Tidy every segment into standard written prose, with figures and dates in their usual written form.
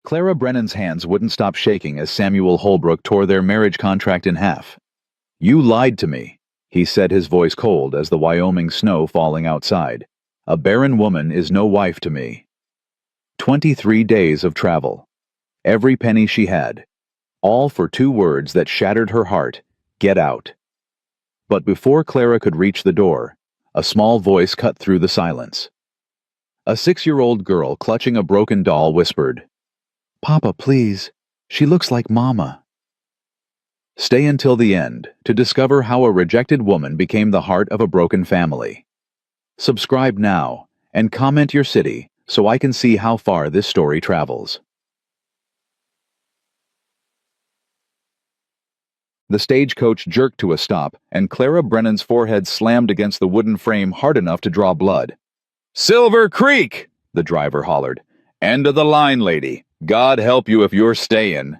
Clara Brennan's hands wouldn't stop shaking as Samuel Holbrook tore their marriage contract in half. "You lied to me," he said, his voice cold as the Wyoming snow falling outside. "A barren woman is no wife to me." 23 days of travel. Every penny she had. All for 2 words that shattered her heart: get out. But before Clara could reach the door, a small voice cut through the silence. A 6-year-old girl clutching a broken doll whispered, "Papa, please. She looks like Mama." Stay until the end to discover how a rejected woman became the heart of a broken family. Subscribe now and comment your city so I can see how far this story travels. The stagecoach jerked to a stop, and Clara Brennan's forehead slammed against the wooden frame hard enough to draw blood. "Silver Creek!" the driver hollered. "End of the line, lady. God help you if you're staying."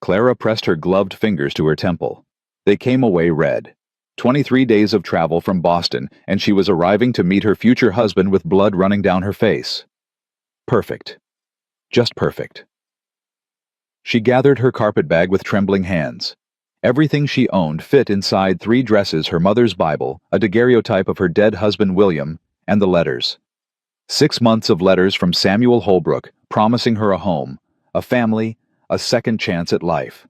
Clara pressed her gloved fingers to her temple. They came away red. 23 days of travel from Boston, and she was arriving to meet her future husband with blood running down her face. Perfect. Just perfect. She gathered her carpet bag with trembling hands. Everything she owned fit inside 3 dresses, her mother's Bible, a daguerreotype of her dead husband William, and the letters. 6 months of letters from Samuel Holbrook, promising her a home, a family, a second chance at life.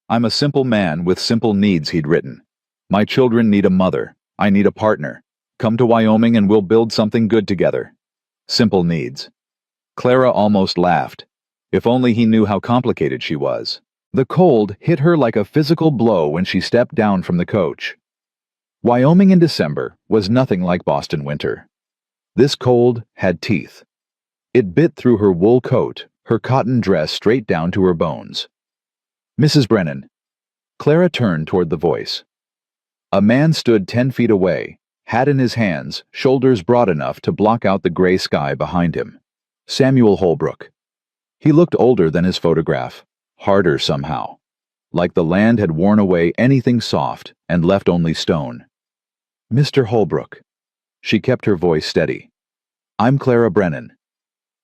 "I'm a simple man with simple needs," he'd written. "My children need a mother. I need a partner. Come to Wyoming and we'll build something good together." Simple needs. Clara almost laughed. If only he knew how complicated she was. The cold hit her like a physical blow when she stepped down from the coach. Wyoming in December was nothing like Boston winter. This cold had teeth. It bit through her wool coat, her cotton dress straight down to her bones. "Mrs. Brennan." Clara turned toward the voice. A man stood 10 feet away, hat in his hands, shoulders broad enough to block out the gray sky behind him. Samuel Holbrook. He looked older than his photograph, harder somehow, like the land had worn away anything soft and left only stone. "Mr. Holbrook." She kept her voice steady. "I'm Clara Brennan."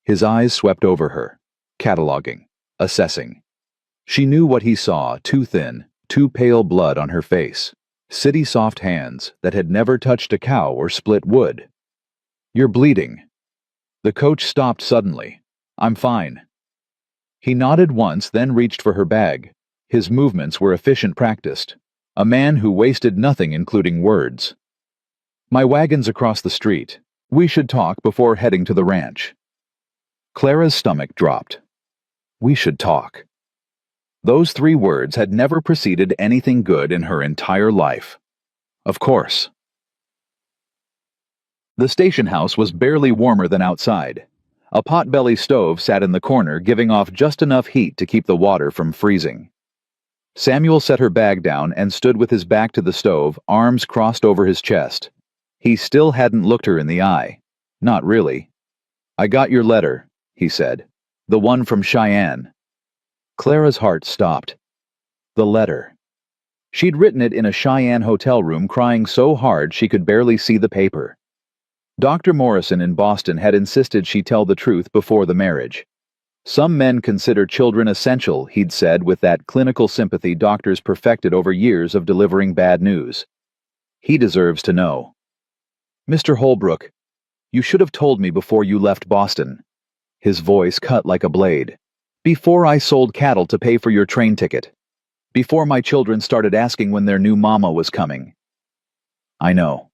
His eyes swept over her, cataloging, assessing. She knew what he saw: too thin, too pale blood on her face, city-soft hands that had never touched a cow or split wood. "You're bleeding." The coach stopped suddenly. "I'm fine." He nodded once, then reached for her bag. His movements were efficient, practiced. A man who wasted nothing, including words. "My wagon's across the street. We should talk before heading to the ranch." Clara's stomach dropped. We should talk. Those 3 words had never preceded anything good in her entire life. Of course. The station house was barely warmer than outside. A potbelly stove sat in the corner, giving off just enough heat to keep the water from freezing. Samuel set her bag down and stood with his back to the stove, arms crossed over his chest. He still hadn't looked her in the eye. Not really. "I got your letter," he said. "The one from Cheyenne." Clara's heart stopped. The letter. She'd written it in a Cheyenne hotel room, crying so hard she could barely see the paper. Dr. Morrison in Boston had insisted she tell the truth before the marriage. Some men consider children essential, he'd said with that clinical sympathy doctors perfected over years of delivering bad news. He deserves to know. "Mr. Holbrook, you should have told me before you left Boston." His voice cut like a blade. "Before I sold cattle to pay for your train ticket. Before my children started asking when their new mama was coming." "I know."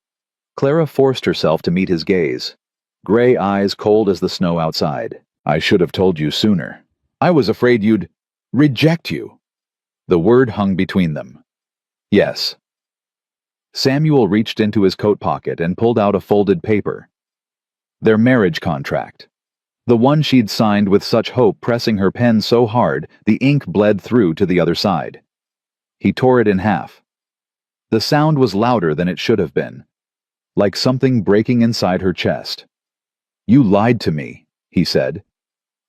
Clara forced herself to meet his gaze. Gray eyes cold as the snow outside. "I should have told you sooner. I was afraid you'd reject you." The word hung between them. "Yes." Samuel reached into his coat pocket and pulled out a folded paper. Their marriage contract. The one she'd signed with such hope, pressing her pen so hard the ink bled through to the other side. He tore it in half. The sound was louder than it should have been, like something breaking inside her chest. "You lied to me," he said.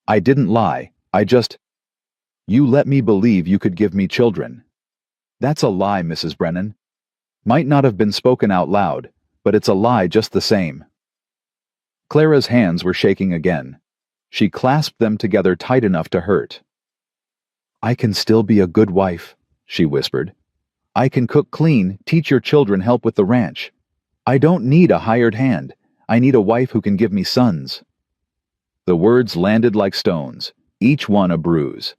"I didn't lie. You let me believe you could give me children." "That's a lie, Mrs. Brennan. Might not have been spoken out loud, but it's a lie just the same." Clara's hands were shaking again. She clasped them together tight enough to hurt. "I can still be a good wife," she whispered. "I can cook clean, teach your children, help with the ranch. I don't need a hired hand. I need a wife who can give me sons." The words landed like stones, each one a bruise.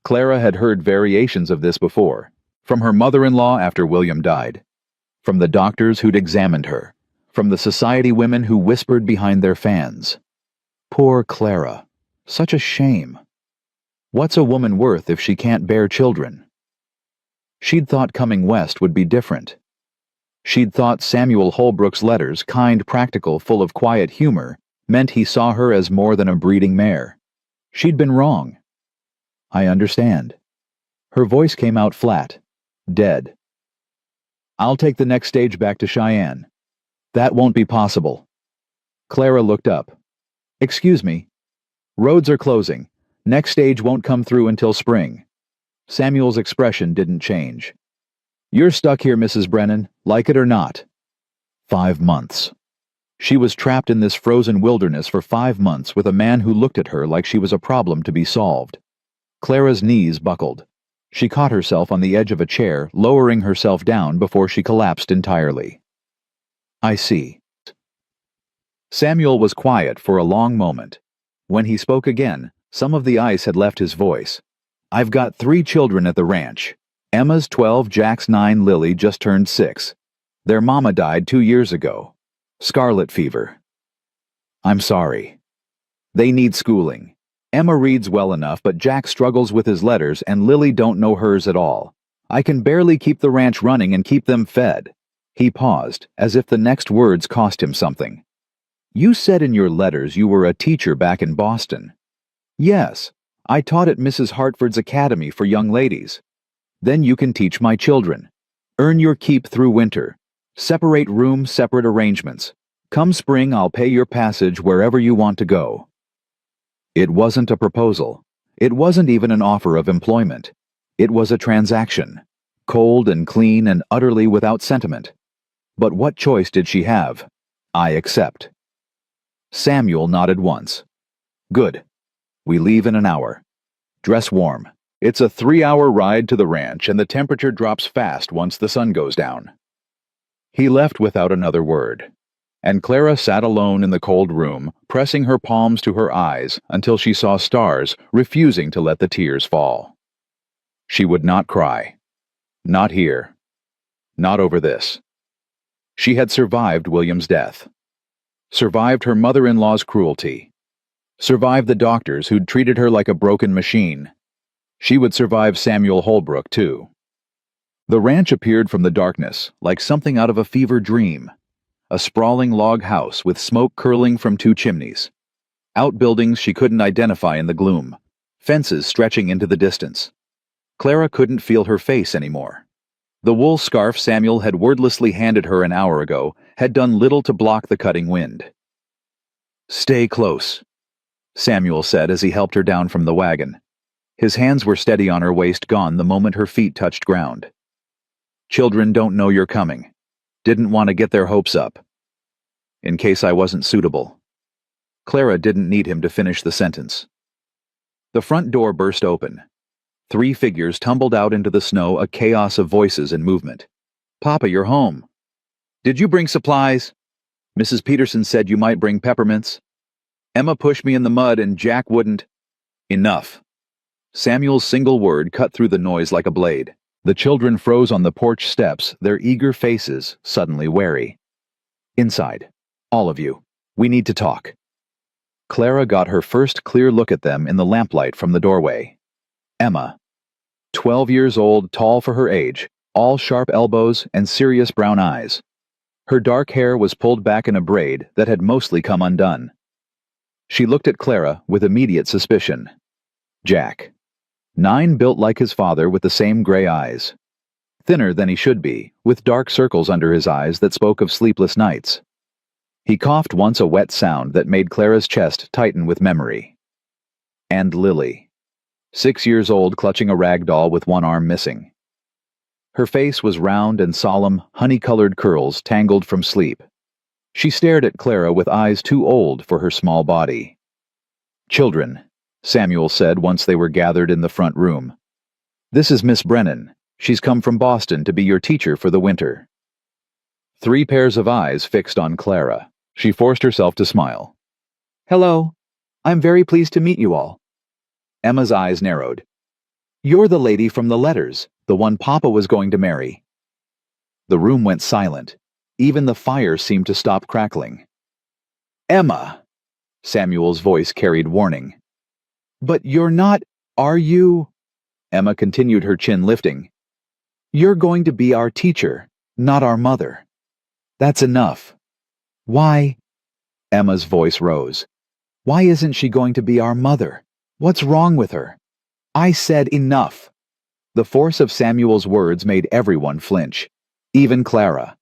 Clara had heard variations of this before, from her mother-in-law after William died, from the doctors who'd examined her, from the society women who whispered behind their fans. Poor Clara. Such a shame. What's a woman worth if she can't bear children? She'd thought coming west would be different. She'd thought Samuel Holbrook's letters, kind, practical, full of quiet humor, meant he saw her as more than a breeding mare. She'd been wrong. "I understand." Her voice came out flat, dead. "I'll take the next stage back to Cheyenne." "That won't be possible." Clara looked up. "Excuse me. Roads are closing. Next stage won't come through until spring." Samuel's expression didn't change. "You're stuck here, Mrs. Brennan, like it or not." 5 months. She was trapped in this frozen wilderness for 5 months with a man who looked at her like she was a problem to be solved. Clara's knees buckled. She caught herself on the edge of a chair, lowering herself down before she collapsed entirely. "I see." Samuel was quiet for a long moment. When he spoke again, some of the ice had left his voice. "I've got 3 children at the ranch. Emma's 12, Jack's 9, Lily just turned 6. Their mama died 2 years ago. Scarlet fever. I'm sorry. They need schooling. Emma reads well enough, but Jack struggles with his letters and Lily don't know hers at all. I can barely keep the ranch running and keep them fed." He paused, as if the next words cost him something. "You said in your letters you were a teacher back in Boston." "Yes, I taught at Mrs. Hartford's Academy for young ladies." "Then you can teach my children. Earn your keep through winter. Separate rooms, separate arrangements. Come spring, I'll pay your passage wherever you want to go." It wasn't a proposal. It wasn't even an offer of employment. It was a transaction, cold and clean and utterly without sentiment. But what choice did she have? "I accept." Samuel nodded once. "Good. We leave in an hour. Dress warm. It's a 3-hour ride to the ranch and the temperature drops fast once the sun goes down." He left without another word, and Clara sat alone in the cold room, pressing her palms to her eyes until she saw stars, refusing to let the tears fall. She would not cry. Not here. Not over this. She had survived William's death. Survived her mother-in-law's cruelty. Survived the doctors who'd treated her like a broken machine. She would survive Samuel Holbrook, too. The ranch appeared from the darkness, like something out of a fever dream. A sprawling log house with smoke curling from 2 chimneys. Outbuildings she couldn't identify in the gloom. Fences stretching into the distance. Clara couldn't feel her face anymore. The wool scarf Samuel had wordlessly handed her an hour ago had done little to block the cutting wind. "Stay close," Samuel said as he helped her down from the wagon. His hands were steady on her waist, gone the moment her feet touched ground. "Children don't know you're coming. Didn't want to get their hopes up. In case I wasn't suitable." Clara didn't need him to finish the sentence. The front door burst open. 3 figures tumbled out into the snow, a chaos of voices and movement. "Papa, you're home." "Did you bring supplies?" "Mrs. Peterson said you might bring peppermints." "Emma pushed me in the mud and Jack wouldn't." "Enough." Samuel's single word cut through the noise like a blade. The children froze on the porch steps, their eager faces suddenly wary. "Inside. All of you. We need to talk." Clara got her first clear look at them in the lamplight from the doorway. Emma. 12 years old, tall for her age, all sharp elbows and serious brown eyes. Her dark hair was pulled back in a braid that had mostly come undone. She looked at Clara with immediate suspicion. Jack. 9, built like his father with the same gray eyes. Thinner than he should be, with dark circles under his eyes that spoke of sleepless nights. He coughed once, a wet sound that made Clara's chest tighten with memory. And Lily. 6 years old, clutching a rag doll with one arm missing. Her face was round and solemn, honey-colored curls tangled from sleep. She stared at Clara with eyes too old for her small body. "Children," Samuel said once they were gathered in the front room. "This is Miss Brennan. She's come from Boston to be your teacher for the winter." 3 pairs of eyes fixed on Clara. She forced herself to smile. "Hello. I'm very pleased to meet you all." Emma's eyes narrowed. "You're the lady from the letters, the one Papa was going to marry." The room went silent. Even the fire seemed to stop crackling. "Emma!" Samuel's voice carried warning. "But you're not, are you?" Emma continued, her chin lifting. "You're going to be our teacher, not our mother. That's enough." "Why?" Emma's voice rose. "Why isn't she going to be our mother? What's wrong with her?" "I said enough." The force of Samuel's words made everyone flinch, even Clara.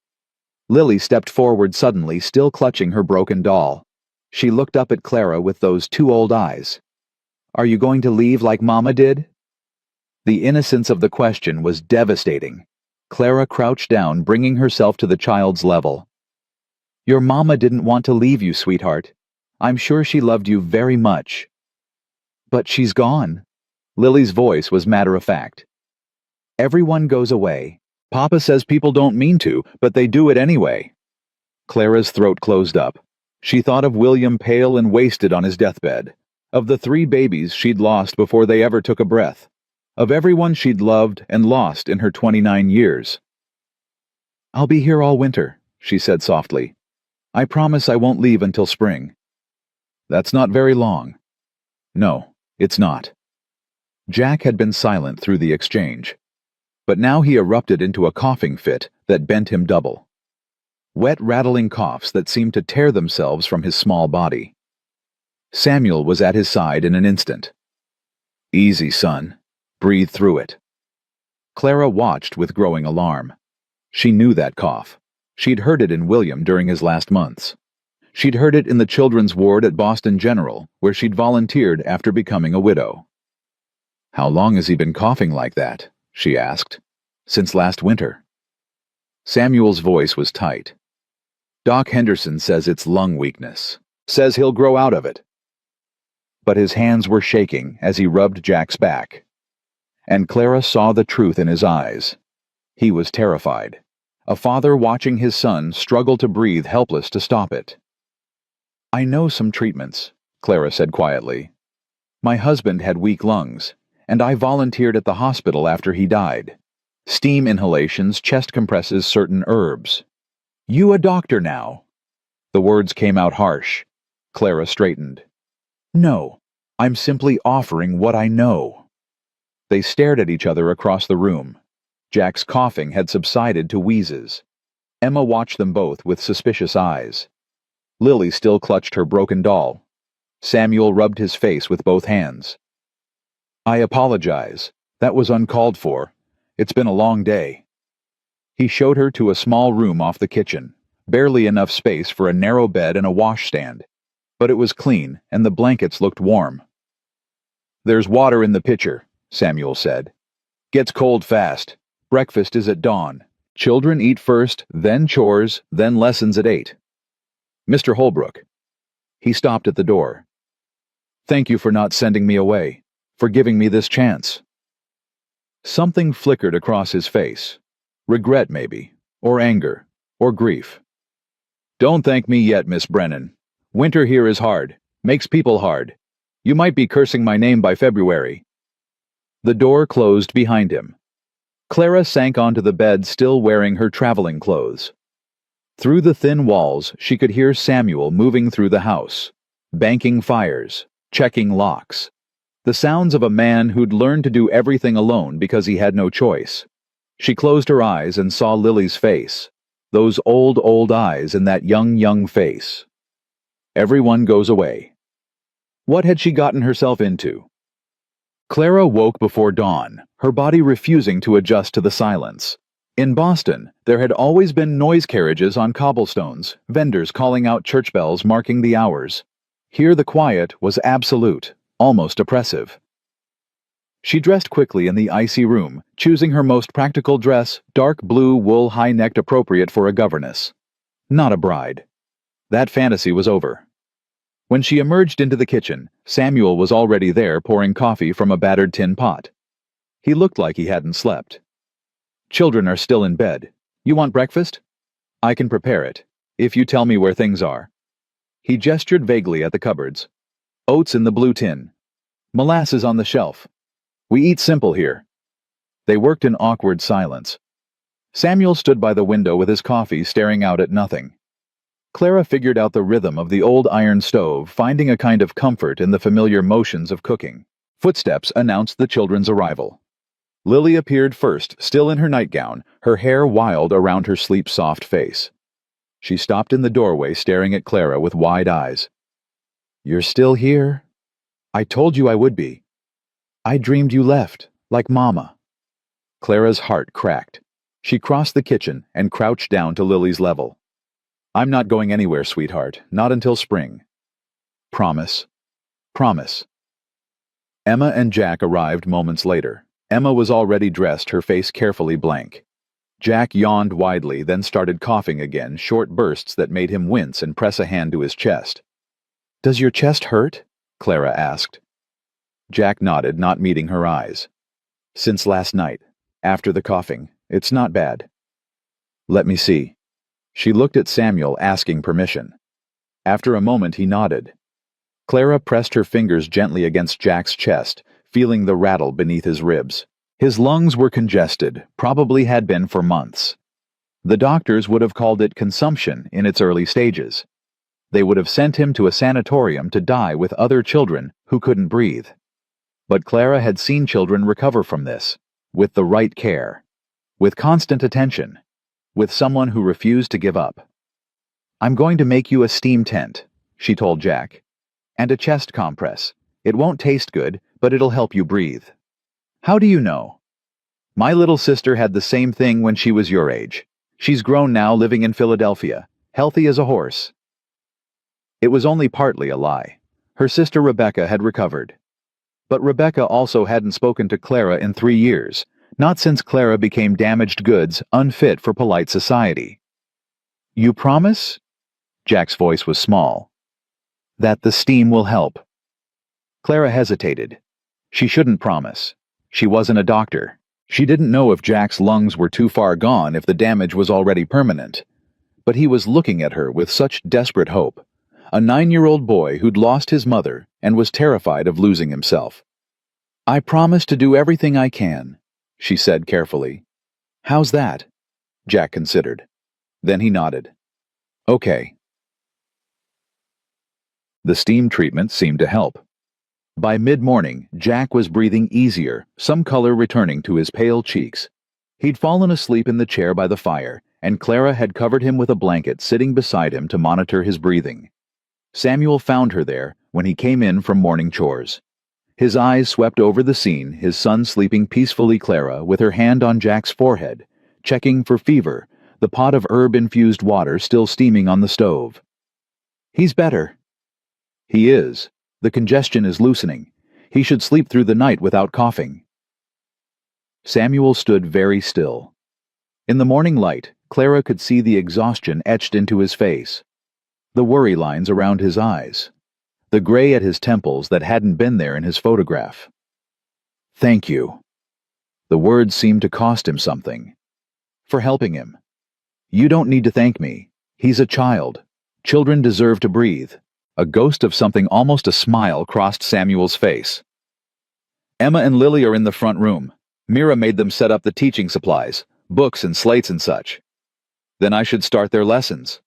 Lily stepped forward suddenly, still clutching her broken doll. She looked up at Clara with those 2 old eyes. "Are you going to leave like Mama did?" The innocence of the question was devastating. Clara crouched down, bringing herself to the child's level. "Your Mama didn't want to leave you, sweetheart. I'm sure she loved you very much." "But she's gone." Lily's voice was matter-of-fact. "Everyone goes away. Papa says people don't mean to, but they do it anyway." Clara's throat closed up. She thought of William pale and wasted on his deathbed, of the 3 babies she'd lost before they ever took a breath, of everyone she'd loved and lost in her 29 years. "I'll be here all winter," she said softly. "I promise I won't leave until spring." "That's not very long." "No, it's not." Jack had been silent through the exchange, but now he erupted into a coughing fit that bent him double. Wet, rattling coughs that seemed to tear themselves from his small body. Samuel was at his side in an instant. "Easy, son. Breathe through it." Clara watched with growing alarm. She knew that cough. She'd heard it in William during his last months. She'd heard it in the children's ward at Boston General, where she'd volunteered after becoming a widow. "How long has he been coughing like that?" she asked. "Since last winter." Samuel's voice was tight. "Doc Henderson says it's lung weakness. Says he'll grow out of it." But his hands were shaking as he rubbed Jack's back. And Clara saw the truth in his eyes. He was terrified. A father watching his son struggle to breathe, helpless to stop it. "I know some treatments," Clara said quietly. "My husband had weak lungs, and I volunteered at the hospital after he died. Steam inhalations, chest compresses, certain herbs." "You a doctor now?" The words came out harsh. Clara straightened. "No, I'm simply offering what I know." They stared at each other across the room. Jack's coughing had subsided to wheezes. Emma watched them both with suspicious eyes. Lily still clutched her broken doll. Samuel rubbed his face with both hands. "I apologize. That was uncalled for. It's been a long day." He showed her to a small room off the kitchen, barely enough space for a narrow bed and a washstand. But it was clean, and the blankets looked warm. "There's water in the pitcher," Samuel said. "Gets cold fast. Breakfast is at dawn. Children eat first, then chores, then lessons at 8. Mr. Holbrook." He stopped at the door. "Thank you for not sending me away, for giving me this chance." Something flickered across his face. Regret, maybe, or anger, or grief. "Don't thank me yet, Miss Brennan. Winter here is hard, makes people hard. You might be cursing my name by February." The door closed behind him. Clara sank onto the bed, still wearing her traveling clothes. Through the thin walls, she could hear Samuel moving through the house, banking fires, checking locks. The sounds of a man who'd learned to do everything alone because he had no choice. She closed her eyes and saw Lily's face, those old eyes in that young face. Everyone goes away. What had she gotten herself into? Clara woke before dawn, her body refusing to adjust to the silence. In Boston, there had always been noise carriages on cobblestones, vendors calling out church bells marking the hours. Here the quiet was absolute, almost oppressive. She dressed quickly in the icy room, choosing her most practical dress, dark blue wool high-necked appropriate for a governess. Not a bride. That fantasy was over. When she emerged into the kitchen, Samuel was already there pouring coffee from a battered tin pot. He looked like he hadn't slept. "Children are still in bed. You want breakfast? I can prepare it, if you tell me where things are." He gestured vaguely at the cupboards. "Oats in the blue tin. Molasses on the shelf. We eat simple here." They worked in awkward silence. Samuel stood by the window with his coffee, staring out at nothing. Clara figured out the rhythm of the old iron stove, finding a kind of comfort in the familiar motions of cooking. Footsteps announced the children's arrival. Lily appeared first, still in her nightgown, her hair wild around her sleep-soft face. She stopped in the doorway, staring at Clara with wide eyes. "You're still here? I told you I would be. I dreamed you left, like Mama." Clara's heart cracked. She crossed the kitchen and crouched down to Lily's level. "I'm not going anywhere, sweetheart, not until spring." "Promise. Promise." Emma and Jack arrived moments later. Emma was already dressed, her face carefully blank. Jack yawned widely, then started coughing again, short bursts that made him wince and press a hand to his chest. "Does your chest hurt?" Clara asked. Jack nodded, not meeting her eyes. "Since last night, after the coughing, it's not bad." "Let me see." She looked at Samuel, asking permission. After a moment, he nodded. Clara pressed her fingers gently against Jack's chest, feeling the rattle beneath his ribs. His lungs were congested, probably had been for months. The doctors would have called it consumption in its early stages. They would have sent him to a sanatorium to die with other children who couldn't breathe. But Clara had seen children recover from this, with the right care, with constant attention, with someone who refused to give up. "I'm going to make you a steam tent," she told Jack, "and a chest compress. It won't taste good, but it'll help you breathe." "How do you know?" "My little sister had the same thing when she was your age. She's grown now, living in Philadelphia, healthy as a horse." It was only partly a lie. Her sister Rebecca had recovered. But Rebecca also hadn't spoken to Clara in 3 years, not since Clara became damaged goods, unfit for polite society. "You promise?" Jack's voice was small. "That the steam will help?" Clara hesitated. She shouldn't promise. She wasn't a doctor. She didn't know if Jack's lungs were too far gone, if the damage was already permanent. But he was looking at her with such desperate hope. A 9-year-old boy who'd lost his mother and was terrified of losing himself. "I promise to do everything I can," she said carefully. "How's that?" Jack considered. Then he nodded. "Okay." The steam treatment seemed to help. By mid-morning, Jack was breathing easier, some color returning to his pale cheeks. He'd fallen asleep in the chair by the fire, and Clara had covered him with a blanket, sitting beside him to monitor his breathing. Samuel found her there when he came in from morning chores. His eyes swept over the scene, his son sleeping peacefully, Clara with her hand on Jack's forehead, checking for fever, the pot of herb-infused water still steaming on the stove. "He's better." "He is. The congestion is loosening. He should sleep through the night without coughing." Samuel stood very still. In the morning light, Clara could see the exhaustion etched into his face, the worry lines around his eyes, the gray at his temples that hadn't been there in his photograph. "Thank you." The words seemed to cost him something. "For helping him." "You don't need to thank me. He's a child. Children deserve to breathe." A ghost of something, almost a smile, crossed Samuel's face. "Emma and Lily are in the front room. Mira made them set up the teaching supplies, books and slates and such. Then I should start their lessons."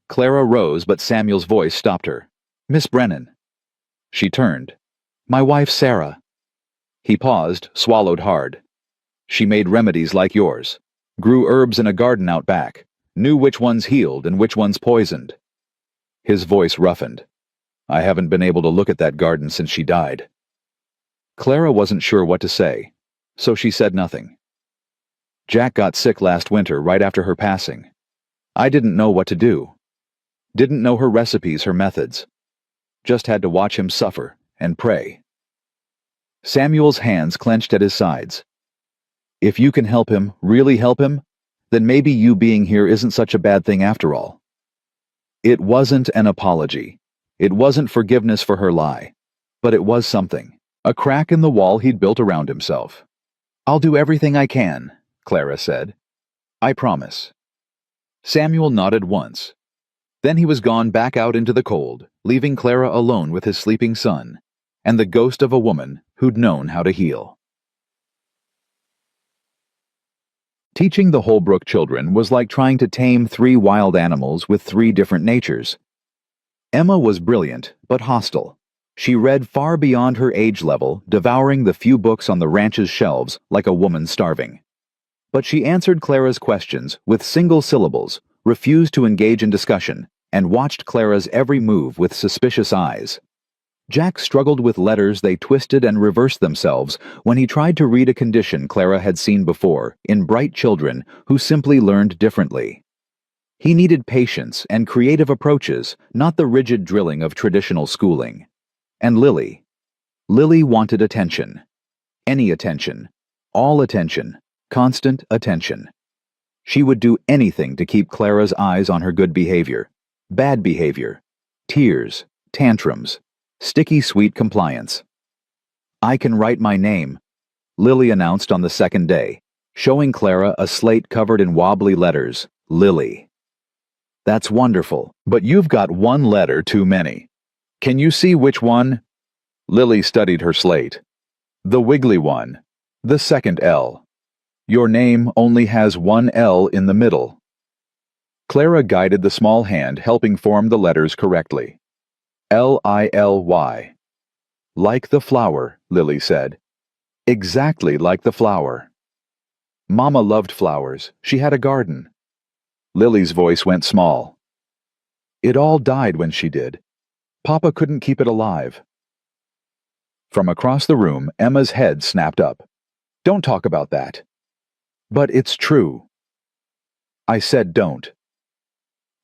Clara rose, but Samuel's voice stopped her. "Miss Brennan." She turned. "My wife, Sarah." He paused, swallowed hard. "She made remedies like yours. Grew herbs in a garden out back. Knew which ones healed and which ones poisoned." His voice roughened. "I haven't been able to look at that garden since she died." Clara wasn't sure what to say, so she said nothing. "Jack got sick last winter, right after her passing. I didn't know what to do. Didn't know her recipes, her methods. Just had to watch him suffer and pray." Samuel's hands clenched at his sides. "If you can help him, really help him, then maybe you being here isn't such a bad thing after all." It wasn't an apology. It wasn't forgiveness for her lie, but it was something. A crack in the wall he'd built around himself. "I'll do everything I can," Clara said. "I promise." Samuel nodded once. Then he was gone back out into the cold, leaving Clara alone with his sleeping son, and the ghost of a woman who'd known how to heal. Teaching the Holbrook children was like trying to tame 3 wild animals with 3 different natures. Emma was brilliant, but hostile. She read far beyond her age level, devouring the few books on the ranch's shelves like a woman starving. But she answered Clara's questions with single syllables, refused to engage in discussion, and watched Clara's every move with suspicious eyes. Jack struggled with letters they twisted and reversed themselves when he tried to read a condition Clara had seen before in bright children who simply learned differently. He needed patience and creative approaches, not the rigid drilling of traditional schooling. And Lily wanted attention. Any attention. All attention. Constant attention. She would do anything to keep Clara's eyes on her good behavior, bad behavior, tears, tantrums, sticky sweet compliance. "I can write my name," Lily announced on the second day, showing Clara a slate covered in wobbly letters, Lily. "That's wonderful, but you've got 1 letter too many. Can you see which one?" Lily studied her slate. "The wiggly one. The second L. Your name only has 1 L in the middle." Clara guided the small hand, helping form the letters correctly. Lily. "Like the flower," Lily said. "Exactly like the flower." "Mama loved flowers. She had a garden." Lily's voice went small. "It all died when she did. Papa couldn't keep it alive." From across the room, Emma's head snapped up. "Don't talk about that." "But it's true." "I said don't."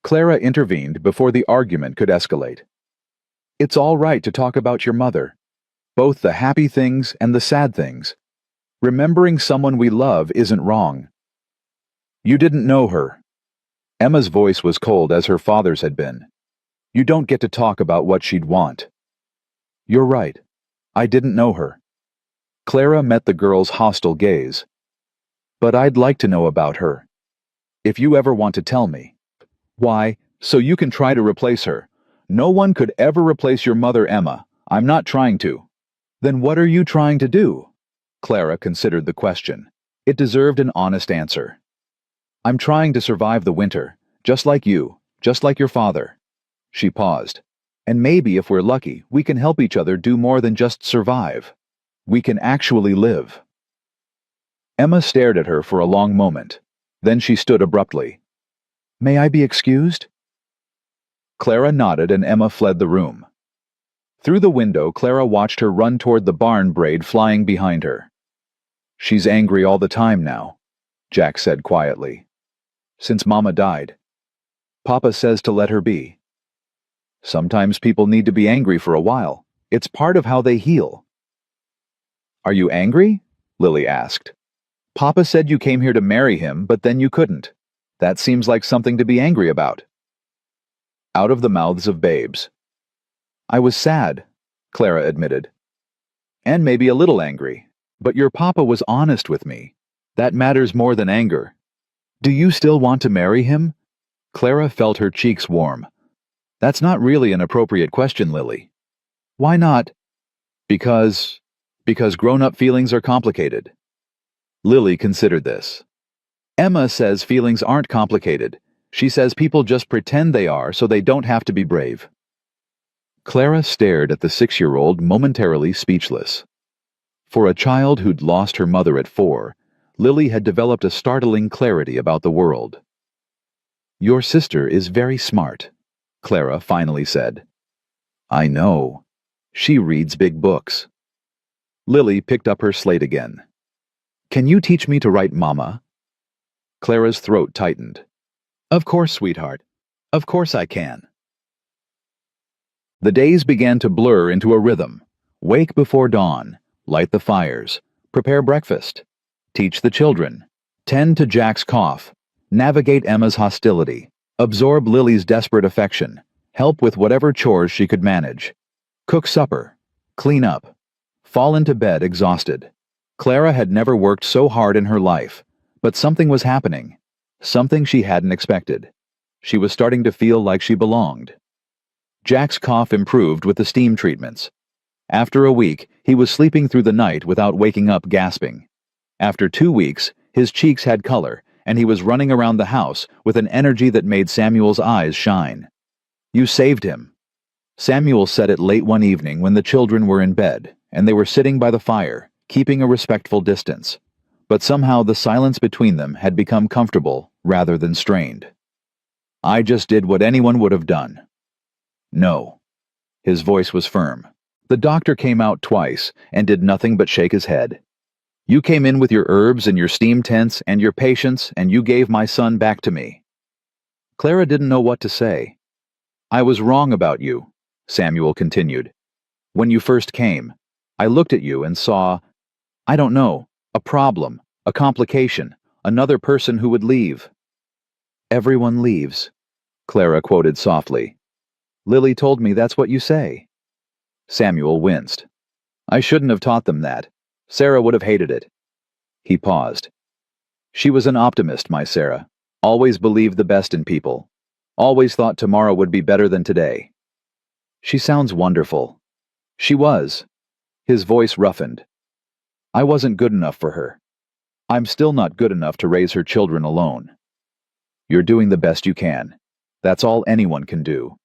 Clara intervened before the argument could escalate. "It's all right to talk about your mother, both the happy things and the sad things. Remembering someone we love isn't wrong." "You didn't know her." Emma's voice was cold as her father's had been. "You don't get to talk about what she'd want." "You're right. I didn't know her." Clara met the girl's hostile gaze. "But I'd like to know about her. If you ever want to tell me." "Why, so you can try to replace her. No one could ever replace your mother, Emma. I'm not trying to." "Then what are you trying to do?" Clara considered the question. It deserved an honest answer. "I'm trying to survive the winter, just like you, just like your father." She paused. "And maybe if we're lucky, we can help each other do more than just survive. We can actually live." Emma stared at her for a long moment. Then she stood abruptly. "May I be excused?" Clara nodded and Emma fled the room. Through the window, Clara watched her run toward the barn braid flying behind her. "She's angry all the time now," Jack said quietly. "Since Mama died. Papa says to let her be. Sometimes people need to be angry for a while. It's part of how they heal." "Are you angry?" Lily asked. "Papa said you came here to marry him, but then you couldn't. That seems like something to be angry about." Out of the mouths of babes. "I was sad," Clara admitted. "And maybe a little angry. But your papa was honest with me. That matters more than anger. Do you still want to marry him?" Clara felt her cheeks warm. "That's not really an appropriate question, Lily." "Why not?" Because grown-up feelings are complicated." Lily considered this. "Emma says feelings aren't complicated. She says people just pretend they are so they don't have to be brave." Clara stared at the 6-year-old, momentarily speechless. For a child who'd lost her mother at 4, Lily had developed a startling clarity about the world. "Your sister is very smart," Clara finally said. "I know. She reads big books." Lily picked up her slate again. "Can you teach me to write Mama?" Clara's throat tightened. "Of course, sweetheart. Of course I can." The days began to blur into a rhythm. Wake before dawn, light the fires, prepare breakfast, teach the children, tend to Jack's cough, navigate Emma's hostility, absorb Lily's desperate affection, help with whatever chores she could manage, cook supper, clean up, fall into bed exhausted. Clara had never worked so hard in her life, but something was happening, something she hadn't expected. She was starting to feel like she belonged. Jack's cough improved with the steam treatments. After a week, he was sleeping through the night without waking up gasping. After 2 weeks, his cheeks had color, and he was running around the house with an energy that made Samuel's eyes shine. "You saved him." Samuel said it late one evening when the children were in bed, and they were sitting by the fire, keeping a respectful distance. But somehow the silence between them had become comfortable rather than strained. "I just did what anyone would have done." "No." His voice was firm. "The doctor came out twice and did nothing but shake his head. You came in with your herbs and your steam tents and your patience, and you gave my son back to me." Clara didn't know what to say. "I was wrong about you," Samuel continued. "When you first came, I looked at you and saw, I don't know, a problem, a complication, another person who would leave." "Everyone leaves," Clara quoted softly. "Lily told me that's what you say." Samuel winced. "I shouldn't have taught them that. Sarah would have hated it." He paused. "She was an optimist, my Sarah. Always believed the best in people. Always thought tomorrow would be better than today." "She sounds wonderful." "She was." His voice roughened. "I wasn't good enough for her. I'm still not good enough to raise her children alone." "You're doing the best you can. That's all anyone can do."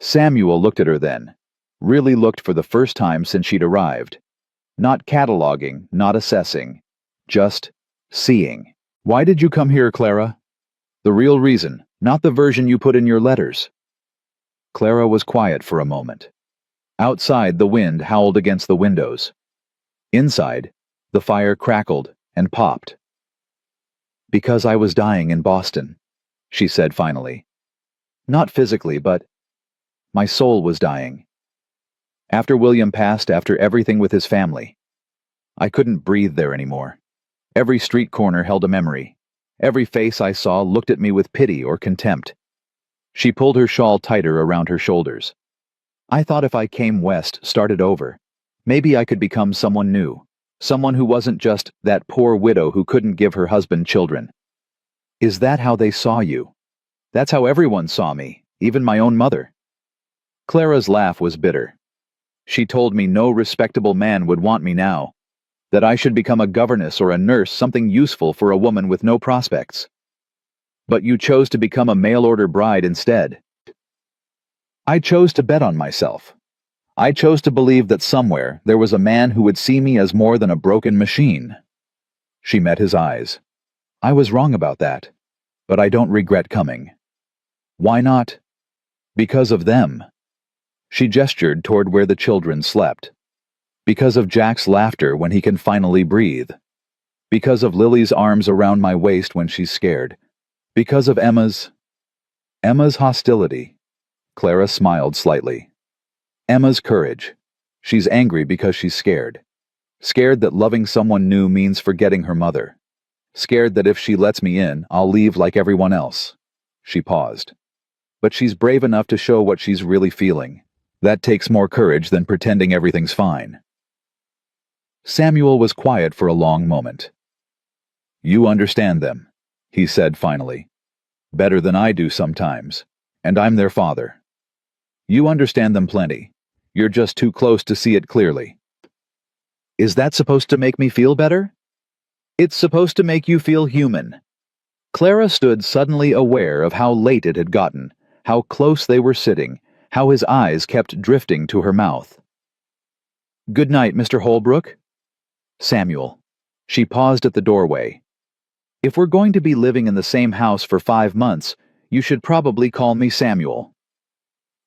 Samuel looked at her then. Really looked for the first time since she'd arrived. Not cataloging, not assessing. Just seeing. "Why did you come here, Clara?" "The real reason, not the version you put in your letters." Clara was quiet for a moment. Outside, the wind howled against the windows. Inside, the fire crackled and popped. "Because I was dying in Boston," she said finally. "Not physically, but my soul was dying. After William passed, after everything with his family. I couldn't breathe there anymore. Every street corner held a memory. Every face I saw looked at me with pity or contempt." She pulled her shawl tighter around her shoulders. "I thought if I came west, started over, maybe I could become someone new, someone who wasn't just that poor widow who couldn't give her husband children." "Is that how they saw you?" "That's how everyone saw me, even my own mother." Clara's laugh was bitter. "She told me no respectable man would want me now, that I should become a governess or a nurse, something useful for a woman with no prospects. But you chose to become a mail-order bride instead." "I chose to bet on myself. I chose to believe that somewhere there was a man who would see me as more than a broken machine." She met his eyes. "I was wrong about that, but I don't regret coming." "Why not?" "Because of them." She gestured toward where the children slept. "Because of Jack's laughter when he can finally breathe. Because of Lily's arms around my waist when she's scared. Because of Emma's hostility." Clara smiled slightly. "Emma's courage. She's angry because she's scared. Scared that loving someone new means forgetting her mother. Scared that if she lets me in, I'll leave like everyone else." She paused. "But she's brave enough to show what she's really feeling. That takes more courage than pretending everything's fine." Samuel was quiet for a long moment. "You understand them," he said finally. "Better than I do sometimes, and I'm their father. You understand them plenty. You're just too close to see it clearly." "Is that supposed to make me feel better?" "It's supposed to make you feel human." Clara stood suddenly aware of how late it had gotten, how close they were sitting, how his eyes kept drifting to her mouth. "Good night, Mr. Holbrook." "Samuel." She paused at the doorway. "If we're going to be living in the same house for 5 months, you should probably call me Samuel."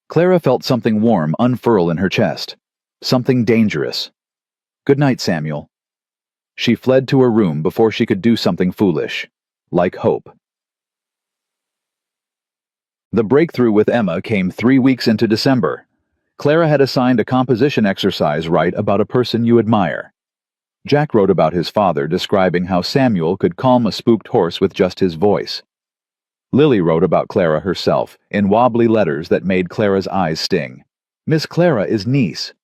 Clara felt something warm unfurl in her chest. Something dangerous. "Good night, Samuel." She fled to her room before she could do something foolish, like hope. The breakthrough with Emma came 3 weeks into December. Clara had assigned a composition exercise write about a person you admire. Jack wrote about his father, describing how Samuel could calm a spooked horse with just his voice. Lily wrote about Clara herself in wobbly letters that made Clara's eyes sting. Miss Clara is niece.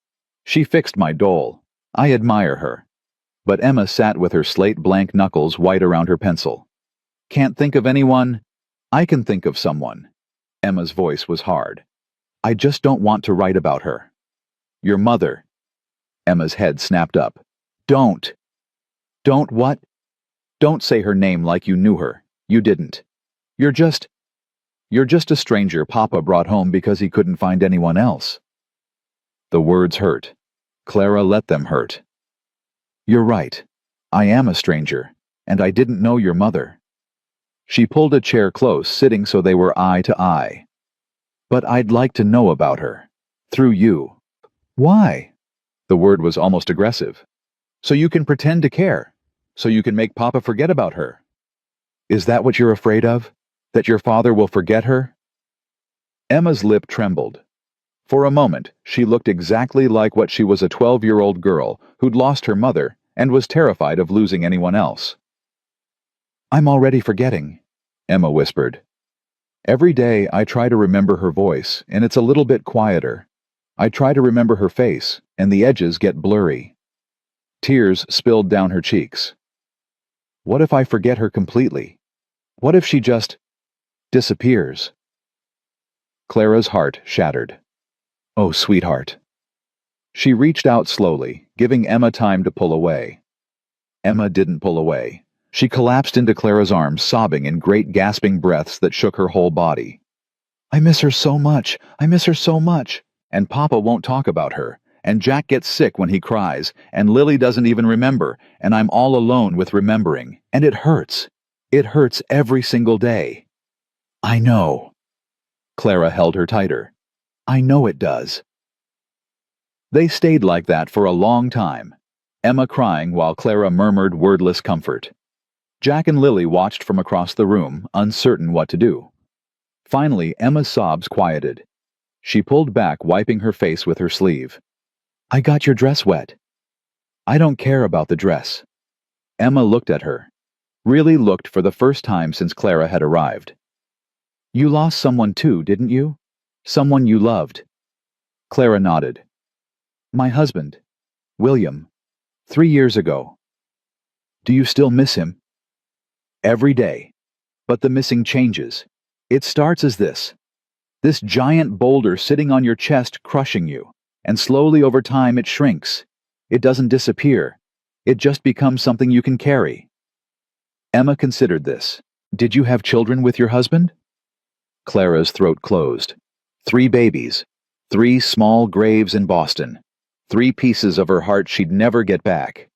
She fixed my dole. I admire her. But Emma sat with her slate-blank knuckles white around her pencil. Can't think of anyone? I can think of someone. Emma's voice was hard. I just don't want to write about her. Your mother. Emma's head snapped up. Don't. Don't what? Don't say her name like you knew her. You didn't. You're just a stranger Papa brought home because he couldn't find anyone else. The words hurt. Clara let them hurt. You're right. I am a stranger, and I didn't know your mother. She pulled a chair close, sitting so they were eye to eye. But I'd like to know about her. Through you. Why? The word was almost aggressive. So you can pretend to care. So you can make Papa forget about her. Is that what you're afraid of? That your father will forget her? Emma's lip trembled. For a moment, she looked exactly like what she was, a 12-year-old girl who'd lost her mother and was terrified of losing anyone else. I'm already forgetting, Emma whispered. Every day I try to remember her voice, and it's a little bit quieter. I try to remember her face, and the edges get blurry. Tears spilled down her cheeks. What if I forget her completely? What if she just disappears? Clara's heart shattered. Oh, sweetheart. She reached out slowly, giving Emma time to pull away. Emma didn't pull away. She collapsed into Clara's arms, sobbing in great gasping breaths that shook her whole body. I miss her so much. I miss her so much. And Papa won't talk about her. And Jack gets sick when he cries. And Lily doesn't even remember. And I'm all alone with remembering. And it hurts. It hurts every single day. I know. Clara held her tighter. I know it does. They stayed like that for a long time, Emma crying while Clara murmured wordless comfort. Jack and Lily watched from across the room, uncertain what to do. Finally, Emma's sobs quieted. She pulled back, wiping her face with her sleeve. I got your dress wet. I don't care about the dress. Emma looked at her. Really looked for the first time since Clara had arrived. You lost someone too, didn't you? Someone you loved. Clara nodded. My husband, William, 3 years ago. Do you still miss him? Every day. But the missing changes. It starts as this giant boulder sitting on your chest crushing you, and slowly over time it shrinks. It doesn't disappear. It just becomes something you can carry. Emma considered this. Did you have children with your husband? Clara's throat closed. 3 babies. 3 small graves in Boston. 3 pieces of her heart she'd never get back.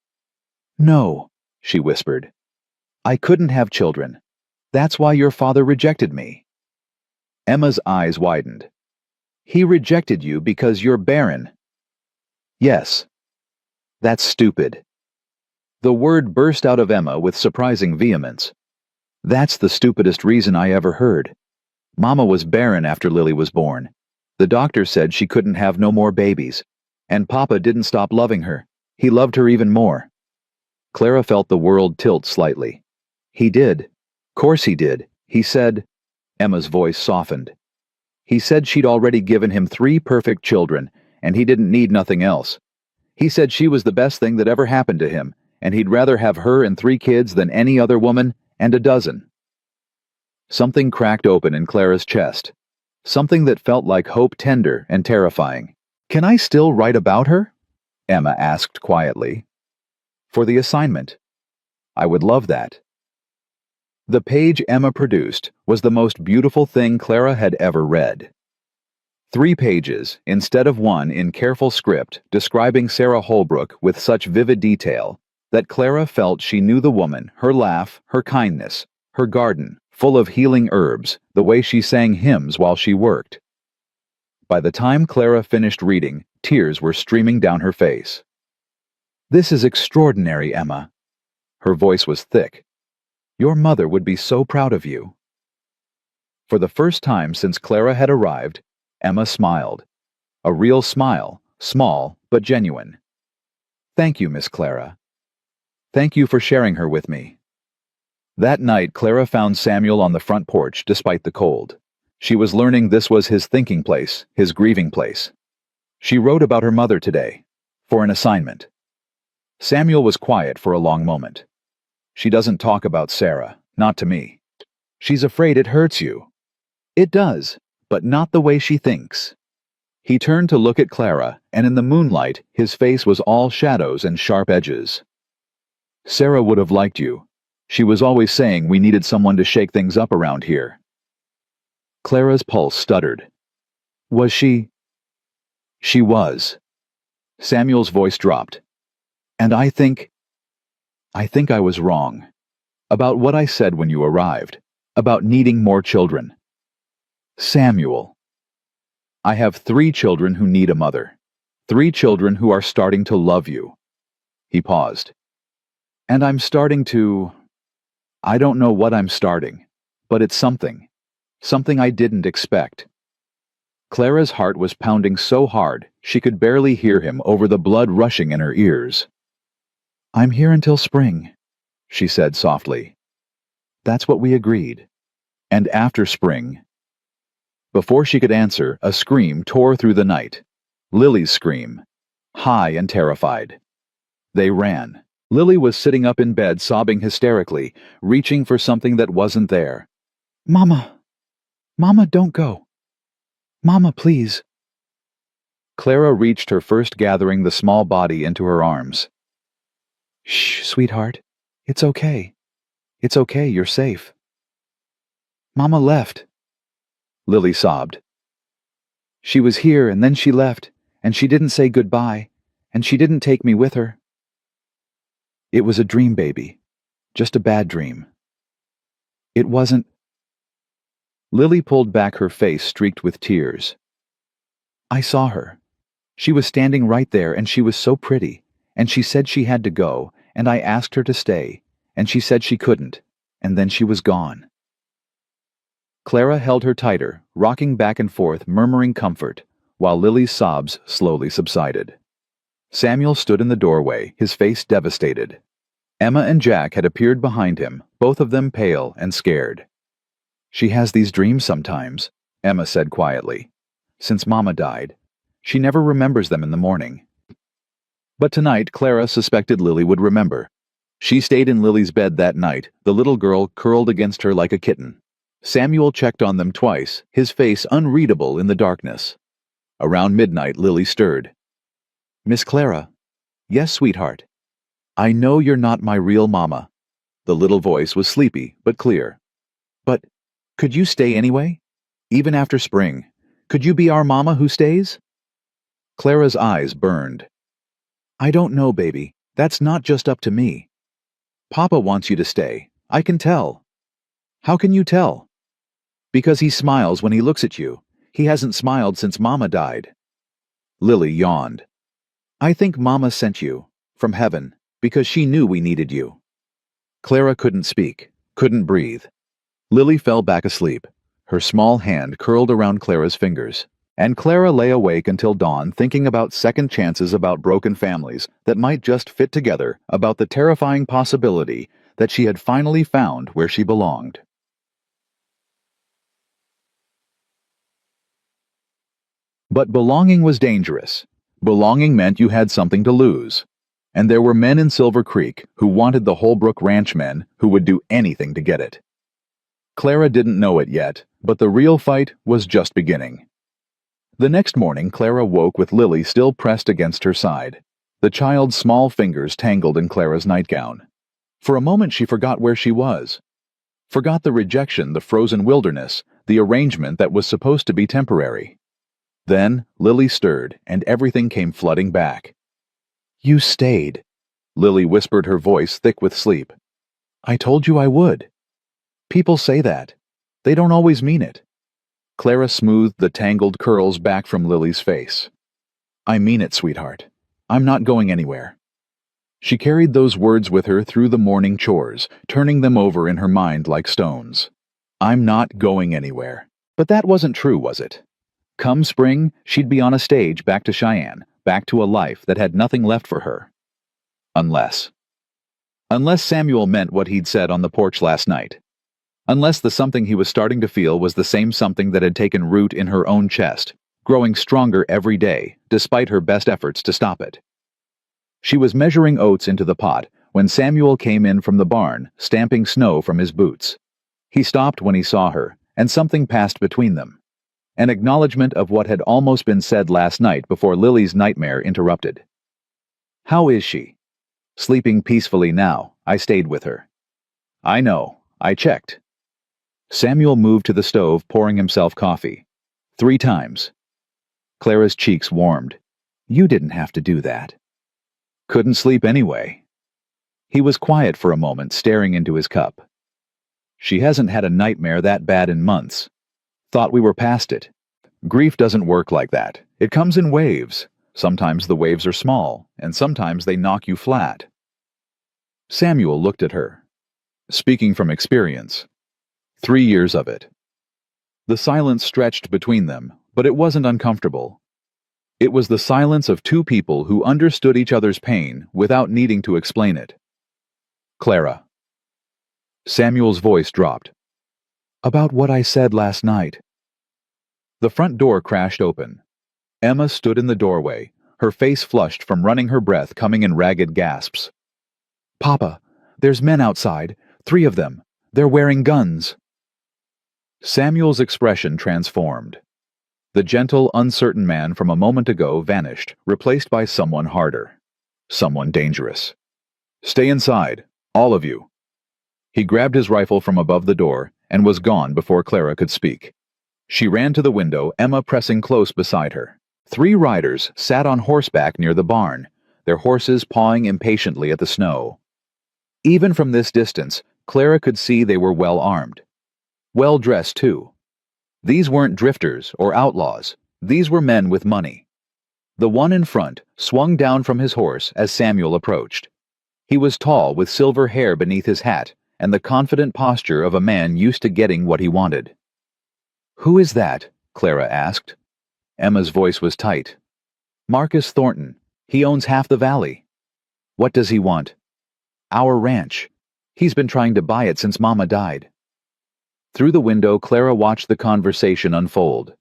No, she whispered. I couldn't have children. That's why your father rejected me. Emma's eyes widened. He rejected you because you're barren. Yes. That's stupid. The word burst out of Emma with surprising vehemence. That's the stupidest reason I ever heard. Mama was barren after Lily was born. The doctor said she couldn't have no more babies. And Papa didn't stop loving her. He loved her even more. Clara felt the world tilt slightly. He did. Course he did. He said. Emma's voice softened. He said she'd already given him 3 perfect children, and he didn't need nothing else. He said she was the best thing that ever happened to him, and he'd rather have her and 3 kids than any other woman, and a dozen. Something cracked open in Clara's chest. Something that felt like hope, tender and terrifying. Can I still write about her? Emma asked quietly. For the assignment. I would love that. The page Emma produced was the most beautiful thing Clara had ever read. 3 pages, instead of 1, in careful script, describing Sarah Holbrook with such vivid detail that Clara felt she knew the woman, her laugh, her kindness, her garden, full of healing herbs, the way she sang hymns while she worked. By the time Clara finished reading, tears were streaming down her face. This is extraordinary, Emma. Her voice was thick. Your mother would be so proud of you. For the first time since Clara had arrived, Emma smiled. A real smile, small but genuine. Thank you, Miss Clara. Thank you for sharing her with me. That night, Clara found Samuel on the front porch despite the cold. She was learning this was his thinking place, his grieving place. She wrote about her mother today, for an assignment. Samuel was quiet for a long moment. She doesn't talk about Sarah, not to me. She's afraid it hurts you. It does, but not the way she thinks. He turned to look at Clara, and in the moonlight, his face was all shadows and sharp edges. Sarah would have liked you. She was always saying we needed someone to shake things up around here. Clara's pulse stuttered. Was she? She was. Samuel's voice dropped. And I think I was wrong. About what I said when you arrived. About needing more children. Samuel. I have 3 children who need a mother. 3 children who are starting to love you. He paused. And I'm starting to... I don't know what I'm starting, but it's something. Something I didn't expect. Clara's heart was pounding so hard she could barely hear him over the blood rushing in her ears. I'm here until spring, she said softly. That's what we agreed. And after spring... Before she could answer, a scream tore through the night. Lily's scream. High and terrified. They ran. Lily was sitting up in bed sobbing hysterically, reaching for something that wasn't there. Mama! Mama, don't go. Mama, please. Clara reached her first, gathering the small body into her arms. Shh, sweetheart. It's okay. It's okay, you're safe. Mama left. Lily sobbed. She was here and then she left, and she didn't say goodbye, and she didn't take me with her. It was a dream, baby. Just a bad dream. It wasn't... Lily pulled back, her face streaked with tears. I saw her. She was standing right there, and she was so pretty, and she said she had to go, and I asked her to stay, and she said she couldn't, and then she was gone. Clara held her tighter, rocking back and forth, murmuring comfort, while Lily's sobs slowly subsided. Samuel stood in the doorway, his face devastated. Emma and Jack had appeared behind him, both of them pale and scared. She has these dreams sometimes, Emma said quietly. Since Mama died, she never remembers them in the morning. But tonight, Clara suspected Lily would remember. She stayed in Lily's bed that night, the little girl curled against her like a kitten. Samuel checked on them twice, his face unreadable in the darkness. Around midnight, Lily stirred. Miss Clara. Yes, sweetheart. I know you're not my real mama. The little voice was sleepy, but clear. But could you stay anyway? Even after spring, could you be our mama who stays? Clara's eyes burned. I don't know, baby. That's not just up to me. Papa wants you to stay. I can tell. How can you tell? Because he smiles when he looks at you. He hasn't smiled since Mama died. Lily yawned. I think Mama sent you, from heaven, because she knew we needed you. Clara couldn't speak, couldn't breathe. Lily fell back asleep, her small hand curled around Clara's fingers, and Clara lay awake until dawn thinking about second chances, about broken families that might just fit together, about the terrifying possibility that she had finally found where she belonged. But belonging was dangerous. Belonging meant you had something to lose. And there were men in Silver Creek who wanted the Holbrook ranchmen who would do anything to get it. Clara didn't know it yet, but the real fight was just beginning. The next morning, Clara woke with Lily still pressed against her side, the child's small fingers tangled in Clara's nightgown. For a moment she forgot where she was. Forgot the rejection, the frozen wilderness, the arrangement that was supposed to be temporary. Then Lily stirred, and everything came flooding back. You stayed, Lily whispered, her voice thick with sleep. I told you I would. People say that. They don't always mean it. Clara smoothed the tangled curls back from Lily's face. I mean it, sweetheart. I'm not going anywhere. She carried those words with her through the morning chores, turning them over in her mind like stones. I'm not going anywhere. But that wasn't true, was it? Come spring, she'd be on a stage back to Cheyenne, back to a life that had nothing left for her. Unless... Unless Samuel meant what he'd said on the porch last night. Unless the something he was starting to feel was the same something that had taken root in her own chest, growing stronger every day, despite her best efforts to stop it. She was measuring oats into the pot when Samuel came in from the barn, stamping snow from his boots. He stopped when he saw her, and something passed between them. An acknowledgement of what had almost been said last night before Lily's nightmare interrupted. "How is she?" "Sleeping peacefully now. I stayed with her." "I know. I checked." Samuel moved to the stove, pouring himself coffee. 3 times. Clara's cheeks warmed. "You didn't have to do that." "Couldn't sleep anyway." He was quiet for a moment, staring into his cup. "She hasn't had a nightmare that bad in months. Thought we were past it. Grief doesn't work like that. It comes in waves. Sometimes the waves are small, and sometimes they knock you flat." Samuel looked at her. "Speaking from experience. 3 years of it." The silence stretched between them, but it wasn't uncomfortable. It was the silence of 2 people who understood each other's pain without needing to explain it. "Clara." Samuel's voice dropped. "About what I said last night." The front door crashed open. Emma stood in the doorway, her face flushed from running, her breath coming in ragged gasps. "Papa, there's men outside, 3 of them. They're wearing guns." Samuel's expression transformed. The gentle, uncertain man from a moment ago vanished, replaced by someone harder. Someone dangerous. "Stay inside, all of you." He grabbed his rifle from above the door and was gone before Clara could speak. She ran to the window, Emma pressing close beside her. 3 riders sat on horseback near the barn, their horses pawing impatiently at the snow. Even from this distance, Clara could see they were well armed. Well dressed, too. These weren't drifters or outlaws. These were men with money. The one in front swung down from his horse as Samuel approached. He was tall, with silver hair beneath his hat, and the confident posture of a man used to getting what he wanted. "Who is that?" Clara asked. Emma's voice was tight. "Marcus Thornton. He owns half the valley." "What does he want?" "Our ranch. He's been trying to buy it since Mama died." Through the window, Clara watched the conversation unfold.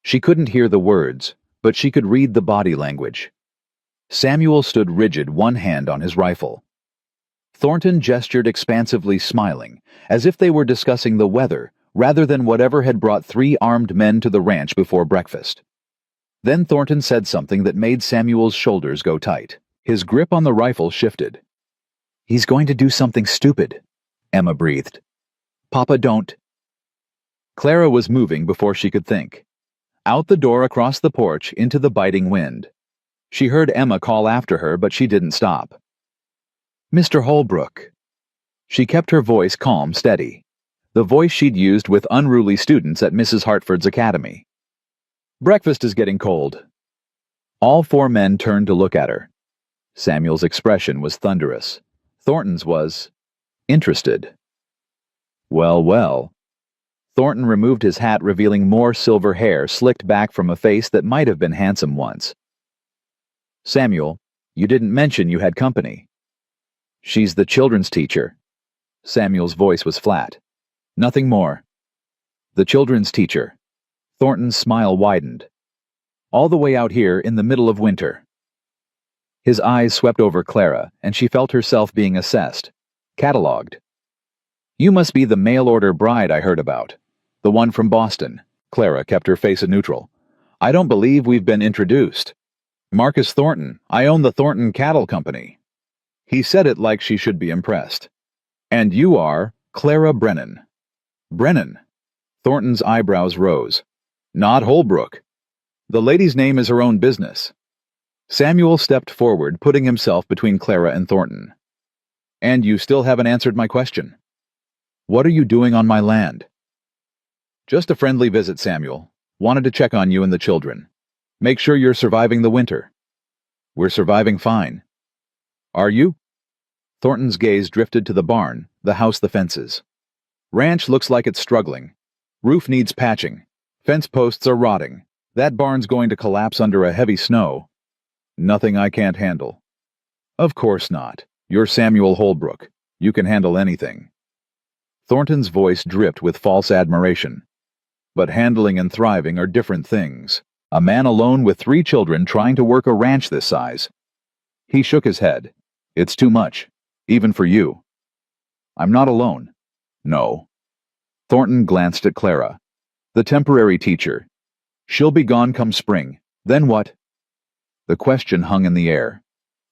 She couldn't hear the words, but she could read the body language. Samuel stood rigid, one hand on his rifle. Thornton gestured expansively, smiling, as if they were discussing the weather rather than whatever had brought 3 armed men to the ranch before breakfast. Then Thornton said something that made Samuel's shoulders go tight. His grip on the rifle shifted. "He's going to do something stupid," Emma breathed. "Papa, don't." Clara was moving before she could think. Out the door, across the porch, into the biting wind. She heard Emma call after her, but she didn't stop. "Mr. Holbrook." She kept her voice calm, steady. The voice she'd used with unruly students at Mrs. Hartford's academy. "Breakfast is getting cold." All 4 men turned to look at her. Samuel's expression was thunderous. Thornton's was interested. "Well, well." Thornton removed his hat, revealing more silver hair slicked back from a face that might have been handsome once. "Samuel, you didn't mention you had company." "She's the children's teacher." Samuel's voice was flat. "Nothing more." "The children's teacher." Thornton's smile widened. "All the way out here in the middle of winter." His eyes swept over Clara, and she felt herself being assessed, catalogued. "You must be the mail-order bride I heard about. The one from Boston." Clara kept her face a neutral. "I don't believe we've been introduced." "Marcus Thornton. I own the Thornton Cattle Company." He said it like she should be impressed. "And you are Clara Brennan." "Brennan?" Thornton's eyebrows rose. "Not Holbrook. The lady's name is her own business." Samuel stepped forward, putting himself between Clara and Thornton. "And you still haven't answered my question. What are you doing on my land?" "Just a friendly visit, Samuel. Wanted to check on you and the children. Make sure you're surviving the winter." "We're surviving fine." "Are you?" Thornton's gaze drifted to the barn, the house, the fences. "Ranch looks like it's struggling. Roof needs patching. Fence posts are rotting. That barn's going to collapse under a heavy snow." "Nothing I can't handle." "Of course not. You're Samuel Holbrook. You can handle anything. Thornton's voice dripped with false admiration. But handling and thriving are different things. A man alone with 3 children trying to work a ranch this size. He shook his head. It's too much, even for you. I'm not alone. No. Thornton glanced at Clara. The temporary teacher. She'll be gone come spring. Then what? The question hung in the air.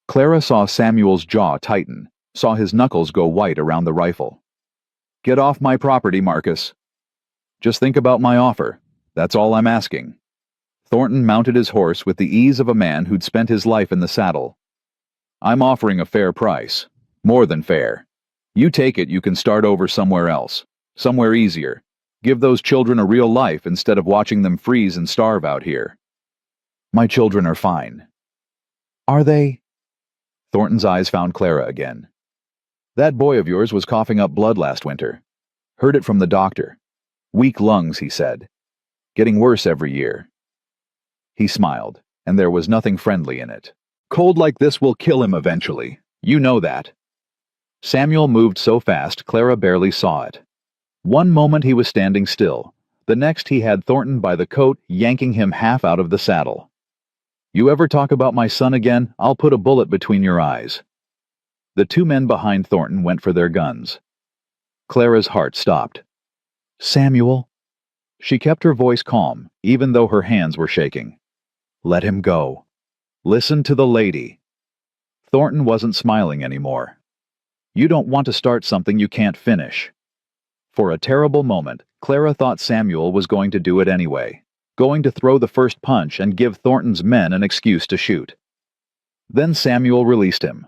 Clara saw Samuel's jaw tighten, saw his knuckles go white around the rifle. Get off my property, Marcus. Just think about my offer. That's all I'm asking. Thornton mounted his horse with the ease of a man who'd spent his life in the saddle. I'm offering a fair price. More than fair. You take it, you can start over somewhere else. Somewhere easier. Give those children a real life instead of watching them freeze and starve out here. My children are fine. Are they? Thornton's eyes found Clara again. That boy of yours was coughing up blood last winter. Heard it from the doctor. Weak lungs, he said. Getting worse every year. He smiled, and there was nothing friendly in it. Cold like this will kill him eventually. You know that. Samuel moved so fast Clara barely saw it. One moment he was standing still. The next he had Thornton by the coat, yanking him half out of the saddle. You ever talk about my son again, I'll put a bullet between your eyes. The 2 men behind Thornton went for their guns. Clara's heart stopped. Samuel. She kept her voice calm, even though her hands were shaking. Let him go. Listen to the lady. Thornton wasn't smiling anymore. You don't want to start something you can't finish. For a terrible moment, Clara thought Samuel was going to do it anyway, going to throw the first punch and give Thornton's men an excuse to shoot. Then Samuel released him,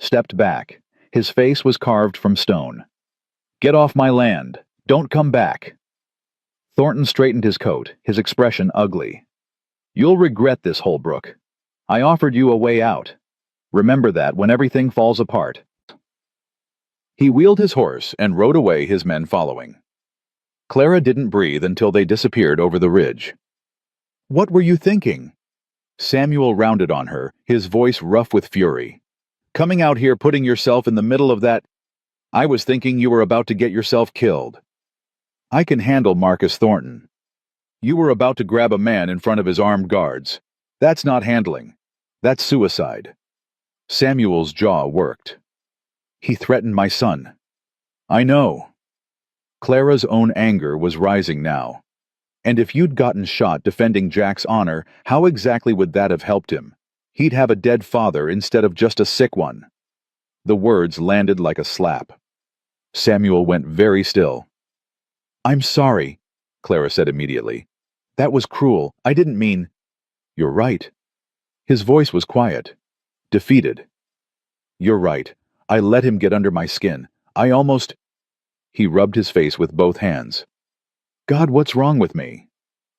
stepped back. His face was carved from stone. Get off my land. Don't come back. Thornton straightened his coat, his expression ugly. You'll regret this, Holbrook. I offered you a way out. Remember that when everything falls apart. He wheeled his horse and rode away, his men following. Clara didn't breathe until they disappeared over the ridge. What were you thinking? Samuel rounded on her, his voice rough with fury. Coming out here putting yourself in the middle of that... I was thinking you were about to get yourself killed. I can handle Marcus Thornton. You were about to grab a man in front of his armed guards. That's not handling. That's suicide. Samuel's jaw worked. He threatened my son. I know. Clara's own anger was rising now. And if you'd gotten shot defending Jack's honor, how exactly would that have helped him? He'd have a dead father instead of just a sick one. The words landed like a slap. Samuel went very still. I'm sorry, Clara said immediately. That was cruel. I didn't mean... You're right. His voice was quiet, defeated. You're right. I let him get under my skin. I almost... He rubbed his face with both hands. God, what's wrong with me?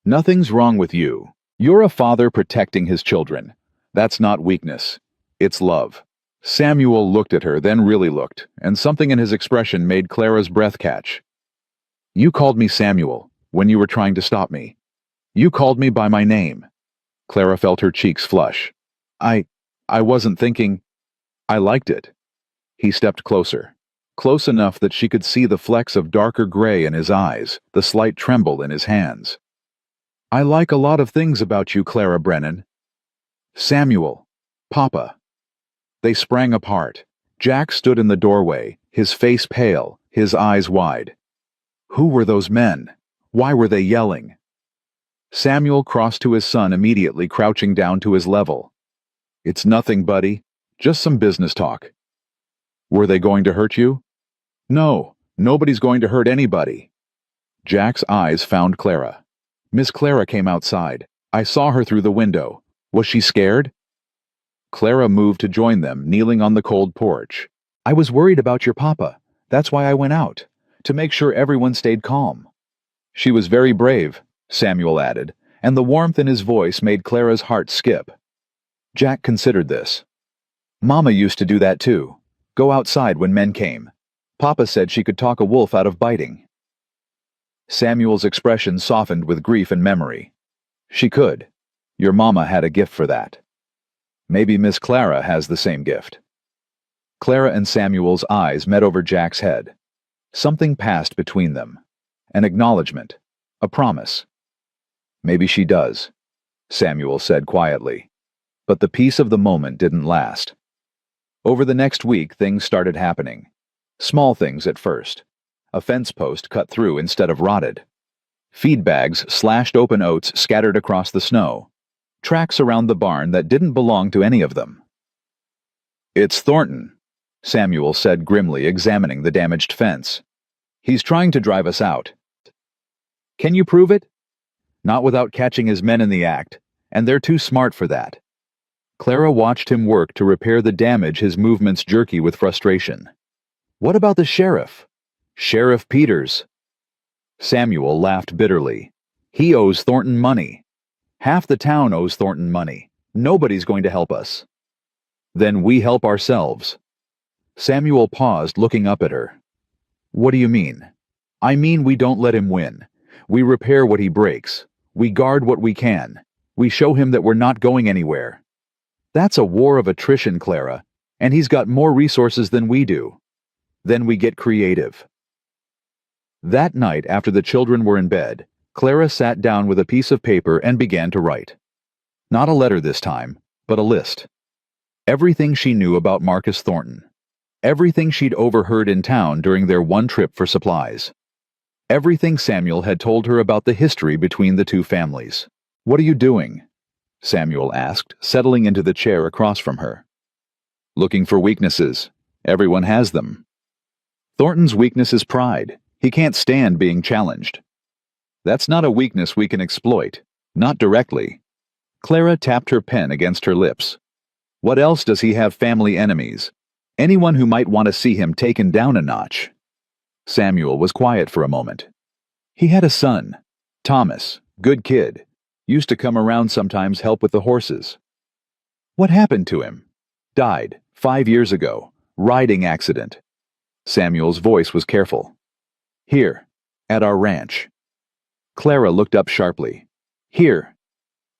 Nothing's wrong with you. You're a father protecting his children. That's not weakness. It's love. Samuel looked at her, then really looked, and something in his expression made Clara's breath catch. You called me Samuel when you were trying to stop me. You called me by my name. Clara felt her cheeks flush. I wasn't thinking... I liked it. He stepped closer. Close enough that she could see the flecks of darker gray in his eyes, the slight tremble in his hands. I like a lot of things about you, Clara Brennan. Samuel. Papa. They sprang apart. Jack stood in the doorway, his face pale, his eyes wide. Who were those men? Why were they yelling? Samuel crossed to his son immediately, crouching down to his level. It's nothing, buddy. Just some business talk. Were they going to hurt you? No, nobody's going to hurt anybody. Jack's eyes found Clara. Miss Clara came outside. I saw her through the window. Was she scared? Clara moved to join them, kneeling on the cold porch. I was worried about your papa. That's why I went out, to make sure everyone stayed calm. She was very brave, Samuel added, and the warmth in his voice made Clara's heart skip. Jack considered this. Mama used to do that too. Go outside when men came. Papa said she could talk a wolf out of biting. Samuel's expression softened with grief and memory. She could. Your mama had a gift for that. Maybe Miss Clara has the same gift. Clara and Samuel's eyes met over Jack's head. Something passed between them. An acknowledgement. A promise. "Maybe she does," Samuel said quietly. But the peace of the moment didn't last. Over the next week, things started happening. Small things at first. A fence post cut through instead of rotted. Feed bags slashed open oats scattered across the snow. Tracks around the barn that didn't belong to any of them. "It's Thornton," Samuel said grimly, examining the damaged fence. "He's trying to drive us out." "Can you prove it?" "Not without catching his men in the act, and they're too smart for that." Clara watched him work to repair the damage, his movements jerky with frustration. "What about the sheriff?" "Sheriff Peters." Samuel laughed bitterly. "He owes Thornton money. Half the town owes Thornton money. Nobody's going to help us." "Then we help ourselves." Samuel paused, looking up at her. "What do you mean?" "I mean we don't let him win. We repair what he breaks. We guard what we can. We show him that we're not going anywhere. That's a war of attrition, Clara, and he's got more resources than we do. Then we get creative." That night, after the children were in bed, Clara sat down with a piece of paper and began to write. Not a letter this time, but a list. Everything she knew about Marcus Thornton. Everything she'd overheard in town during their one trip for supplies. Everything Samuel had told her about the history between the two families. "What are you doing?" Samuel asked, settling into the chair across from her. "Looking for weaknesses. Everyone has them." "Thornton's weakness is pride. He can't stand being challenged." "That's not a weakness we can exploit. Not directly." Clara tapped her pen against her lips. "What else does he have? Family enemies. Anyone who might want to see him taken down a notch." Samuel was quiet for a moment. "He had a son, Thomas, good kid. Used to come around sometimes, help with the horses." "What happened to him?" "Died, 5 years ago. Riding accident." Samuel's voice was careful. "Here, at our ranch." Clara looked up sharply. "Here."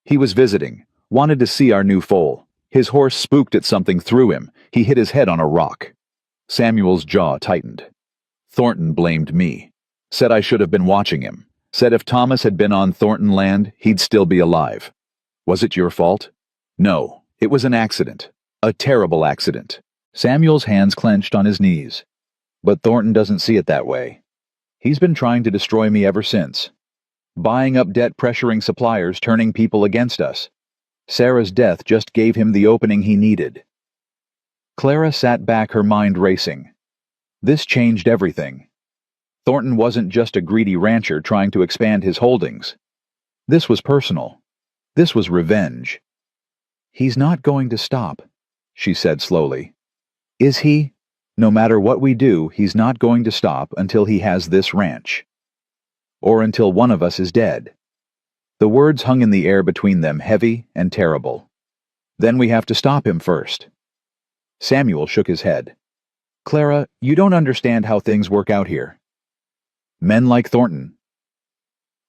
"He was visiting, wanted to see our new foal. His horse spooked at something, threw him. He hit his head on a rock." Samuel's jaw tightened. "Thornton blamed me. Said I should have been watching him. Said if Thomas had been on Thornton land, he'd still be alive. Was it your fault?" "No, it was an accident. A terrible accident." Samuel's hands clenched on his knees. "But Thornton doesn't see it that way. He's been trying to destroy me ever since. Buying up debt, pressuring suppliers, turning people against us. Sarah's death just gave him the opening he needed." Clara sat back, her mind racing. This changed everything. Thornton wasn't just a greedy rancher trying to expand his holdings. This was personal. This was revenge. "He's not going to stop," she said slowly. "Is he? No matter what we do, he's not going to stop until he has this ranch. Or until one of us is dead." The words hung in the air between them, heavy and terrible. "Then we have to stop him first." Samuel shook his head. "Clara, you don't understand how things work out here. Men like Thornton."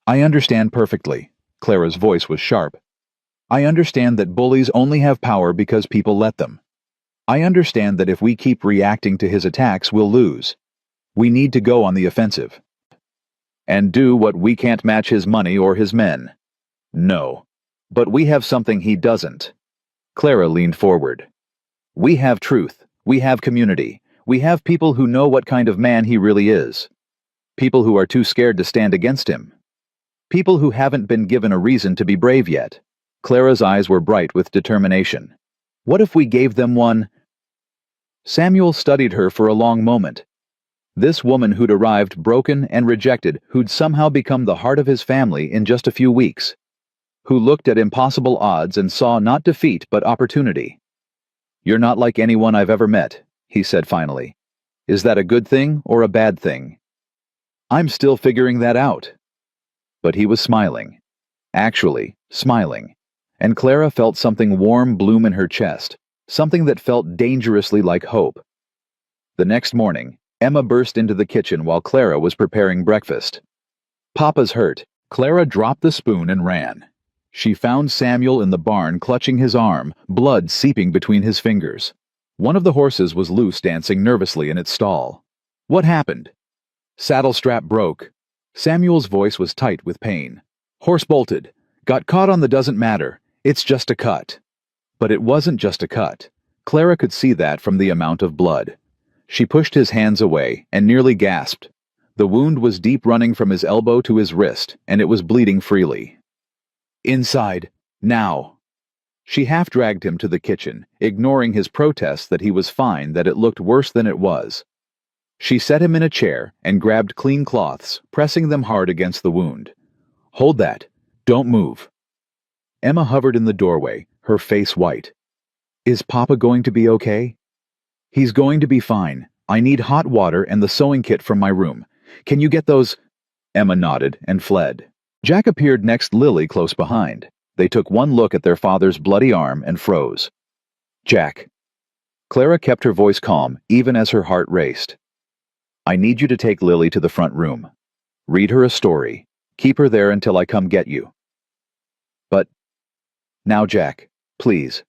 "I understand perfectly." Clara's voice was sharp. "I understand that bullies only have power because people let them. I understand that if we keep reacting to his attacks, we'll lose. We need to go on the offensive. And do what we can't match his money or his men." "No. But we have something he doesn't." Clara leaned forward. "We have truth. We have community. We have people who know what kind of man he really is. People who are too scared to stand against him. People who haven't been given a reason to be brave yet." Clara's eyes were bright with determination. "What if we gave them one?" Samuel studied her for a long moment. This woman who'd arrived broken and rejected, who'd somehow become the heart of his family in just a few weeks. Who looked at impossible odds and saw not defeat but opportunity. "You're not like anyone I've ever met," he said finally. "Is that a good thing or a bad thing?" "I'm still figuring that out." But he was smiling. Actually, smiling. And Clara felt something warm bloom in her chest, something that felt dangerously like hope. The next morning, Emma burst into the kitchen while Clara was preparing breakfast. "Papa's hurt." Clara dropped the spoon and ran. She found Samuel in the barn clutching his arm, blood seeping between his fingers. One of the horses was loose, dancing nervously in its stall. What happened? Saddle strap broke. Samuel's voice was tight with pain. Horse bolted. Got caught on the doesn't matter. It's just a cut. But it wasn't just a cut. Clara could see that from the amount of blood. She pushed his hands away and nearly gasped. The wound was deep, running from his elbow to his wrist, and it was bleeding freely. Inside. Now. She half-dragged him to the kitchen, ignoring his protests that he was fine, that it looked worse than it was. She set him in a chair and grabbed clean cloths, pressing them hard against the wound. Hold that. Don't move. Emma hovered in the doorway, her face white. Is Papa going to be okay? He's going to be fine. I need hot water and the sewing kit from my room. Can you get those? Emma nodded and fled. Jack appeared next, Lily close behind. They took one look at their father's bloody arm and froze. Jack. Clara kept her voice calm, even as her heart raced. I need you to take Lily to the front room. Read her a story. Keep her there until I come get you. But... Now, Jack, please.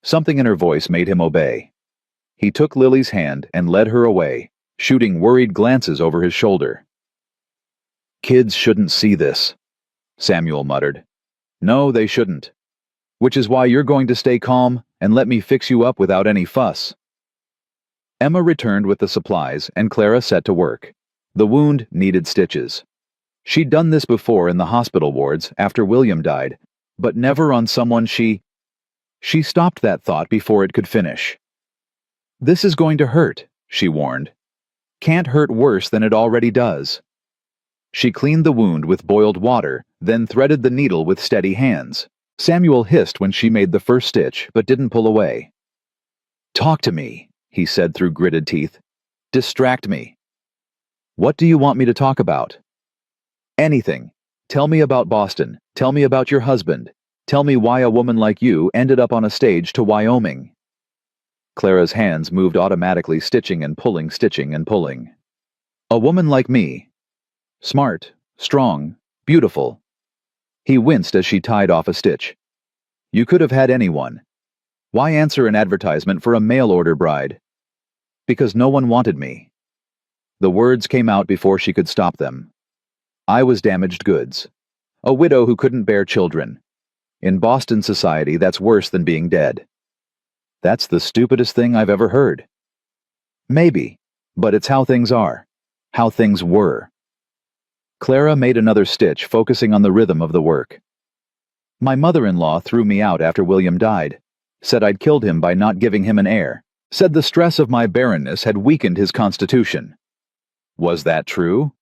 Something in her voice made him obey. He took Lily's hand and led her away, shooting worried glances over his shoulder. Kids shouldn't see this, Samuel muttered. No, they shouldn't. Which is why you're going to stay calm and let me fix you up without any fuss. Emma returned with the supplies, and Clara set to work. The wound needed stitches. She'd done this before in the hospital wards after William died, but never on someone she stopped that thought before it could finish. This is going to hurt, she warned. Can't hurt worse than it already does. She cleaned the wound with boiled water, then threaded the needle with steady hands. Samuel hissed when she made the first stitch, but didn't pull away. Talk to me, he said through gritted teeth. Distract me. What do you want me to talk about? Anything. Tell me about Boston. Tell me about your husband. Tell me why a woman like you ended up on a stage to Wyoming. Clara's hands moved automatically, stitching and pulling, stitching and pulling. A woman like me. Smart, strong, beautiful. He winced as she tied off a stitch. You could have had anyone. Why answer an advertisement for a mail-order bride? Because no one wanted me. The words came out before she could stop them. I was damaged goods. A widow who couldn't bear children. In Boston society, that's worse than being dead. That's the stupidest thing I've ever heard. Maybe, but it's how things are. How things were. Clara made another stitch, focusing on the rhythm of the work. My mother-in-law threw me out after William died. Said I'd killed him by not giving him an heir. Said the stress of my barrenness had weakened his constitution. Was that true?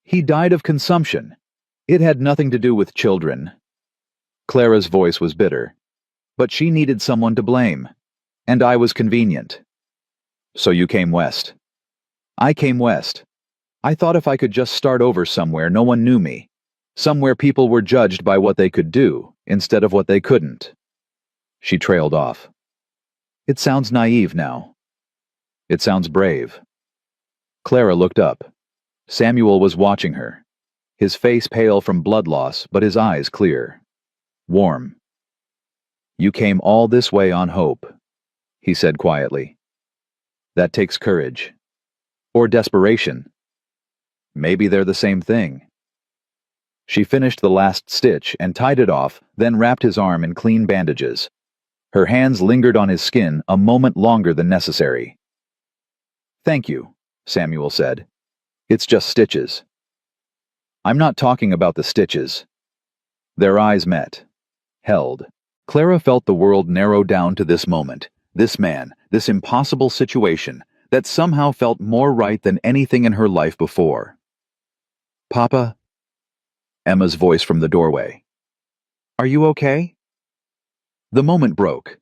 He died of consumption. It had nothing to do with children. Clara's voice was bitter. But she needed someone to blame. And I was convenient. So you came west. I came west. I thought if I could just start over somewhere no one knew me. Somewhere people were judged by what they could do, instead of what they couldn't. She trailed off. It sounds naive now. It sounds brave. Clara looked up. Samuel was watching her. His face pale from blood loss, but his eyes clear. Warm. You came all this way on hope, he said quietly. That takes courage. Or desperation. Maybe they're the same thing. She finished the last stitch and tied it off, then wrapped his arm in clean bandages. Her hands lingered on his skin a moment longer than necessary. Thank you, Samuel said. It's just stitches. I'm not talking about the stitches. Their eyes met. Held. Clara felt the world narrow down to this moment, this man, this impossible situation that somehow felt more right than anything in her life before. Papa? Emma's voice from the doorway. Are you okay? The moment broke.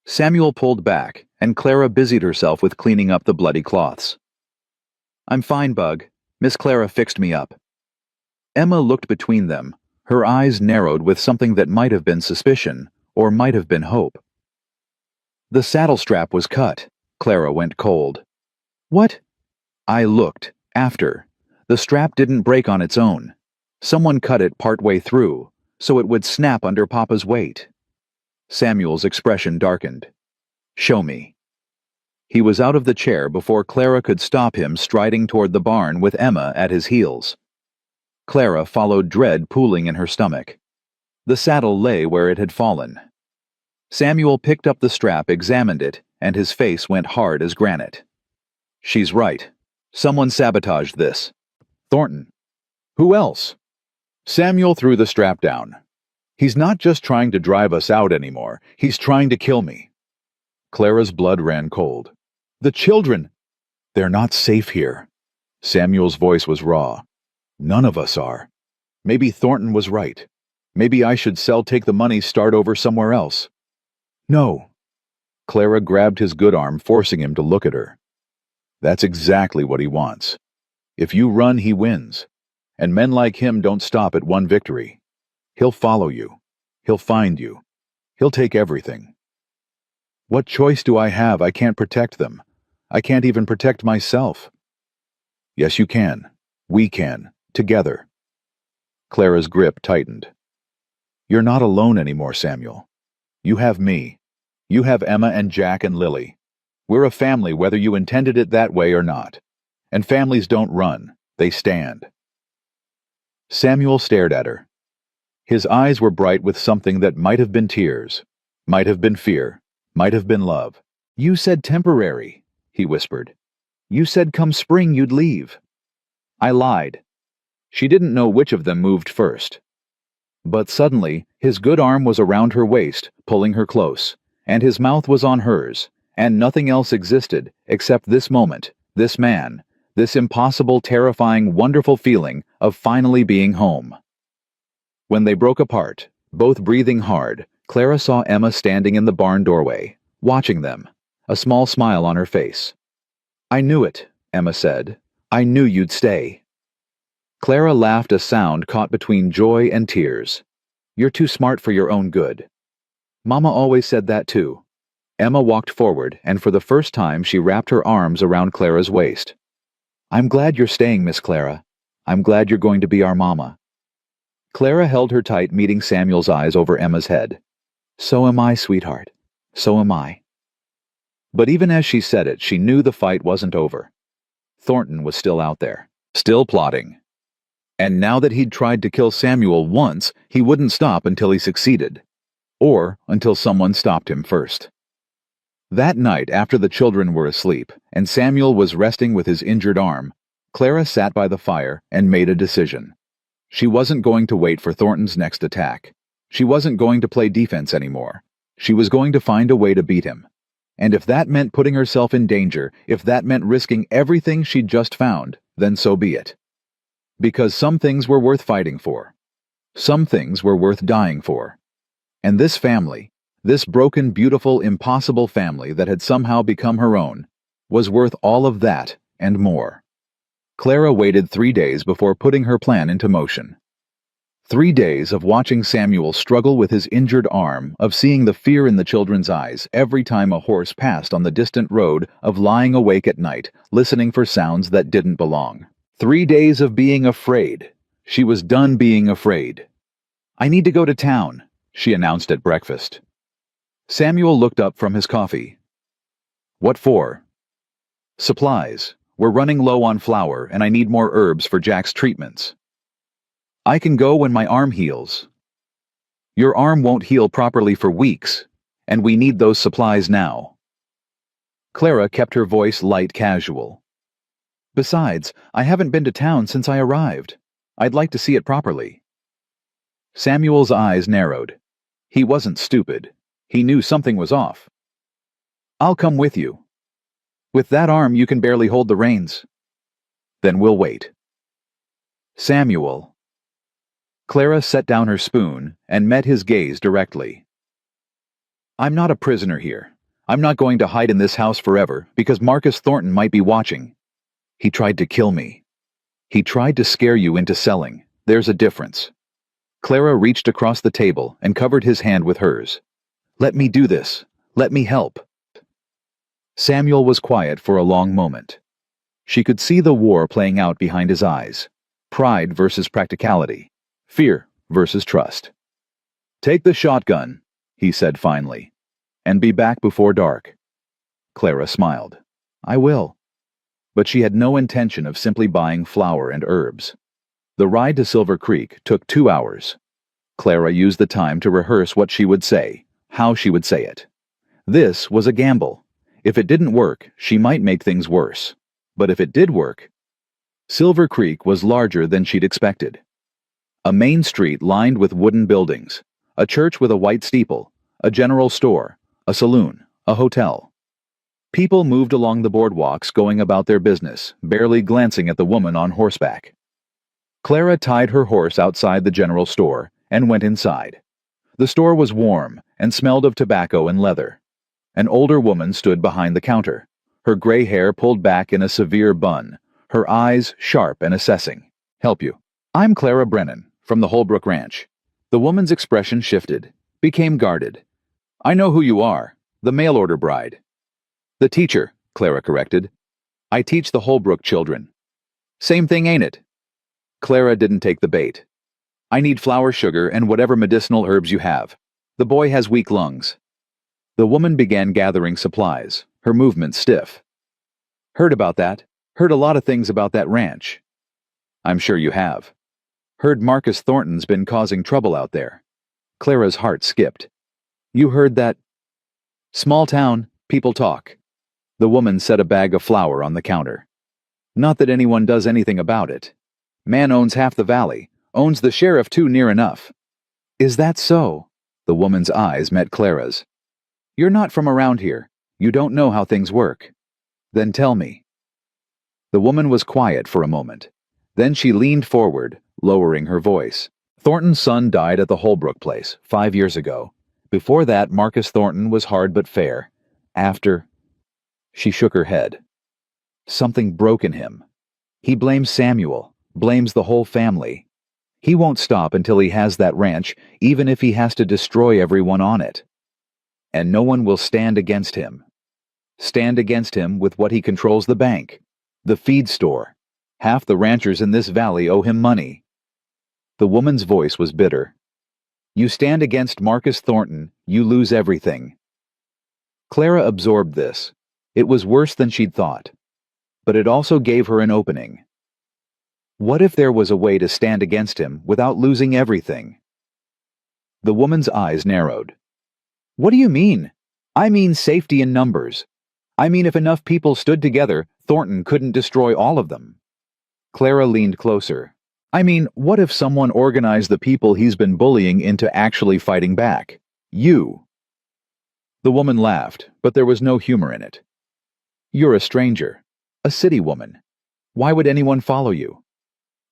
Samuel pulled back, and Clara busied herself with cleaning up the bloody cloths. I'm fine, Bug. Miss Clara fixed me up. Emma looked between them, her eyes narrowed with something that might have been suspicion, or might have been hope. The saddle strap was cut. Clara went cold. What? I looked, after. The strap didn't break on its own. Someone cut it partway through, so it would snap under Papa's weight. Samuel's expression darkened. Show me. He was out of the chair before Clara could stop him striding toward the barn with Emma at his heels. Clara followed, dread pooling in her stomach. The saddle lay where it had fallen. Samuel picked up the strap, examined it, and his face went hard as granite. She's right. Someone sabotaged this. Thornton. Who else? Samuel threw the strap down. He's not just trying to drive us out anymore. He's trying to kill me. Clara's blood ran cold. The children! They're not safe here. Samuel's voice was raw. None of us are. Maybe Thornton was right. Maybe I should take the money, start over somewhere else. No. Clara grabbed his good arm, forcing him to look at her. That's exactly what he wants. If you run, he wins. And men like him don't stop at one victory. He'll follow you. He'll find you. He'll take everything. What choice do I have? I can't protect them. I can't even protect myself. Yes, you can. We can. Together. Clara's grip tightened. You're not alone anymore, Samuel. You have me. You have Emma and Jack and Lily. We're a family whether you intended it that way or not. And families don't run. They stand. Samuel stared at her. His eyes were bright with something that might have been tears, might have been fear, might have been love. You said temporary, he whispered. You said come spring you'd leave. I lied. She didn't know which of them moved first. But suddenly, his good arm was around her waist, pulling her close, and his mouth was on hers, and nothing else existed except this moment, this man, this impossible, terrifying, wonderful feeling of finally being home. When they broke apart, both breathing hard, Clara saw Emma standing in the barn doorway, watching them, a small smile on her face. I knew it, Emma said. I knew you'd stay. Clara laughed, a sound caught between joy and tears. You're too smart for your own good. Mama always said that too. Emma walked forward, and for the first time she wrapped her arms around Clara's waist. I'm glad you're staying, Miss Clara. I'm glad you're going to be our mama. Clara held her tight, meeting Samuel's eyes over Emma's head. So am I, sweetheart. So am I. But even as she said it, she knew the fight wasn't over. Thornton was still out there, still plotting. And now that he'd tried to kill Samuel once, he wouldn't stop until he succeeded. Or until someone stopped him first. That night, after the children were asleep, and Samuel was resting with his injured arm, Clara sat by the fire and made a decision. She wasn't going to wait for Thornton's next attack. She wasn't going to play defense anymore. She was going to find a way to beat him. And if that meant putting herself in danger, if that meant risking everything she'd just found, then so be it. Because some things were worth fighting for. Some things were worth dying for. And this family, this broken, beautiful, impossible family that had somehow become her own, was worth all of that and more. Clara waited 3 days before putting her plan into motion. 3 days of watching Samuel struggle with his injured arm, of seeing the fear in the children's eyes every time a horse passed on the distant road, of lying awake at night, listening for sounds that didn't belong. 3 days of being afraid. She was done being afraid. I need to go to town, she announced at breakfast. Samuel looked up from his coffee. What for? Supplies. We're running low on flour, and I need more herbs for Jack's treatments. I can go when my arm heals. Your arm won't heal properly for weeks, and we need those supplies now. Clara kept her voice light, casual. Besides, I haven't been to town since I arrived. I'd like to see it properly. Samuel's eyes narrowed. He wasn't stupid. He knew something was off. I'll come with you. With that arm, you can barely hold the reins. Then we'll wait. Samuel. Clara set down her spoon and met his gaze directly. I'm not a prisoner here. I'm not going to hide in this house forever because Marcus Thornton might be watching. He tried to kill me. He tried to scare you into selling. There's a difference. Clara reached across the table and covered his hand with hers. Let me do this. Let me help. Samuel was quiet for a long moment. She could see the war playing out behind his eyes. Pride versus practicality. Fear versus trust. Take the shotgun, he said finally, and be back before dark. Clara smiled. I will. But she had no intention of simply buying flour and herbs. The ride to Silver Creek took 2 hours. Clara used the time to rehearse what she would say, how she would say it. This was a gamble. If it didn't work, she might make things worse. But if it did work, Silver Creek was larger than she'd expected. A main street lined with wooden buildings, a church with a white steeple, a general store, a saloon, a hotel. People moved along the boardwalks going about their business, barely glancing at the woman on horseback. Clara tied her horse outside the general store and went inside. The store was warm and smelled of tobacco and leather. An older woman stood behind the counter, her gray hair pulled back in a severe bun, her eyes sharp and assessing. Help you. I'm Clara Brennan, from the Holbrook Ranch. The woman's expression shifted, became guarded. I know who you are, the mail-order bride. The teacher, Clara corrected. I teach the Holbrook children. Same thing, ain't it? Clara didn't take the bait. I need flour, sugar, and whatever medicinal herbs you have. The boy has weak lungs. The woman began gathering supplies, her movements stiff. Heard about that. Heard a lot of things about that ranch. I'm sure you have. Heard Marcus Thornton's been causing trouble out there. Clara's heart skipped. You heard that? Small town, people talk. The woman set a bag of flour on the counter. Not that anyone does anything about it. Man owns half the valley, owns the sheriff too near enough. Is that so? The woman's eyes met Clara's. You're not from around here. You don't know how things work. Then tell me. The woman was quiet for a moment. Then she leaned forward, lowering her voice. Thornton's son died at the Holbrook place 5 years ago. Before that, Marcus Thornton was hard but fair. After... She shook her head. Something broke in him. He blames Samuel, blames the whole family. He won't stop until he has that ranch, even if he has to destroy everyone on it. And no one will stand against him. Stand against him with what he controls: the bank, the feed store. Half the ranchers in this valley owe him money. The woman's voice was bitter. You stand against Marcus Thornton, you lose everything. Clara absorbed this. It was worse than she'd thought. But it also gave her an opening. What if there was a way to stand against him without losing everything? The woman's eyes narrowed. What do you mean? I mean safety in numbers. I mean if enough people stood together, Thornton couldn't destroy all of them. Clara leaned closer. I mean, what if someone organized the people he's been bullying into actually fighting back? You. The woman laughed, but there was no humor in it. You're a stranger, a city woman. Why would anyone follow you?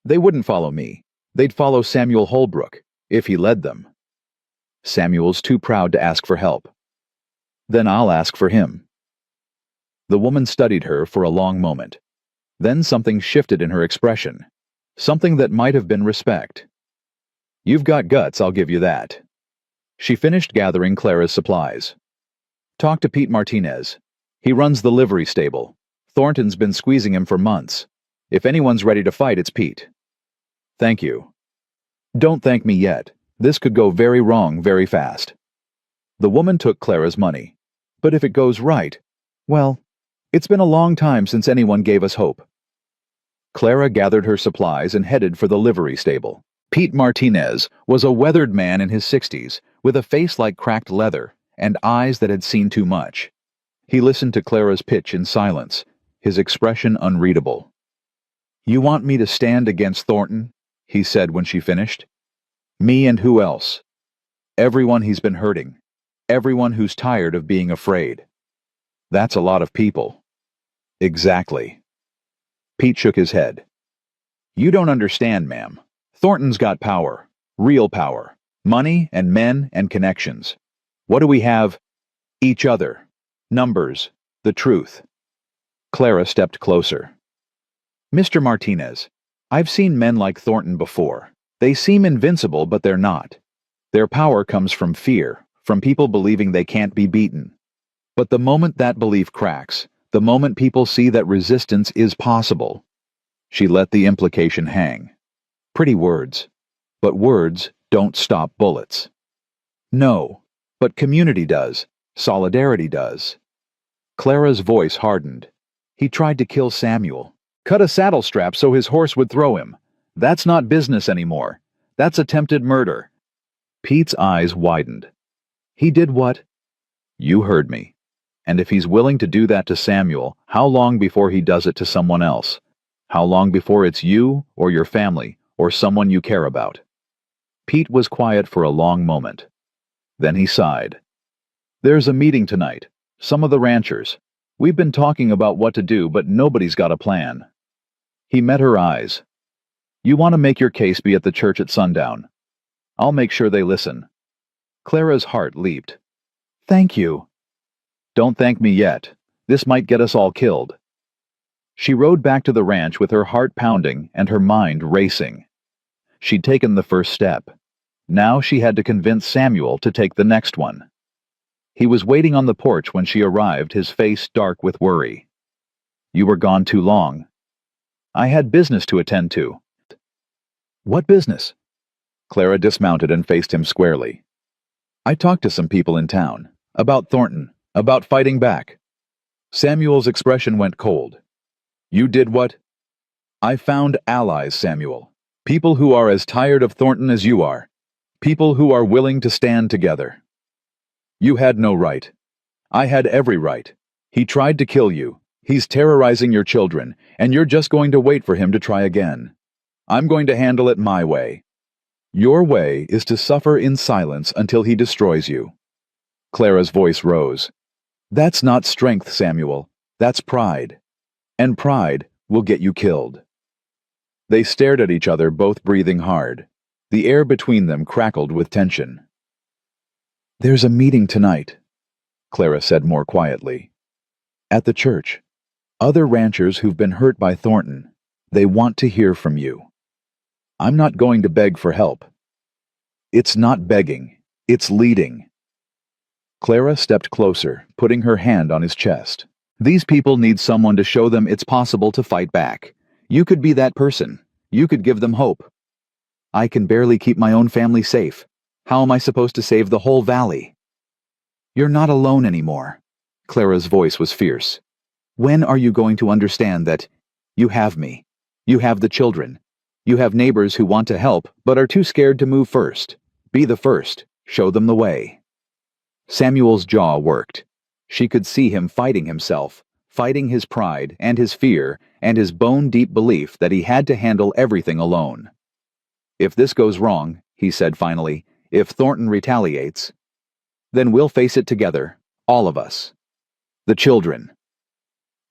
They wouldn't follow me. They'd follow Samuel Holbrook, if he led them. Samuel's too proud to ask for help. Then I'll ask for him. The woman studied her for a long moment. Then something shifted in her expression. Something that might have been respect. You've got guts, I'll give you that. She finished gathering Clara's supplies. Talk to Pete Martinez. He runs the livery stable. Thornton's been squeezing him for months. If anyone's ready to fight, it's Pete. Thank you. Don't thank me yet. This could go very wrong very fast. The woman took Clara's money. But if it goes right, well, it's been a long time since anyone gave us hope. Clara gathered her supplies and headed for the livery stable. Pete Martinez was a weathered man in his 60s, with a face like cracked leather and eyes that had seen too much. He listened to Clara's pitch in silence, his expression unreadable. You want me to stand against Thornton? He said when she finished. Me and who else? Everyone he's been hurting. Everyone who's tired of being afraid. That's a lot of people. Exactly. Pete shook his head. You don't understand, ma'am. Thornton's got power. Real power. Money and men and connections. What do we have? Each other. Numbers. The truth. Clara stepped closer. Mr. Martinez, I've seen men like Thornton before. They seem invincible, but they're not. Their power comes from fear, from people believing they can't be beaten. But the moment that belief cracks, the moment people see that resistance is possible, she let the implication hang. Pretty words. But words don't stop bullets. No, but community does. Solidarity does. Clara's voice hardened. He tried to kill Samuel. Cut a saddle strap so his horse would throw him. That's not business anymore. That's attempted murder. Pete's eyes widened. He did what? You heard me. And if he's willing to do that to Samuel, how long before he does it to someone else? How long before it's you or your family or someone you care about? Pete was quiet for a long moment. Then he sighed. There's a meeting tonight. Some of the ranchers. We've been talking about what to do, but nobody's got a plan. He met her eyes. You want to make your case be at the church at sundown. I'll make sure they listen. Clara's heart leaped. Thank you. Don't thank me yet. This might get us all killed. She rode back to the ranch with her heart pounding and her mind racing. She'd taken the first step. Now she had to convince Samuel to take the next one. He was waiting on the porch when she arrived, his face dark with worry. You were gone too long. I had business to attend to. What business? Clara dismounted and faced him squarely. I talked to some people in town. About Thornton. About fighting back. Samuel's expression went cold. You did what? I found allies, Samuel. People who are as tired of Thornton as you are. People who are willing to stand together. You had no right. I had every right. He tried to kill you. He's terrorizing your children, and you're just going to wait for him to try again. I'm going to handle it my way. Your way is to suffer in silence until he destroys you. Clara's voice rose. That's not strength, Samuel. That's pride. And pride will get you killed. They stared at each other, both breathing hard. The air between them crackled with tension. There's a meeting tonight, Clara said more quietly. At the church. Other ranchers who've been hurt by Thornton. They want to hear from you. I'm not going to beg for help. It's not begging. It's leading. Clara stepped closer, putting her hand on his chest. These people need someone to show them it's possible to fight back. You could be that person. You could give them hope. I can barely keep my own family safe. How am I supposed to save the whole valley? You're not alone anymore. Clara's voice was fierce. When are you going to understand that you have me? You have the children. You have neighbors who want to help but are too scared to move first. Be the first. Show them the way. Samuel's jaw worked. She could see him fighting himself, fighting his pride and his fear and his bone-deep belief that he had to handle everything alone. If this goes wrong, he said finally, if Thornton retaliates, then we'll face it together, all of us. The children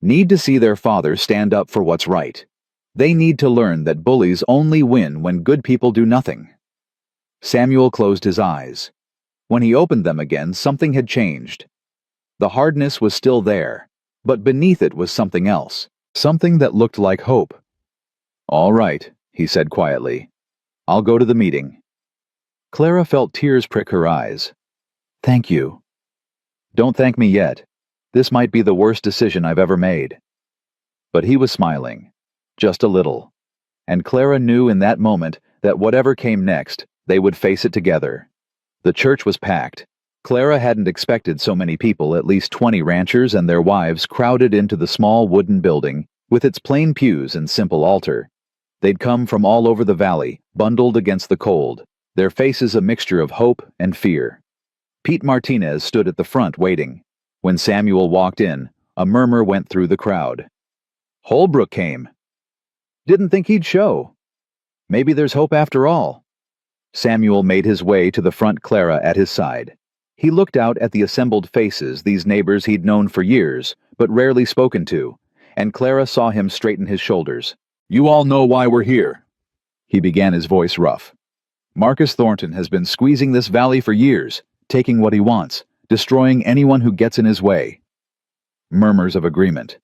need to see their father stand up for what's right. They need to learn that bullies only win when good people do nothing. Samuel closed his eyes. When he opened them again, something had changed. The hardness was still there, but beneath it was something else, something that looked like hope. All right, he said quietly. I'll go to the meeting. Clara felt tears prick her eyes. Thank you. Don't thank me yet. This might be the worst decision I've ever made. But he was smiling, just a little, and Clara knew in that moment that whatever came next, they would face it together. The church was packed. Clara hadn't expected so many people, at least 20 ranchers and their wives crowded into the small wooden building with its plain pews and simple altar. They'd come from all over the valley, bundled against the cold, their faces a mixture of hope and fear. Pete Martinez stood at the front waiting. When Samuel walked in, a murmur went through the crowd. Holbrook came. Didn't think he'd show. Maybe there's hope after all. Samuel made his way to the front, Clara at his side. He looked out at the assembled faces, these neighbors he'd known for years, but rarely spoken to, and Clara saw him straighten his shoulders. You all know why we're here. He began, his voice rough. Marcus Thornton has been squeezing this valley for years, taking what he wants, destroying anyone who gets in his way. Murmurs of agreement.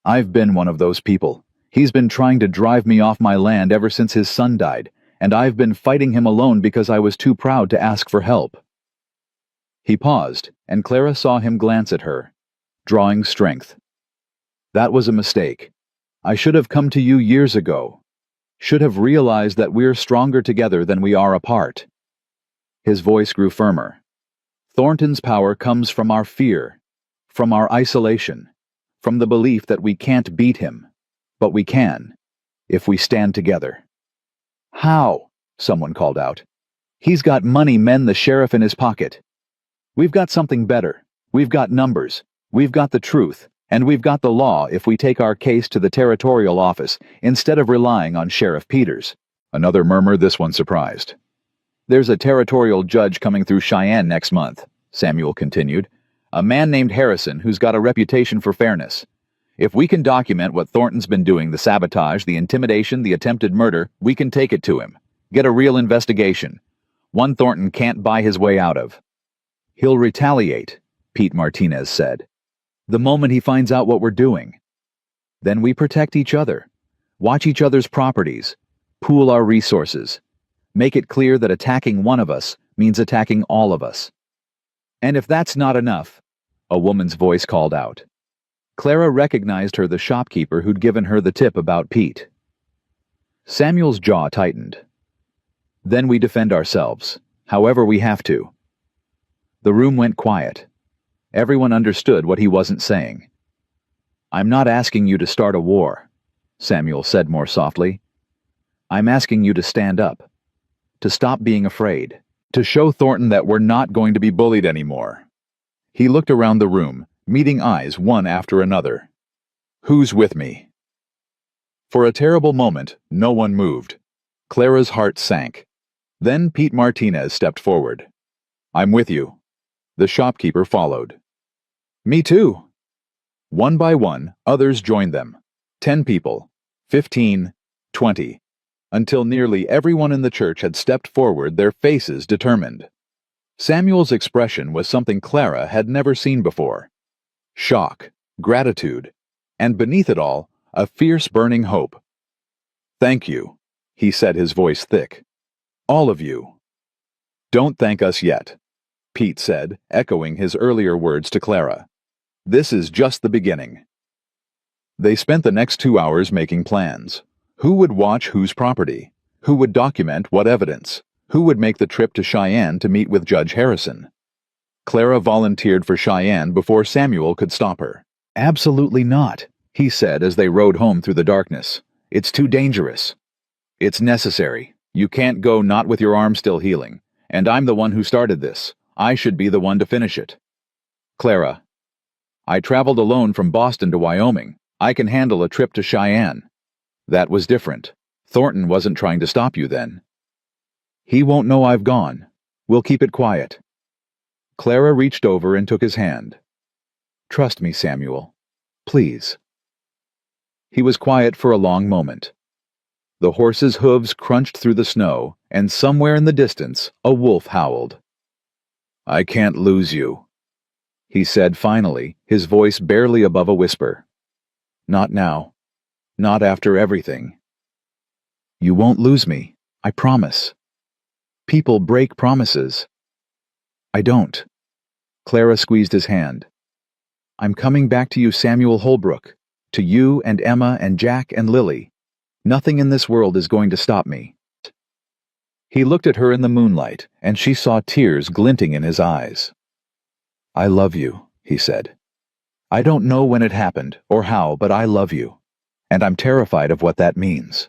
I've been one of those people. He's been trying to drive me off my land ever since his son died, and I've been fighting him alone because I was too proud to ask for help. He paused, and Clara saw him glance at her, drawing strength. That was a mistake. I should have come to you years ago. Should have realized that we're stronger together than we are apart. His voice grew firmer. Thornton's power comes from our fear. from our isolation, from the belief that we can't beat him, but we can, if we stand together. How? Someone called out. He's got money men the sheriff in his pocket. We've got something better. We've got numbers. We've got the truth. And we've got the law if we take our case to the territorial office instead of relying on Sheriff Peters. Another murmur, this one surprised. There's a territorial judge coming through Cheyenne next month, Samuel continued. A man named Harrison who's got a reputation for fairness. If we can document what Thornton's been doing, the sabotage, the intimidation, the attempted murder, we can take it to him. Get a real investigation. One Thornton can't buy his way out of. He'll retaliate, Pete Martinez said. The moment he finds out what we're doing. Then we protect each other, watch each other's properties, pool our resources, make it clear that attacking one of us means attacking all of us. And if that's not enough, a woman's voice called out. Clara recognized her, the shopkeeper who'd given her the tip about Pete. Samuel's jaw tightened. Then we defend ourselves, however we have to. The room went quiet. Everyone understood what he wasn't saying. I'm not asking you to start a war, Samuel said more softly. I'm asking you to stand up, to stop being afraid, to show Thornton that we're not going to be bullied anymore. He looked around the room, meeting eyes one after another. Who's with me? For a terrible moment, no one moved. Clara's heart sank. Then Pete Martinez stepped forward. I'm with you. The shopkeeper followed. Me too. One by one, others joined them. 10 people, 15, 20, until nearly everyone in the church had stepped forward, their faces determined. Samuel's expression was something Clara had never seen before. Shock, gratitude, and beneath it all, a fierce burning hope. Thank you, he said, his voice thick. All of you. Don't thank us yet, Pete said, echoing his earlier words to Clara. This is just the beginning. They spent the next 2 hours making plans. Who would watch whose property? Who would document what evidence? Who would make the trip to Cheyenne to meet with Judge Harrison? Clara volunteered for Cheyenne before Samuel could stop her. Absolutely not, he said as they rode home through the darkness. It's too dangerous. It's necessary. You can't go not with your arm still healing. And I'm the one who started this. I should be the one to finish it. Clara, I traveled alone from Boston to Wyoming. I can handle a trip to Cheyenne. That was different. Thornton wasn't trying to stop you then. He won't know I've gone. We'll keep it quiet. Clara reached over and took his hand. Trust me, Samuel. Please. He was quiet for a long moment. The horse's hooves crunched through the snow, and somewhere in the distance, a wolf howled. I can't lose you, he said finally, his voice barely above a whisper. Not now. Not after everything. You won't lose me, I promise. People break promises. I don't. Clara squeezed his hand. I'm coming back to you, Samuel Holbrook. To you and Emma and Jack and Lily. Nothing in this world is going to stop me. He looked at her in the moonlight, and she saw tears glinting in his eyes. I love you, he said. I don't know when it happened or how, but I love you, and I'm terrified of what that means.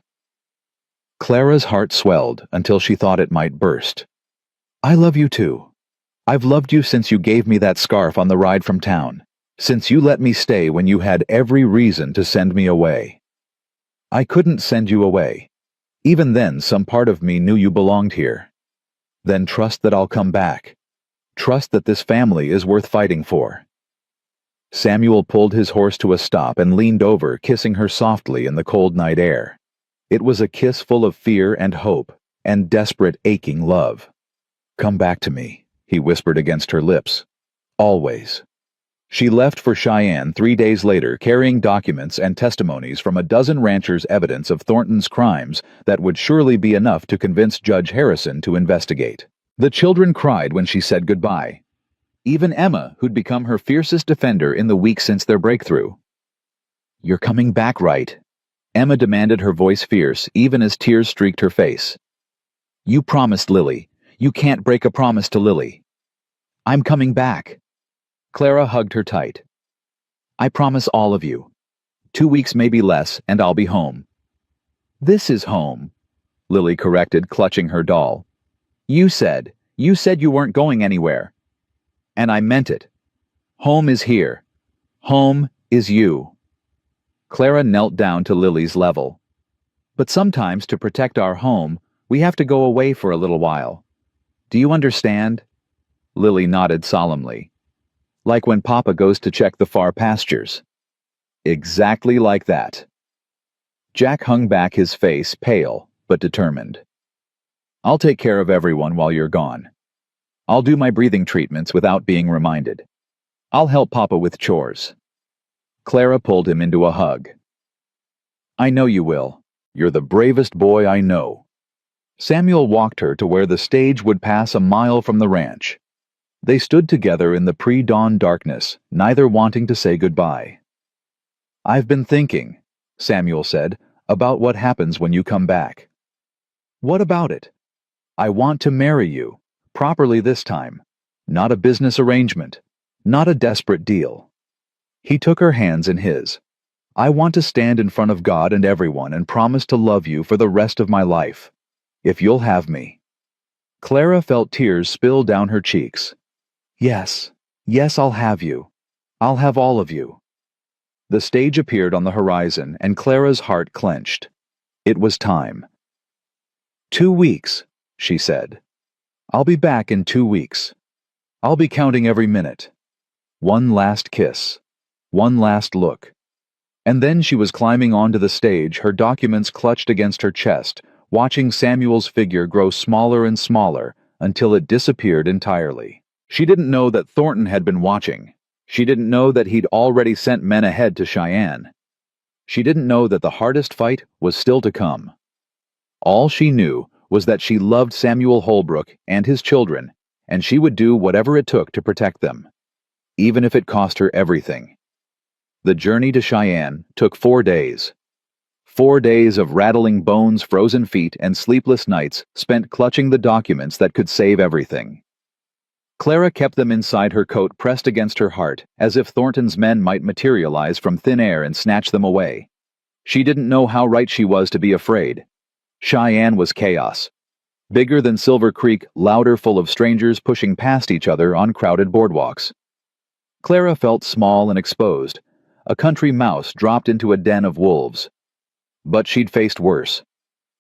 Clara's heart swelled until she thought it might burst. I love you too. I've loved you since you gave me that scarf on the ride from town, since you let me stay when you had every reason to send me away. I couldn't send you away. Even then, some part of me knew you belonged here. Then trust that I'll come back. Trust that this family is worth fighting for. Samuel pulled his horse to a stop and leaned over, kissing her softly in the cold night air. It was a kiss full of fear and hope, and desperate, aching love. Come back to me, he whispered against her lips. Always. She left for Cheyenne 3 days later, carrying documents and testimonies from a dozen ranchers' evidence of Thornton's crimes that would surely be enough to convince Judge Harrison to investigate. The children cried when she said goodbye. Even Emma, who'd become her fiercest defender in the week since their breakthrough. You're coming back, right? Emma demanded, her voice fierce, even as tears streaked her face. You promised Lily. You can't break a promise to Lily. I'm coming back. Clara hugged her tight. I promise all of you. 2 weeks, maybe less, and I'll be home." "This is home," Lily corrected, clutching her doll. You said you weren't going anywhere." "And I meant it. Home is here. Home is you." Clara knelt down to Lily's level. "But sometimes, to protect our home, we have to go away for a little while. Do you understand?" Lily nodded solemnly. "Like when Papa goes to check the far pastures." "Exactly like that." Jack hung back, his face pale but determined. "I'll take care of everyone while you're gone. I'll do my breathing treatments without being reminded. I'll help Papa with chores." Clara pulled him into a hug. "I know you will. You're the bravest boy I know." Samuel walked her to where the stage would pass a mile from the ranch. They stood together in the pre-dawn darkness, neither wanting to say goodbye. "I've been thinking," Samuel said, "about what happens when you come back." "What about it?" "I want to marry you, properly this time. Not a business arrangement. Not a desperate deal." He took her hands in his. "I want to stand in front of God and everyone and promise to love you for the rest of my life. If you'll have me." Clara felt tears spill down her cheeks. "Yes, yes, I'll have you. I'll have all of you." The stage appeared on the horizon, and Clara's heart clenched. It was time. 2 weeks, she said. "I'll be back in 2 weeks. I'll be counting every minute." One last kiss. One last look. And then she was climbing onto the stage, her documents clutched against her chest, watching Samuel's figure grow smaller and smaller until it disappeared entirely. She didn't know that Thornton had been watching. She didn't know that he'd already sent men ahead to Cheyenne. She didn't know that the hardest fight was still to come. All she knew was that she loved Samuel Holbrook and his children, and she would do whatever it took to protect them, even if it cost her everything. The journey to Cheyenne took 4 days. 4 days of rattling bones, frozen feet, and sleepless nights spent clutching the documents that could save everything. Clara kept them inside her coat, pressed against her heart, as if Thornton's men might materialize from thin air and snatch them away. She didn't know how right she was to be afraid. Cheyenne was chaos. Bigger than Silver Creek, louder, full of strangers pushing past each other on crowded boardwalks. Clara felt small and exposed, a country mouse dropped into a den of wolves. But she'd faced worse.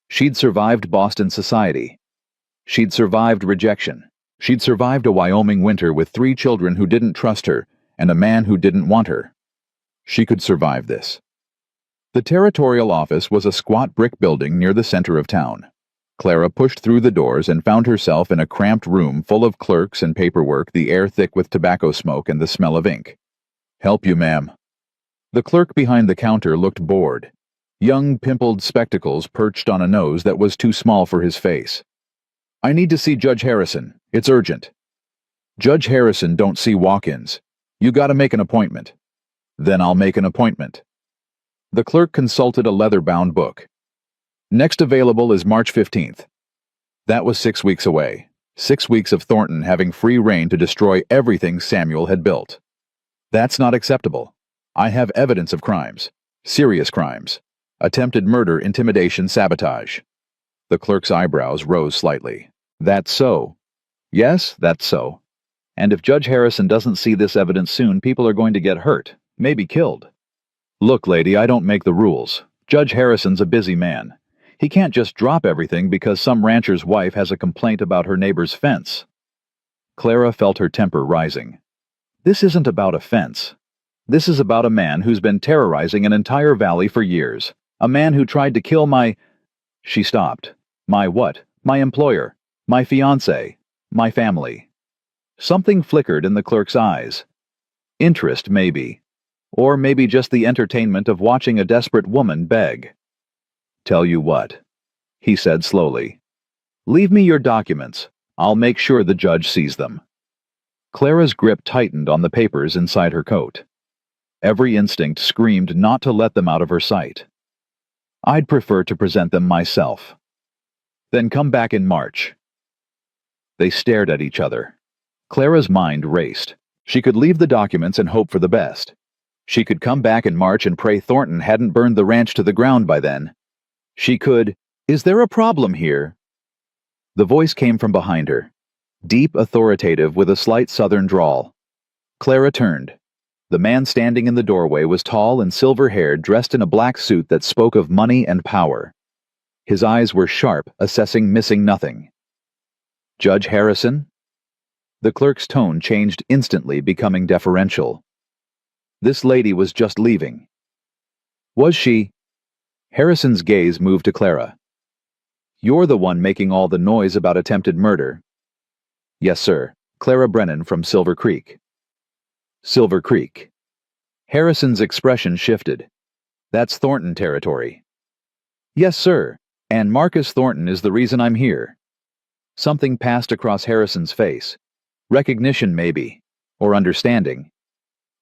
She'd survived Boston society. She'd survived rejection. She'd survived a Wyoming winter with 3 children who didn't trust her and a man who didn't want her. She could survive this. The territorial office was a squat brick building near the center of town. Clara pushed through the doors and found herself in a cramped room full of clerks and paperwork, the air thick with tobacco smoke and the smell of ink. "Help you, ma'am." The clerk behind the counter looked bored. Young, pimpled spectacles perched on a nose that was too small for his face. "I need to see Judge Harrison. It's urgent." "Judge Harrison don't see walk-ins. You gotta make an appointment." "Then I'll make an appointment." The clerk consulted a leather-bound book. "Next available is March 15th. That was 6 weeks away. 6 weeks of Thornton having free rein to destroy everything Samuel had built. "That's not acceptable. I have evidence of crimes. Serious crimes. Attempted murder, intimidation, sabotage." The clerk's eyebrows rose slightly. "That's so." "Yes, that's so. And if Judge Harrison doesn't see this evidence soon, people are going to get hurt, maybe killed." "Look, lady, I don't make the rules. Judge Harrison's a busy man. He can't just drop everything because some rancher's wife has a complaint about her neighbor's fence." Clara felt her temper rising. This isn't about a fence. This is about a man who's been terrorizing an entire valley for years. A man who tried to kill my... She stopped. "My what? My employer. My fiancé. My family." Something flickered in the clerk's eyes. Interest, maybe. Or maybe just the entertainment of watching a desperate woman beg. "Tell you what," he said slowly. "Leave me your documents. I'll make sure the judge sees them." Clara's grip tightened on the papers inside her coat. Every instinct screamed not to let them out of her sight. "I'd prefer to present them myself." "Then come back in March." They stared at each other. Clara's mind raced. She could leave the documents and hope for the best. She could come back in March and pray Thornton hadn't burned the ranch to the ground by then. She could, "Is there a problem here?" The voice came from behind her, deep, authoritative, with a slight southern drawl. Clara turned. The man standing in the doorway was tall and silver-haired, dressed in a black suit that spoke of money and power. His eyes were sharp, assessing missing nothing. "Judge Harrison?" The clerk's tone changed instantly, becoming deferential. "This lady was just leaving." "Was she?" Harrison's gaze moved to Clara. "You're the one making all the noise about attempted murder." "Yes, sir. Clara Brennan from Silver Creek." Silver Creek. Harrison's expression shifted. "That's Thornton territory." "Yes, sir. And Marcus Thornton is the reason I'm here." Something passed across Harrison's face. Recognition, maybe. Or understanding.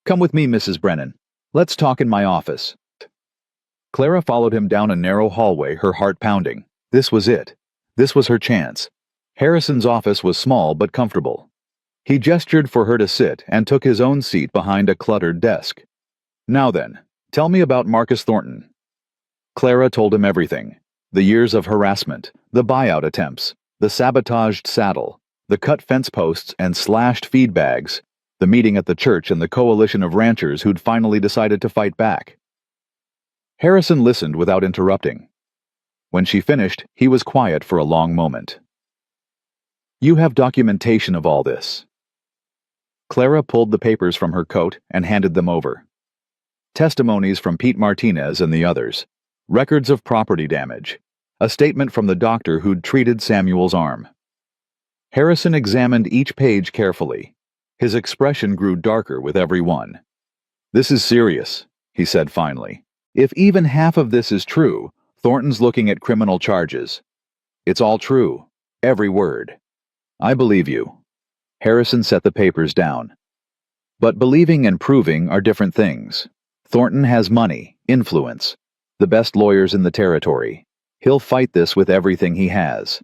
"Come with me, Mrs. Brennan. Let's talk in my office." Clara followed him down a narrow hallway, her heart pounding. This was it. This was her chance. Harrison's office was small but comfortable. He gestured for her to sit and took his own seat behind a cluttered desk. "Now then, tell me about Marcus Thornton." Clara told him everything. The years of harassment, the buyout attempts, the sabotaged saddle, the cut fence posts and slashed feed bags, the meeting at the church and the coalition of ranchers who'd finally decided to fight back. Harrison listened without interrupting. When she finished, he was quiet for a long moment. "You have documentation of all this." Clara pulled the papers from her coat and handed them over. Testimonies from Pete Martinez and the others. Records of property damage. A statement from the doctor who'd treated Samuel's arm. Harrison examined each page carefully. His expression grew darker with every one. "This is serious," he said finally. "If even half of this is true, Thornton's looking at criminal charges. It's all true. Every word." "I believe you." Harrison set the papers down. "But believing and proving are different things. Thornton has money, influence, the best lawyers in the territory. He'll fight this with everything he has."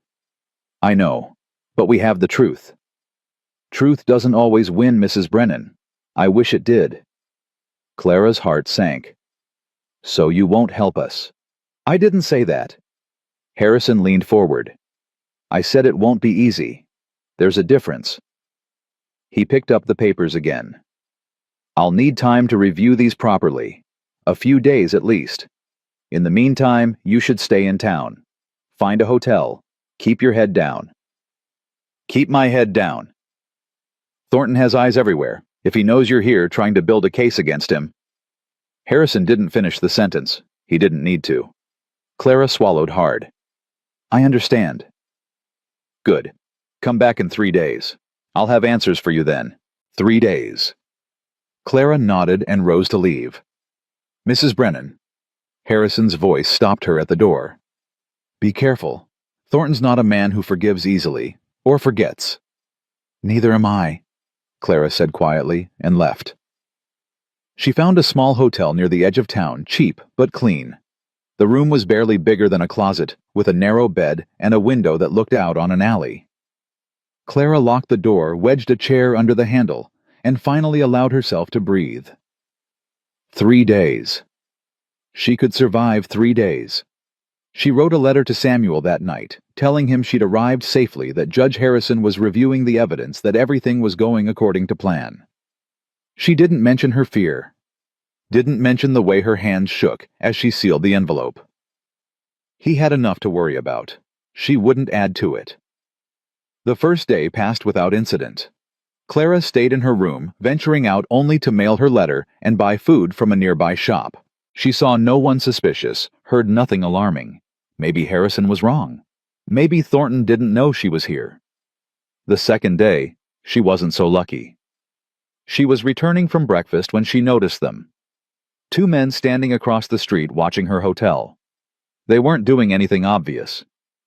"I know, but we have the truth." "Truth doesn't always win, Mrs. Brennan. I wish it did." Clara's heart sank. "So you won't help us." "I didn't say that." Harrison leaned forward. "I said it won't be easy. There's a difference." He picked up the papers again. "I'll need time to review these properly. A few days at least. In the meantime, you should stay in town. Find a hotel. Keep your head down." "Keep my head down." "Thornton has eyes everywhere. If he knows you're here trying to build a case against him." Harrison didn't finish the sentence. He didn't need to. Clara swallowed hard. "I understand." "Good. Come back in 3 days. I'll have answers for you then. 3 days." Clara nodded and rose to leave. "Mrs. Brennan." Harrison's voice stopped her at the door. "Be careful. Thornton's not a man who forgives easily, or forgets." "Neither am I," Clara said quietly, and left. She found a small hotel near the edge of town, cheap but clean. The room was barely bigger than a closet, with a narrow bed and a window that looked out on an alley. Clara locked the door, wedged a chair under the handle, and finally allowed herself to breathe. 3 days. She could survive 3 days. She wrote a letter to Samuel that night, telling him she'd arrived safely, that Judge Harrison was reviewing the evidence, that everything was going according to plan. She didn't mention her fear. Didn't mention the way her hands shook as she sealed the envelope. He had enough to worry about. She wouldn't add to it. The first day passed without incident. Clara stayed in her room, venturing out only to mail her letter and buy food from a nearby shop. She saw no one suspicious, heard nothing alarming. Maybe Harrison was wrong. Maybe Thornton didn't know she was here. The second day, she wasn't so lucky. She was returning from breakfast when she noticed them. 2 men standing across the street watching her hotel. They weren't doing anything obvious.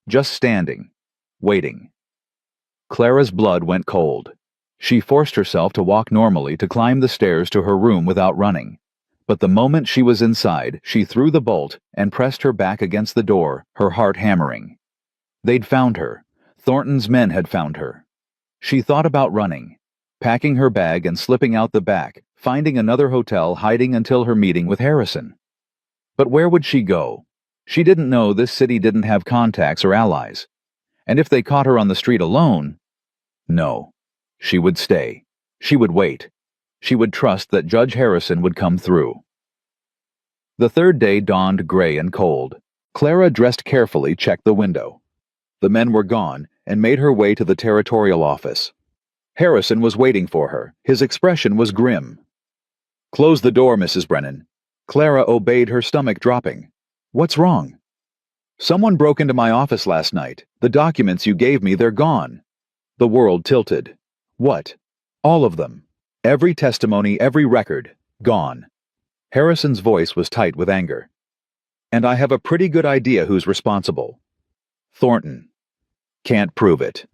Just standing. Waiting. Clara's blood went cold. She forced herself to walk normally, to climb the stairs to her room without running. But the moment she was inside, she threw the bolt and pressed her back against the door, her heart hammering. They'd found her. Thornton's men had found her. She thought about running, packing her bag and slipping out the back, finding another hotel, hiding until her meeting with Harrison. But where would she go? She didn't know this city didn't have contacts or allies. And if they caught her on the street alone, no. She would stay. She would wait. She would trust that Judge Harrison would come through. The third day dawned gray and cold. Clara, dressed carefully, checked the window. The men were gone and made her way to the territorial office. Harrison was waiting for her. His expression was grim. "Close the door, Mrs. Brennan." Clara obeyed, her stomach dropping. "What's wrong?" "Someone broke into my office last night. The documents you gave me, they're gone." The world tilted. What? All of them. Every testimony, every record. Gone. Harrison's voice was tight with anger. "And I have a pretty good idea who's responsible. Thornton. Can't prove it.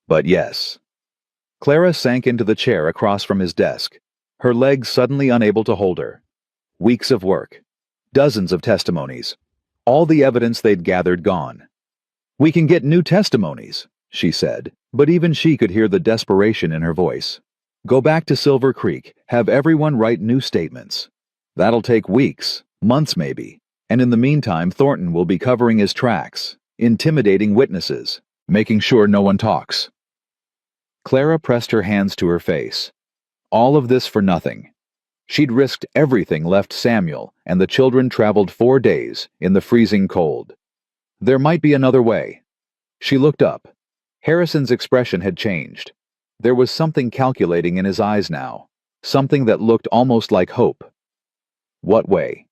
But yes." Clara sank into the chair across from his desk, her legs suddenly unable to hold her. Weeks of work. Dozens of testimonies. All the evidence they'd gathered gone. "We can get new testimonies," she said, but even she could hear the desperation in her voice. "Go back to Silver Creek, have everyone write new statements. That'll take weeks, months maybe, and in the meantime Thornton will be covering his tracks, intimidating witnesses, making sure no one talks." Clara pressed her hands to her face. All of this for nothing. She'd risked everything, left Samuel, and the children traveled 4 days in the freezing cold. There might be another way. She looked up. Harrison's expression had changed. There was something calculating in his eyes now, something that looked almost like hope. What way?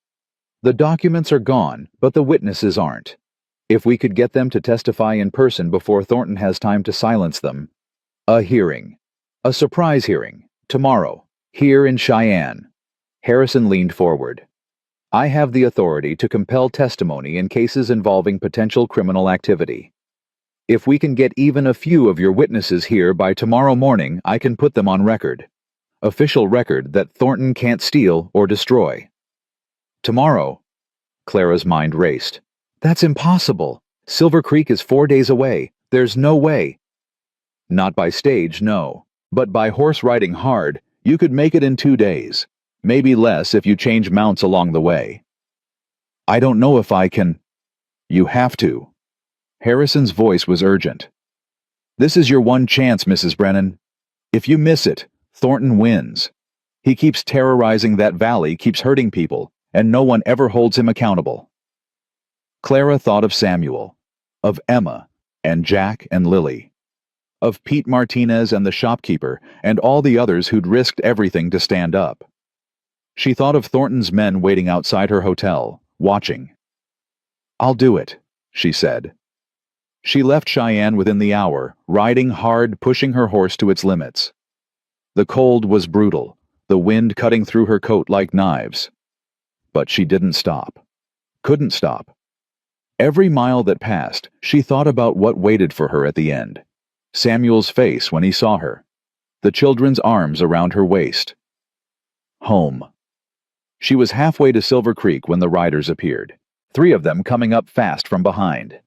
"The documents are gone, but the witnesses aren't. If we could get them to testify in person before Thornton has time to silence them. A hearing. A surprise hearing. Tomorrow. Here in Cheyenne." Harrison leaned forward. "I have the authority to compel testimony in cases involving potential criminal activity. If we can get even a few of your witnesses here by tomorrow morning, I can put them on record. Official record that Thornton can't steal or destroy." "Tomorrow?" Clara's mind raced. "That's impossible. Silver Creek is 4 days away. There's no way." "Not by stage, no. But by horse riding hard, you could make it in 2 days. Maybe less if you change mounts along the way." "I don't know if I can." "You have to." Harrison's voice was urgent. "This is your one chance, Mrs. Brennan. If you miss it, Thornton wins. He keeps terrorizing that valley, keeps hurting people, and no one ever holds him accountable." Clara thought of Samuel, of Emma, and Jack and Lily, of Pete Martinez and the shopkeeper, and all the others who'd risked everything to stand up. She thought of Thornton's men waiting outside her hotel, watching. "I'll do it," she said. She left Cheyenne within the hour, riding hard, pushing her horse to its limits. The cold was brutal, the wind cutting through her coat like knives. But she didn't stop. Couldn't stop. Every mile that passed, she thought about what waited for her at the end. Samuel's face when he saw her. The children's arms around her waist. Home. She was halfway to Silver Creek when the riders appeared, 3 of them coming up fast from behind.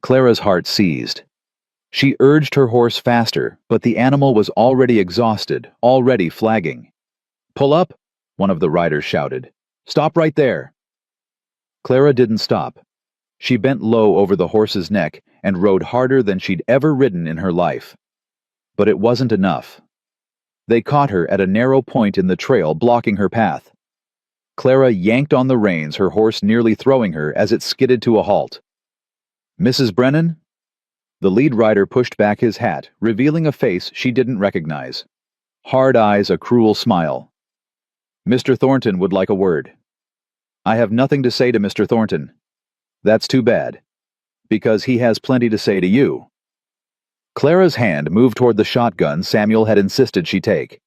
Clara's heart seized. She urged her horse faster, but the animal was already exhausted, already flagging. "Pull up," one of the riders shouted. "Stop right there." Clara didn't stop. She bent low over the horse's neck and rode harder than she'd ever ridden in her life. But it wasn't enough. They caught her at a narrow point in the trail, blocking her path. Clara yanked on the reins, her horse nearly throwing her as it skidded to a halt. "Mrs. Brennan?" The lead rider pushed back his hat, revealing a face she didn't recognize. Hard eyes, a cruel smile. "Mr. Thornton would like a word." "I have nothing to say to Mr. Thornton." "That's too bad. Because he has plenty to say to you." Clara's hand moved toward the shotgun Samuel had insisted she take.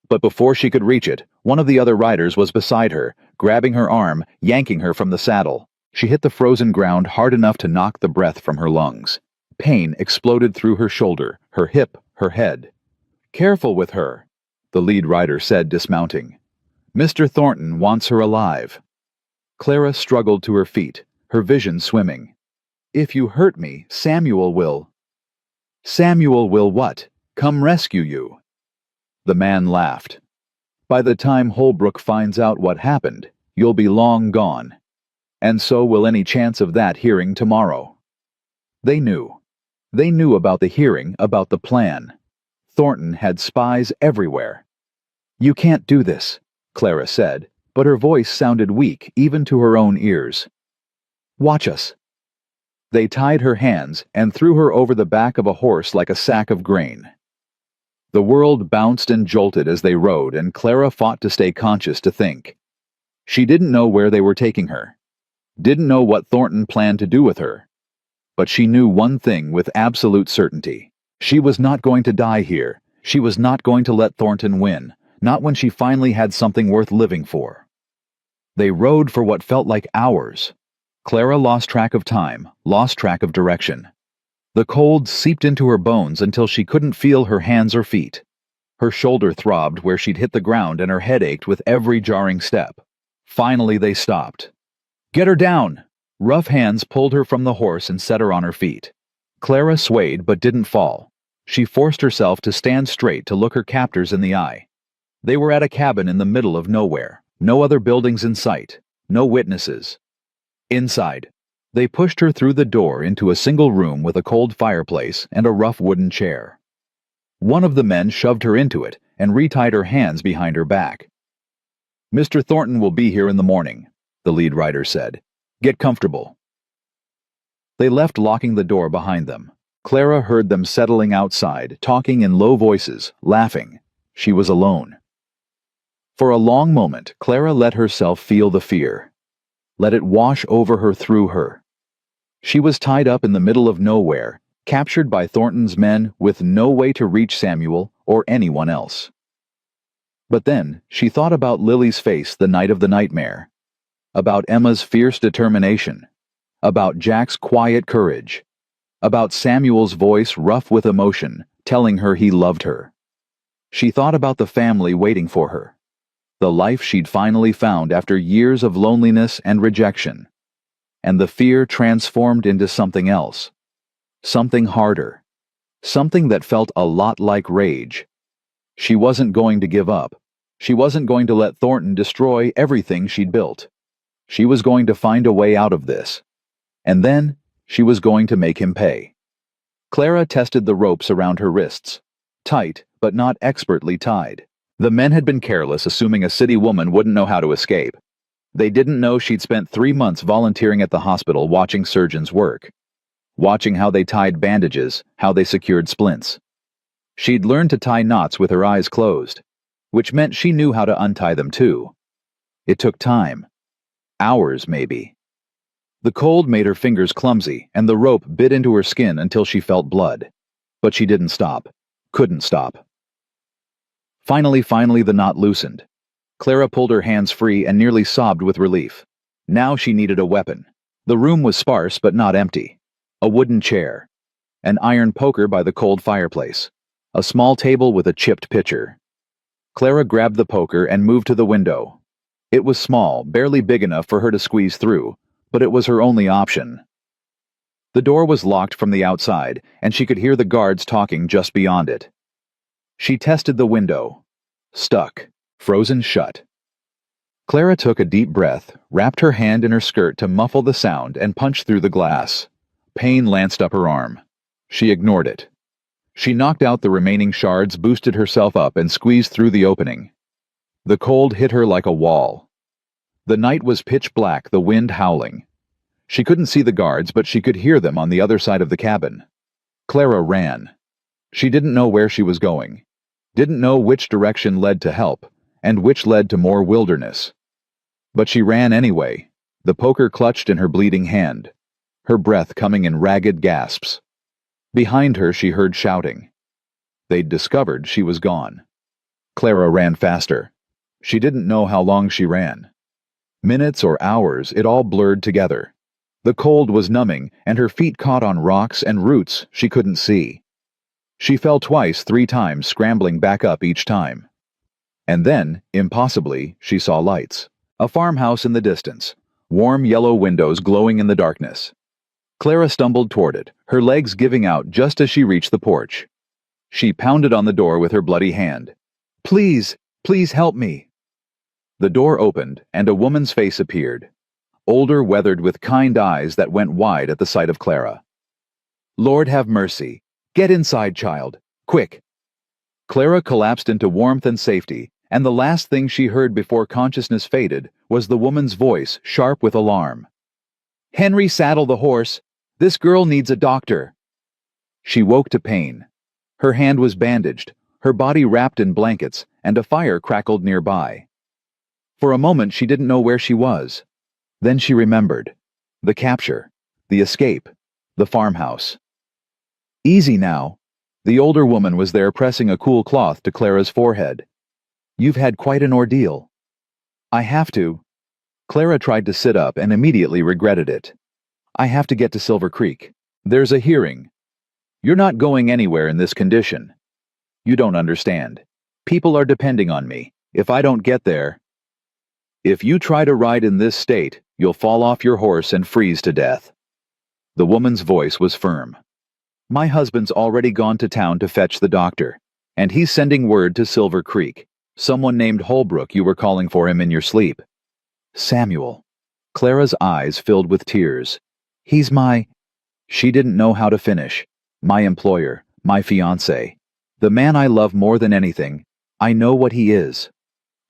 But before she could reach it, one of the other riders was beside her, grabbing her arm, yanking her from the saddle. She hit the frozen ground hard enough to knock the breath from her lungs. Pain exploded through her shoulder, her hip, her head. "Careful with her," the lead rider said, dismounting. "Mr. Thornton wants her alive." Clara struggled to her feet, her vision swimming. "If you hurt me, Samuel will." "Samuel will what? Come rescue you." The man laughed. By the time Holbrook finds out what happened, you'll be long gone. And so will any chance of that hearing tomorrow." They knew. They knew about the hearing, about the plan. Thornton had spies everywhere. "You can't do this," Clara said, but her voice sounded weak even to her own ears. "Watch us." They tied her hands and threw her over the back of a horse like a sack of grain. The world bounced and jolted as they rode, and Clara fought to stay conscious, to think. She didn't know where they were taking her. Didn't know what Thornton planned to do with her. But she knew one thing with absolute certainty. She was not going to die here. She was not going to let Thornton win, not when she finally had something worth living for. They rode for what felt like hours. Clara lost track of time, lost track of direction. The cold seeped into her bones until she couldn't feel her hands or feet. Her shoulder throbbed where she'd hit the ground and her head ached with every jarring step. Finally they stopped. "Get her down!" Rough hands pulled her from the horse and set her on her feet. Clara swayed but didn't fall. She forced herself to stand straight to look her captors in the eye. They were at a cabin in the middle of nowhere. No other buildings in sight. No witnesses. Inside, they pushed her through the door into a single room with a cold fireplace and a rough wooden chair. One of the men shoved her into it and retied her hands behind her back. "Mr. Thornton will be here in the morning," the lead writer said. "Get comfortable." They left, locking the door behind them. Clara heard them settling outside, talking in low voices, laughing. She was alone. For a long moment, Clara let herself feel the fear. Let it wash over her, through her. She was tied up in the middle of nowhere, captured by Thornton's men with no way to reach Samuel or anyone else. But then she thought about Lily's face the night of the nightmare, about Emma's fierce determination, about Jack's quiet courage, about Samuel's voice rough with emotion, telling her he loved her. She thought about the family waiting for her, the life she'd finally found after years of loneliness and rejection, and the fear transformed into something else, something harder, something that felt a lot like rage. She wasn't going to give up. She wasn't going to let Thornton destroy everything she'd built. She was going to find a way out of this. And then she was going to make him pay. Clara tested the ropes around her wrists, tight but not expertly tied. The men had been careless, assuming a city woman wouldn't know how to escape. They didn't know she'd spent 3 months volunteering at the hospital watching surgeons work, watching how they tied bandages, how they secured splints. She'd learned to tie knots with her eyes closed, which meant she knew how to untie them too. It took time. Hours, maybe. The cold made her fingers clumsy, and the rope bit into her skin until she felt blood. But she didn't stop. Couldn't stop. Finally, the knot loosened. Clara pulled her hands free and nearly sobbed with relief. Now she needed a weapon. The room was sparse but not empty. A wooden chair. An iron poker by the cold fireplace. A small table with a chipped pitcher. Clara grabbed the poker and moved to the window. It was small, barely big enough for her to squeeze through, but it was her only option. The door was locked from the outside, and she could hear the guards talking just beyond it. She tested the window. Stuck. Frozen shut. Clara took a deep breath, wrapped her hand in her skirt to muffle the sound, and punched through the glass. Pain lanced up her arm. She ignored it. She knocked out the remaining shards, boosted herself up, and squeezed through the opening. The cold hit her like a wall. The night was pitch black, the wind howling. She couldn't see the guards, but she could hear them on the other side of the cabin. Clara ran. She didn't know where she was going. Didn't know which direction led to help, and which led to more wilderness. But she ran anyway, the poker clutched in her bleeding hand, her breath coming in ragged gasps. Behind her she heard shouting. They'd discovered she was gone. Clara ran faster. She didn't know how long she ran. Minutes or hours, it all blurred together. The cold was numbing, and her feet caught on rocks and roots she couldn't see. She fell twice, 3 times, scrambling back up each time. And then, impossibly, she saw lights. A farmhouse in the distance, warm yellow windows glowing in the darkness. Clara stumbled toward it, her legs giving out just as she reached the porch. She pounded on the door with her bloody hand. "Please, Please help me." The door opened, and a woman's face appeared. Older, weathered, with kind eyes that went wide at the sight of Clara. "Lord have mercy. Get inside, child. Quick." Clara collapsed into warmth and safety, and the last thing she heard before consciousness faded was the woman's voice, sharp with alarm. "Henry, saddle the horse. This girl needs a doctor." She woke to pain. Her hand was bandaged, her body wrapped in blankets, and a fire crackled nearby. For a moment she didn't know where she was. Then she remembered. The capture. The escape. The farmhouse. "Easy now." The older woman was there pressing a cool cloth to Clara's forehead. "You've had quite an ordeal." "I have to." Clara tried to sit up and immediately regretted it. "I have to get to Silver Creek. There's a hearing." "You're not going anywhere in this condition." "You don't understand. People are depending on me. If I don't get there..." "If you try to ride in this state, you'll fall off your horse and freeze to death." The woman's voice was firm. "My husband's already gone to town to fetch the doctor, and he's sending word to Silver Creek. Someone named Holbrook, you were calling for him in your sleep." "Samuel." Clara's eyes filled with tears. "He's my..." She didn't know how to finish. "My employer, my fiancé. The man I love more than anything. I know what he is."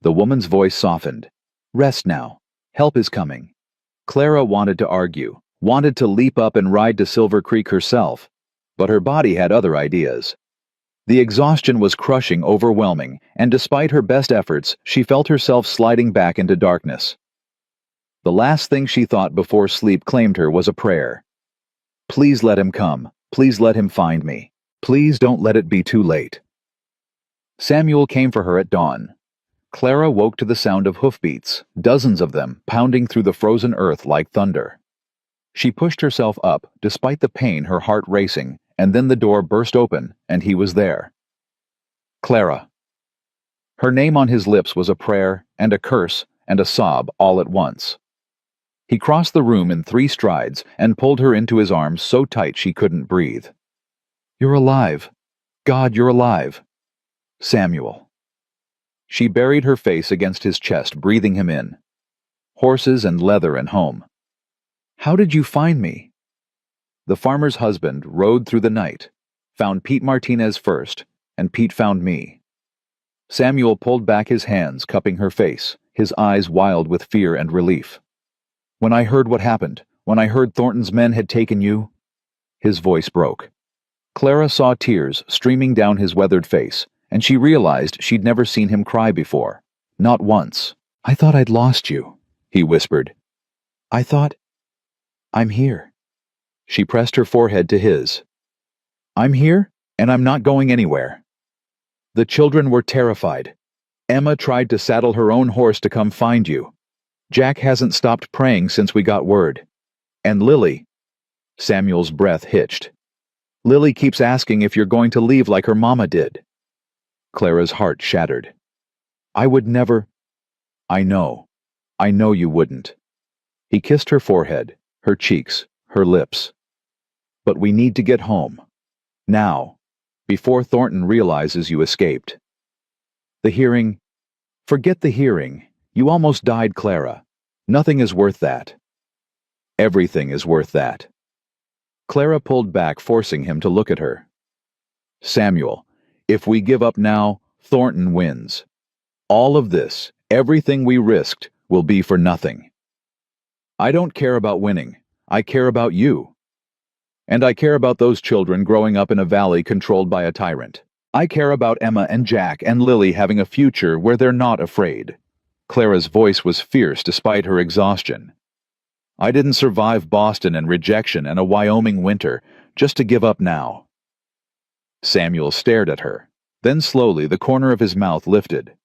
The woman's voice softened. "Rest now. Help is coming." Clara wanted to argue, wanted to leap up and ride to Silver Creek herself, but her body had other ideas. The exhaustion was crushing, overwhelming, and despite her best efforts, she felt herself sliding back into darkness. The last thing she thought before sleep claimed her was a prayer. "Please let him come. Please let him find me. Please don't let it be too late." Samuel came for her at dawn. Clara woke to the sound of hoofbeats, dozens of them, pounding through the frozen earth like thunder. She pushed herself up, despite the pain, her heart racing, and then the door burst open, and he was there. "Clara." Her name on his lips was a prayer, and a curse, and a sob all at once. He crossed the room in 3 strides and pulled her into his arms so tight she couldn't breathe. "You're alive. God, you're alive. Samuel." She buried her face against his chest, breathing him in. Horses and leather and home. "How did you find me?" The farmer's husband rode through the night, found Pete Martinez first, and Pete found me. Samuel pulled back his hands, cupping her face, his eyes wild with fear and relief. "When I heard what happened, when I heard Thornton's men had taken you..." His voice broke. Clara saw tears streaming down his weathered face, and she realized she'd never seen him cry before. Not once. "I thought I'd lost you," he whispered. "I thought... I'm here." She pressed her forehead to his. "I'm here, and I'm not going anywhere." "The children were terrified. Emma tried to saddle her own horse to come find you. Jack hasn't stopped praying since we got word. And Lily..." Samuel's breath hitched. "Lily keeps asking if you're going to leave like her mama did." Clara's heart shattered. "I would never..." I know you wouldn't." He kissed her forehead, her cheeks, her lips. "But we need to get home. Now. Before Thornton realizes you escaped." "The hearing..." "Forget the hearing. You almost died, Clara. Nothing is worth that." "Everything is worth that." Clara pulled back, forcing him to look at her. "Samuel, if we give up now, Thornton wins. All of this, everything we risked, will be for nothing. I don't care about winning. I care about you. And I care about those children growing up in a valley controlled by a tyrant. I care about Emma and Jack and Lily having a future where they're not afraid." Clara's voice was fierce despite her exhaustion. "I didn't survive Boston and rejection and a Wyoming winter just to give up now." Samuel stared at her. Then slowly the corner of his mouth lifted.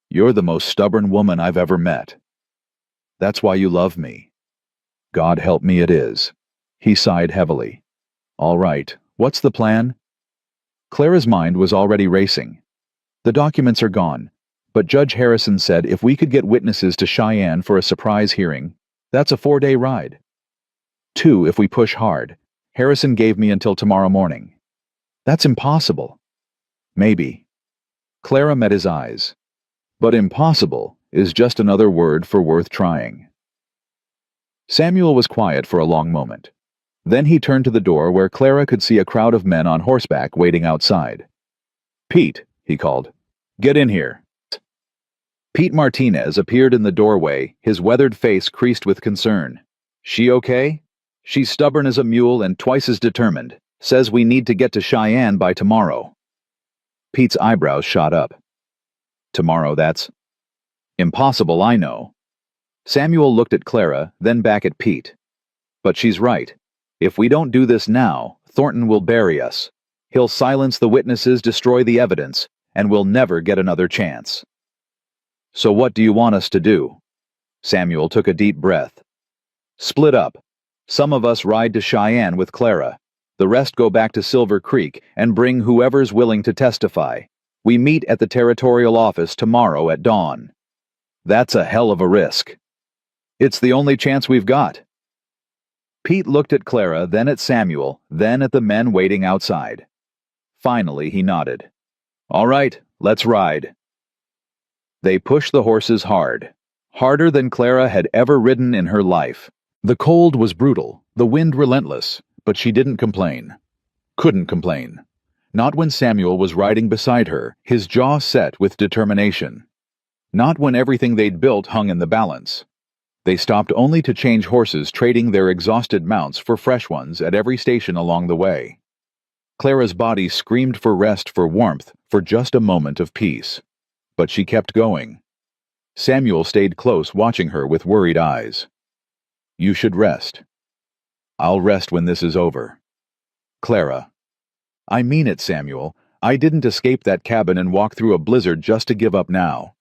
"You're the most stubborn woman I've ever met. That's why you love me." "God help me, it is." He sighed heavily. "All right, what's the plan?" Clara's mind was already racing. "The documents are gone, but Judge Harrison said if we could get witnesses to Cheyenne for a surprise hearing, that's a 4-day ride. 2 if we push hard. Harrison gave me until tomorrow morning." "That's impossible." "Maybe." Clara met his eyes. But impossible is just another word for worth trying. Samuel was quiet for a long moment. Then he turned to the door where Clara could see a crowd of men on horseback waiting outside. "Pete," he called. "Get in here." Pete Martinez appeared in the doorway, his weathered face creased with concern. "She okay?" "She's stubborn as a mule and twice as determined. Says we need to get to Cheyenne by tomorrow." Pete's eyebrows shot up. "Tomorrow, that's impossible, I know." Samuel looked at Clara, then back at Pete. "But she's right. If we don't do this now, Thornton will bury us. He'll silence the witnesses, destroy the evidence, and we'll never get another chance." "So what do you want us to do?" Samuel took a deep breath. "Split up. Some of us ride to Cheyenne with Clara. The rest go back to Silver Creek and bring whoever's willing to testify. We meet at the territorial office tomorrow at dawn." "That's a hell of a risk." "It's the only chance we've got." Pete looked at Clara, then at Samuel, then at the men waiting outside. Finally, he nodded. "All right, let's ride." They pushed the horses hard, harder than Clara had ever ridden in her life. The cold was brutal, the wind relentless, but she didn't complain. Couldn't complain. Not when Samuel was riding beside her, his jaw set with determination. Not when everything they'd built hung in the balance. They stopped only to change horses, trading their exhausted mounts for fresh ones at every station along the way. Clara's body screamed for rest, for warmth, for just a moment of peace. But she kept going. Samuel stayed close, watching her with worried eyes. "You should rest." "I'll rest when this is over." "Clara." "I mean it, Samuel. I didn't escape that cabin and walk through a blizzard just to give up now."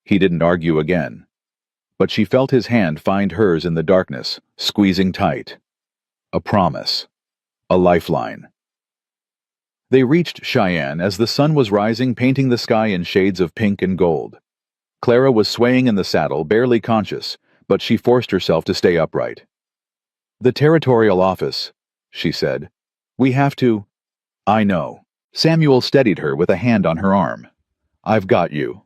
He didn't argue again. But she felt his hand find hers in the darkness, squeezing tight. A promise. A lifeline. They reached Cheyenne as the sun was rising, painting the sky in shades of pink and gold. Clara was swaying in the saddle, barely conscious, but she forced herself to stay upright. "The territorial office," she said. "We have to—" "I know." Samuel steadied her with a hand on her arm. "I've got you."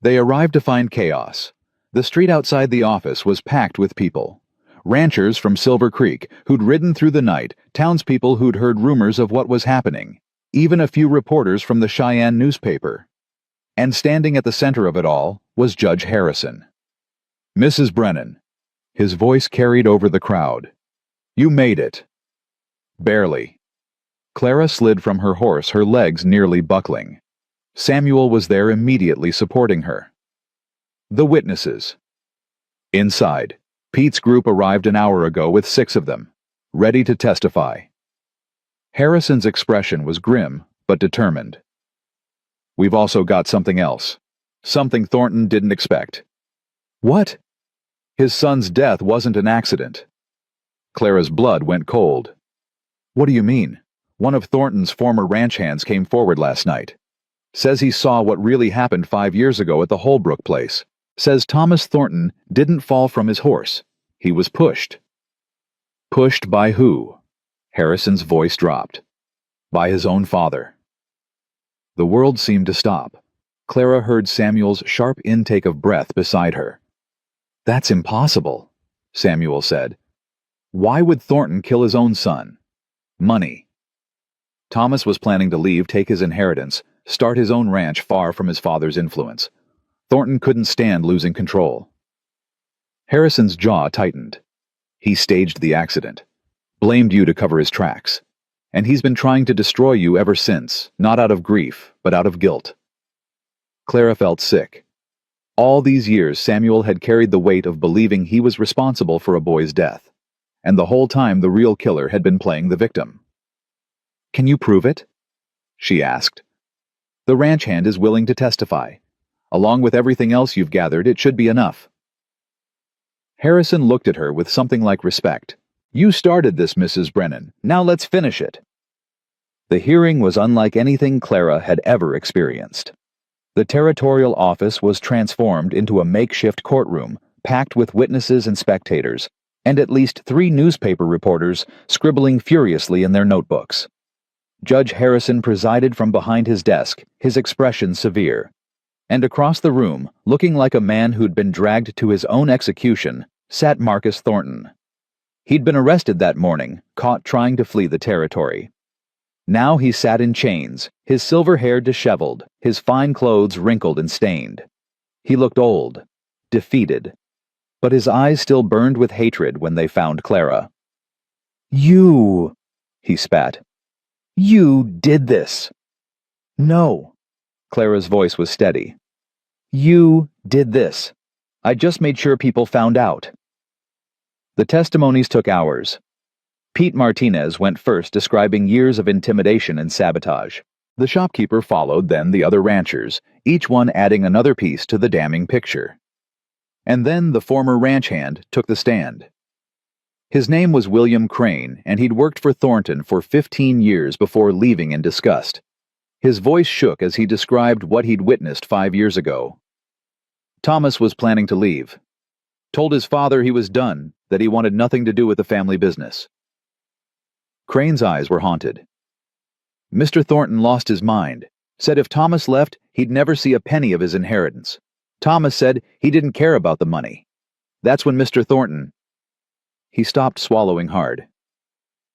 They arrived to find chaos. The street outside the office was packed with people. Ranchers from Silver Creek who'd ridden through the night, townspeople who'd heard rumors of what was happening, even a few reporters from the Cheyenne newspaper. And standing at the center of it all was Judge Harrison. "Mrs. Brennan." His voice carried over the crowd. "You made it." "Barely." Clara slid from her horse, her legs nearly buckling. Samuel was there immediately, supporting her. The witnesses. Inside, Pete's group arrived an hour ago with 6 of them, ready to testify. Harrison's expression was grim, but determined. "We've also got something else. Something Thornton didn't expect." "What?" "His son's death wasn't an accident." Clara's blood went cold. "What do you mean?" "One of Thornton's former ranch hands came forward last night. Says he saw what really happened 5 years ago at the Holbrook place. Says Thomas Thornton didn't fall from his horse. He was pushed." "Pushed by who?" Harrison's voice dropped. "By his own father." The world seemed to stop. Clara heard Samuel's sharp intake of breath beside her. "That's impossible," Samuel said. "Why would Thornton kill his own son?" "Money." Thomas was planning to leave, take his inheritance, start his own ranch far from his father's influence. Thornton couldn't stand losing control. Harrison's jaw tightened. "He staged the accident. Blamed you to cover his tracks. And he's been trying to destroy you ever since, not out of grief, but out of guilt." Clara felt sick. All these years Samuel had carried the weight of believing he was responsible for a boy's death. And the whole time the real killer had been playing the victim. "Can you prove it?" she asked. "The ranch hand is willing to testify. Along with everything else you've gathered, it should be enough." Harrison looked at her with something like respect. "You started this, Mrs. Brennan. Now let's finish it." The hearing was unlike anything Clara had ever experienced. The territorial office was transformed into a makeshift courtroom, packed with witnesses and spectators, and at least 3 newspaper reporters scribbling furiously in their notebooks. Judge Harrison presided from behind his desk, his expression severe. And across the room, looking like a man who'd been dragged to his own execution, sat Marcus Thornton. He'd been arrested that morning, caught trying to flee the territory. Now he sat in chains, his silver hair disheveled, his fine clothes wrinkled and stained. He looked old, defeated, but his eyes still burned with hatred when they found Clara. "You," he spat. "You did this." "No." Clara's voice was steady. "You did this. I just made sure people found out." The testimonies took hours. Pete Martinez went first, describing years of intimidation and sabotage. The shopkeeper followed, then the other ranchers, each one adding another piece to the damning picture. And then the former ranch hand took the stand. His name was William Crane, and he'd worked for Thornton for 15 years before leaving in disgust. His voice shook as he described what he'd witnessed 5 years ago. Thomas was planning to leave. Told his father he was done, that he wanted nothing to do with the family business. Crane's eyes were haunted. Mr. Thornton lost his mind, said if Thomas left, he'd never see a penny of his inheritance. Thomas said he didn't care about the money. That's when Mr. Thornton... He stopped, swallowing hard.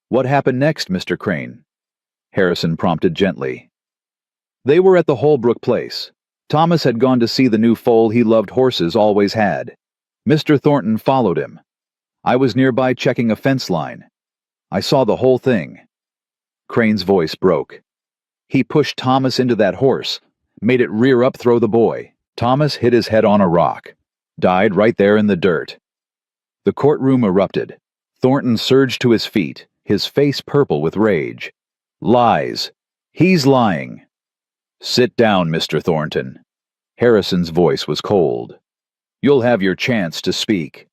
"What happened next, Mr. Crane?" Harrison prompted gently. They were at the Holbrook place. Thomas had gone to see the new foal he loved horses always had. Mr. Thornton followed him. I was nearby checking a fence line. I saw the whole thing. Crane's voice broke. He pushed Thomas into that horse, made it rear up, throw the boy. Thomas hit his head on a rock, died right there in the dirt. The courtroom erupted. Thornton surged to his feet, his face purple with rage. Lies. He's lying. Sit down, Mr. Thornton. Harrison's voice was cold. You'll have your chance to speak.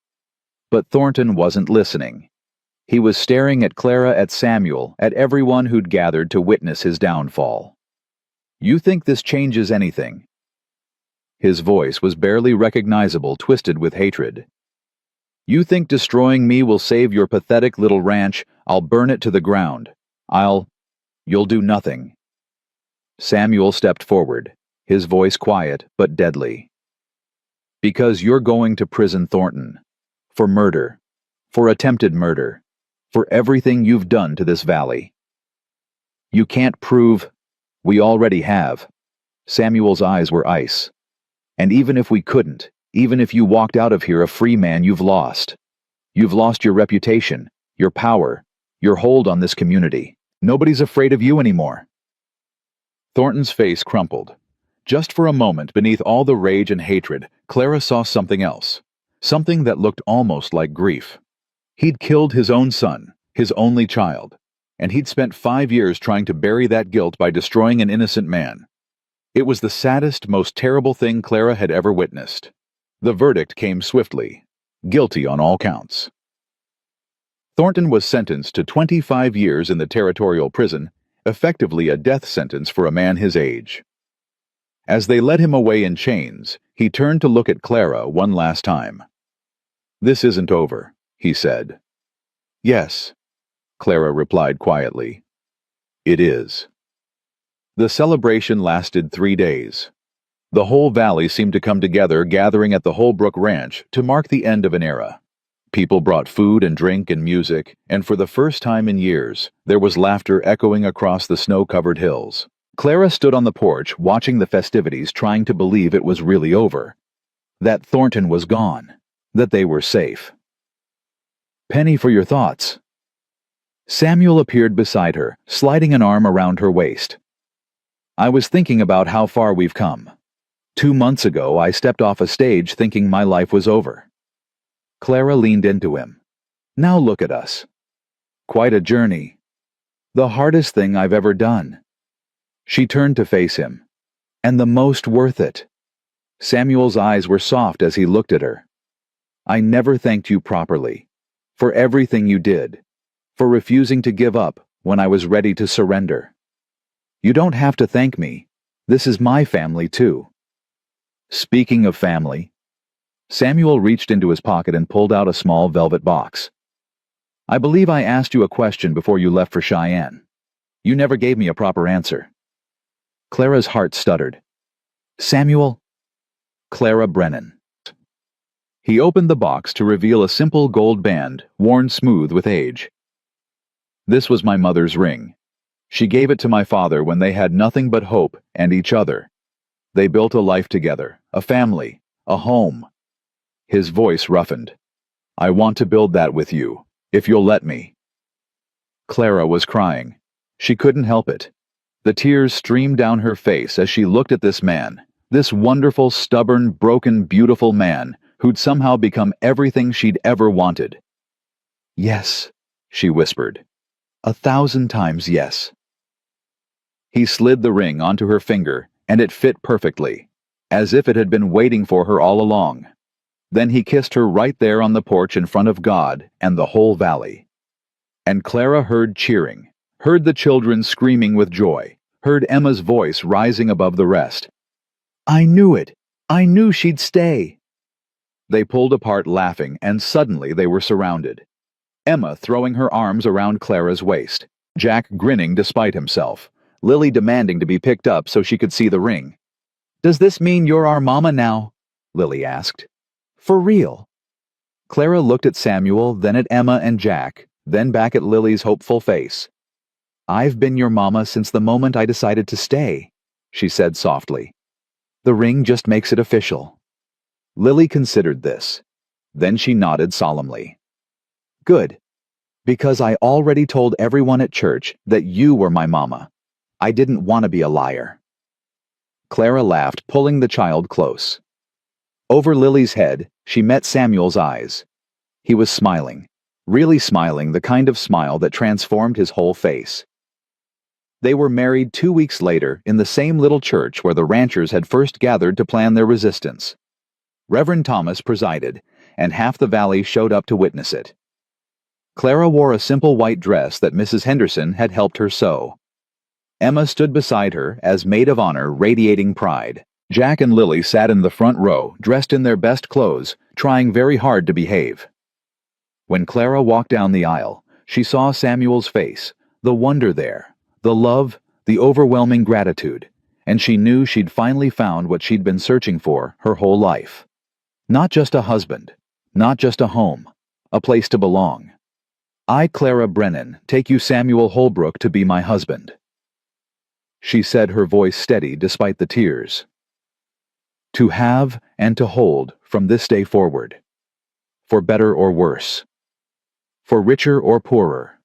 But Thornton wasn't listening. He was staring at Clara, at Samuel, at everyone who'd gathered to witness his downfall. You think this changes anything? His voice was barely recognizable, twisted with hatred. You think destroying me will save your pathetic little ranch? I'll burn it to the ground. You'll do nothing. Samuel stepped forward, his voice quiet but deadly. Because you're going to prison, Thornton. For murder. For attempted murder. For everything you've done to this valley. You can't prove... We already have. Samuel's eyes were ice. And even if we couldn't, even if you walked out of here a free man, you've lost. You've lost your reputation, your power, your hold on this community. Nobody's afraid of you anymore. Thornton's face crumpled. Just for a moment, beneath all the rage and hatred, Clara saw something else. Something that looked almost like grief. He'd killed his own son, his only child, and he'd spent 5 years trying to bury that guilt by destroying an innocent man. It was the saddest, most terrible thing Clara had ever witnessed. The verdict came swiftly. Guilty on all counts. Thornton was sentenced to 25 years in the territorial prison, effectively a death sentence for a man his age. As they led him away in chains, he turned to look at Clara one last time. This isn't over, he said. Yes, Clara replied quietly. It is. The celebration lasted 3 days. The whole valley seemed to come together, gathering at the Holbrook Ranch to mark the end of an era. People brought food and drink and music, and for the first time in years, there was laughter echoing across the snow-covered hills. Clara stood on the porch, watching the festivities, trying to believe it was really over. That Thornton was gone. That they were safe. Penny, for your thoughts. Samuel appeared beside her, sliding an arm around her waist. I was thinking about how far we've come. 2 months ago, I stepped off a stage thinking my life was over. Clara leaned into him. Now look at us. Quite a journey. The hardest thing I've ever done. She turned to face him. And the most worth it. Samuel's eyes were soft as he looked at her. I never thanked you properly. For everything you did. For refusing to give up when I was ready to surrender. You don't have to thank me. This is my family too. Speaking of family, Samuel reached into his pocket and pulled out a small velvet box. I believe I asked you a question before you left for Cheyenne. You never gave me a proper answer. Clara's heart stuttered. Samuel, Clara Brennan. He opened the box to reveal a simple gold band, worn smooth with age. This was my mother's ring. She gave it to my father when they had nothing but hope and each other. They built a life together, a family, a home. His voice roughened. I want to build that with you, if you'll let me. Clara was crying. She couldn't help it. The tears streamed down her face as she looked at this man, this wonderful, stubborn, broken, beautiful man who'd somehow become everything she'd ever wanted. Yes, she whispered. 1,000 times yes. He slid the ring onto her finger, and it fit perfectly, as if it had been waiting for her all along. Then he kissed her right there on the porch in front of God and the whole valley. And Clara heard cheering, heard the children screaming with joy, heard Emma's voice rising above the rest. I knew it! I knew she'd stay! They pulled apart laughing, and suddenly they were surrounded. Emma throwing her arms around Clara's waist, Jack grinning despite himself, Lily demanding to be picked up so she could see the ring. Does this mean you're our mama now? Lily asked. For real? Clara looked at Samuel, then at Emma and Jack, then back at Lily's hopeful face. I've been your mama since the moment I decided to stay, she said softly. The ring just makes it official. Lily considered this. Then she nodded solemnly. Good. Because I already told everyone at church that you were my mama. I didn't want to be a liar. Clara laughed, pulling the child close. Over Lily's head, she met Samuel's eyes. He was smiling, really smiling, the kind of smile that transformed his whole face. They were married 2 weeks later in the same little church where the ranchers had first gathered to plan their resistance. Reverend Thomas presided, and half the valley showed up to witness it. Clara wore a simple white dress that Mrs. Henderson had helped her sew. Emma stood beside her as maid of honor, radiating pride. Jack and Lily sat in the front row, dressed in their best clothes, trying very hard to behave. When Clara walked down the aisle, she saw Samuel's face, the wonder there, the love, the overwhelming gratitude, and she knew she'd finally found what she'd been searching for her whole life. Not just a husband, not just a home, a place to belong. I, Clara Brennan, take you Samuel Holbrook to be my husband. She said, her voice steady despite the tears. To have and to hold from this day forward. For better or worse. For richer or poorer.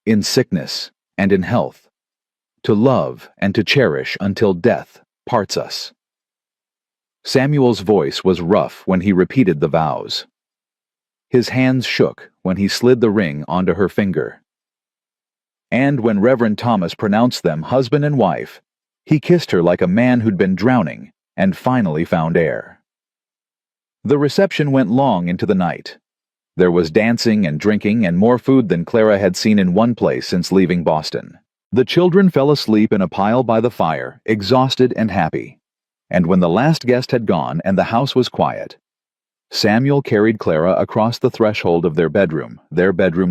In sickness and in health. To love and to cherish until death parts us. Samuel's voice was rough when he repeated the vows. His hands shook when he slid the ring onto her finger. And when Reverend Thomas pronounced them husband and wife, he kissed her like a man who'd been drowning and finally found air. The reception went long into the night. There was dancing and drinking and more food than Clara had seen in one place since leaving Boston. The children fell asleep in a pile by the fire, exhausted and happy. And when the last guest had gone and the house was quiet, Samuel carried Clara across the threshold of their bedroom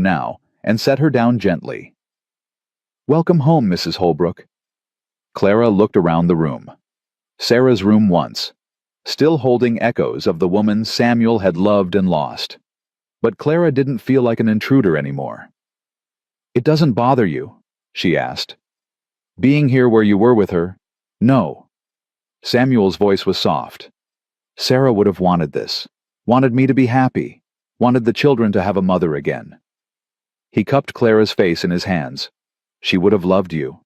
now, and set her down gently. Welcome home, Mrs. Holbrook. Clara looked around the room. Sarah's room once, still holding echoes of the woman Samuel had loved and lost. But Clara didn't feel like an intruder anymore. It doesn't bother you? She asked. Being here where you were with her? No. Samuel's voice was soft. Sarah would have wanted this, wanted me to be happy, wanted the children to have a mother again. He cupped Clara's face in his hands. She would have loved you.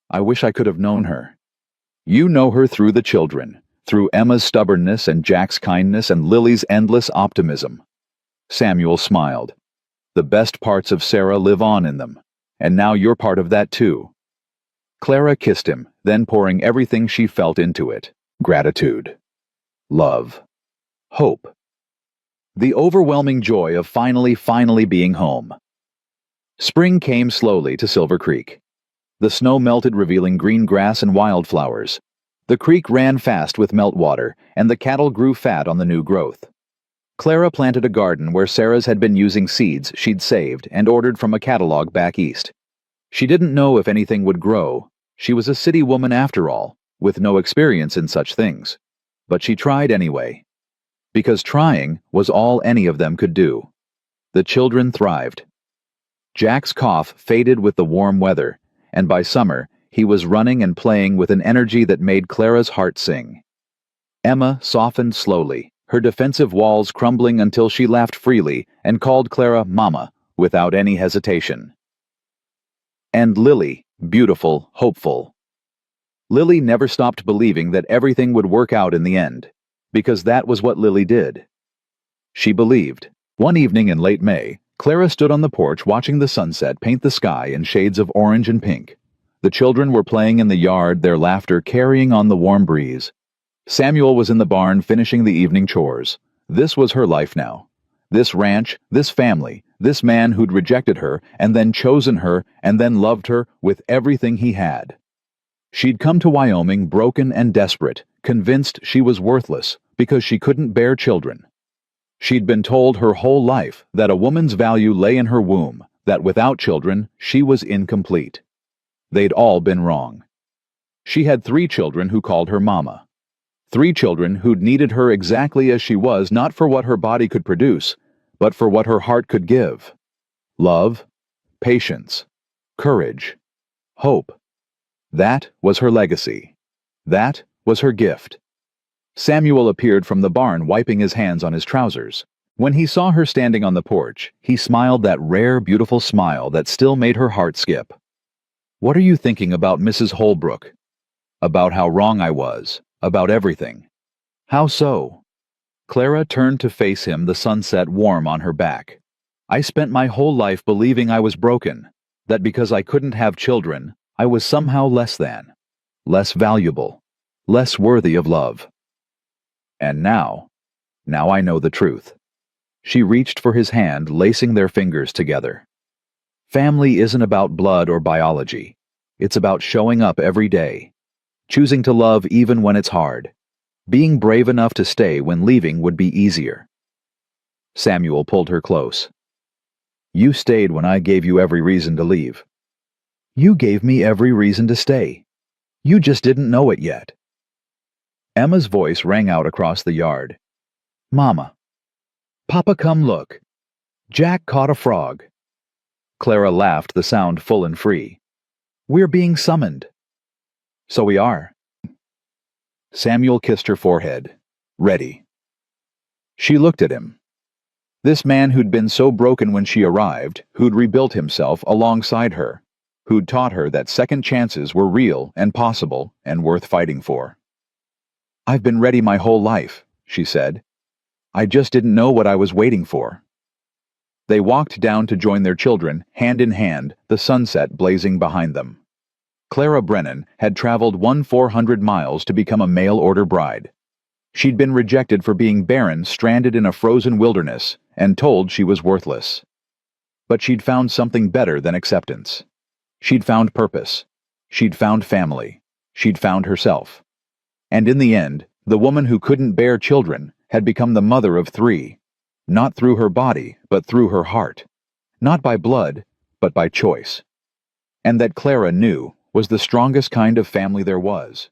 I wish I could have known her. You know her through the children, through Emma's stubbornness and Jack's kindness and Lily's endless optimism. Samuel smiled. The best parts of Sarah live on in them, and now you're part of that too. Clara kissed him, then pouring everything she felt into it. Gratitude. Love. Hope. The overwhelming joy of finally being home. Spring came slowly to Silver Creek. The snow melted, revealing green grass and wildflowers. The creek ran fast with meltwater, and the cattle grew fat on the new growth. Clara planted a garden where Sarah's had been using seeds she'd saved and ordered from a catalog back east. She didn't know if anything would grow. She was a city woman after all, with no experience in such things. But she tried anyway, because trying was all any of them could do. The children thrived. Jack's cough faded with the warm weather, and by summer he was running and playing with an energy that made Clara's heart sing. Emma softened slowly, her defensive walls crumbling until she laughed freely and called Clara Mama without any hesitation. And Lily, beautiful, hopeful. Lily never stopped believing that everything would work out in the end, because that was what Lily did. She believed. One evening in late May, Clara stood on the porch watching the sunset paint the sky in shades of orange and pink. The children were playing in the yard, their laughter carrying on the warm breeze. Samuel was in the barn finishing the evening chores. This was her life now. This ranch, this family, this man who'd rejected her and then chosen her and then loved her with everything he had. She'd come to Wyoming broken and desperate, convinced she was worthless because she couldn't bear children. She'd been told her whole life that a woman's value lay in her womb, that without children she was incomplete. They'd all been wrong. She had 3 children who called her Mama. 3 children who'd needed her exactly as she was, not for what her body could produce, but for what her heart could give. Love, patience, courage, hope. That was her legacy. That was her gift. Samuel appeared from the barn wiping his hands on his trousers. When he saw her standing on the porch, he smiled that rare, beautiful smile that still made her heart skip. "What are you thinking about, Mrs. Holbrook?" "About how wrong I was. About everything." "How so?" Clara turned to face him, the sunset warm on her back. "I spent my whole life believing I was broken, that because I couldn't have children, I was somehow less than, less valuable, less worthy of love. And now I know the truth." She reached for his hand, lacing their fingers together. "Family isn't about blood or biology. It's about showing up every day, choosing to love even when it's hard, being brave enough to stay when leaving would be easier." Samuel pulled her close. "You stayed when I gave you every reason to leave. You gave me every reason to stay. You just didn't know it yet." Emma's voice rang out across the yard. "Mama. Papa, come look. Jack caught a frog." Clara laughed, the sound full and free. "We're being summoned." "So we are." Samuel kissed her forehead. "Ready." She looked at him. This man who'd been so broken when she arrived, who'd rebuilt himself alongside her, who'd taught her that second chances were real and possible and worth fighting for. "I've been ready my whole life," she said. "I just didn't know what I was waiting for." They walked down to join their children, hand in hand, the sunset blazing behind them. Clara Brennan had traveled 400 miles to become a mail-order bride. She'd been rejected for being barren, stranded in a frozen wilderness, and told she was worthless. But she'd found something better than acceptance. She'd found purpose. She'd found family. She'd found herself. And in the end, the woman who couldn't bear children had become the mother of 3, not through her body, but through her heart, not by blood, but by choice. And that Clara knew was the strongest kind of family there was.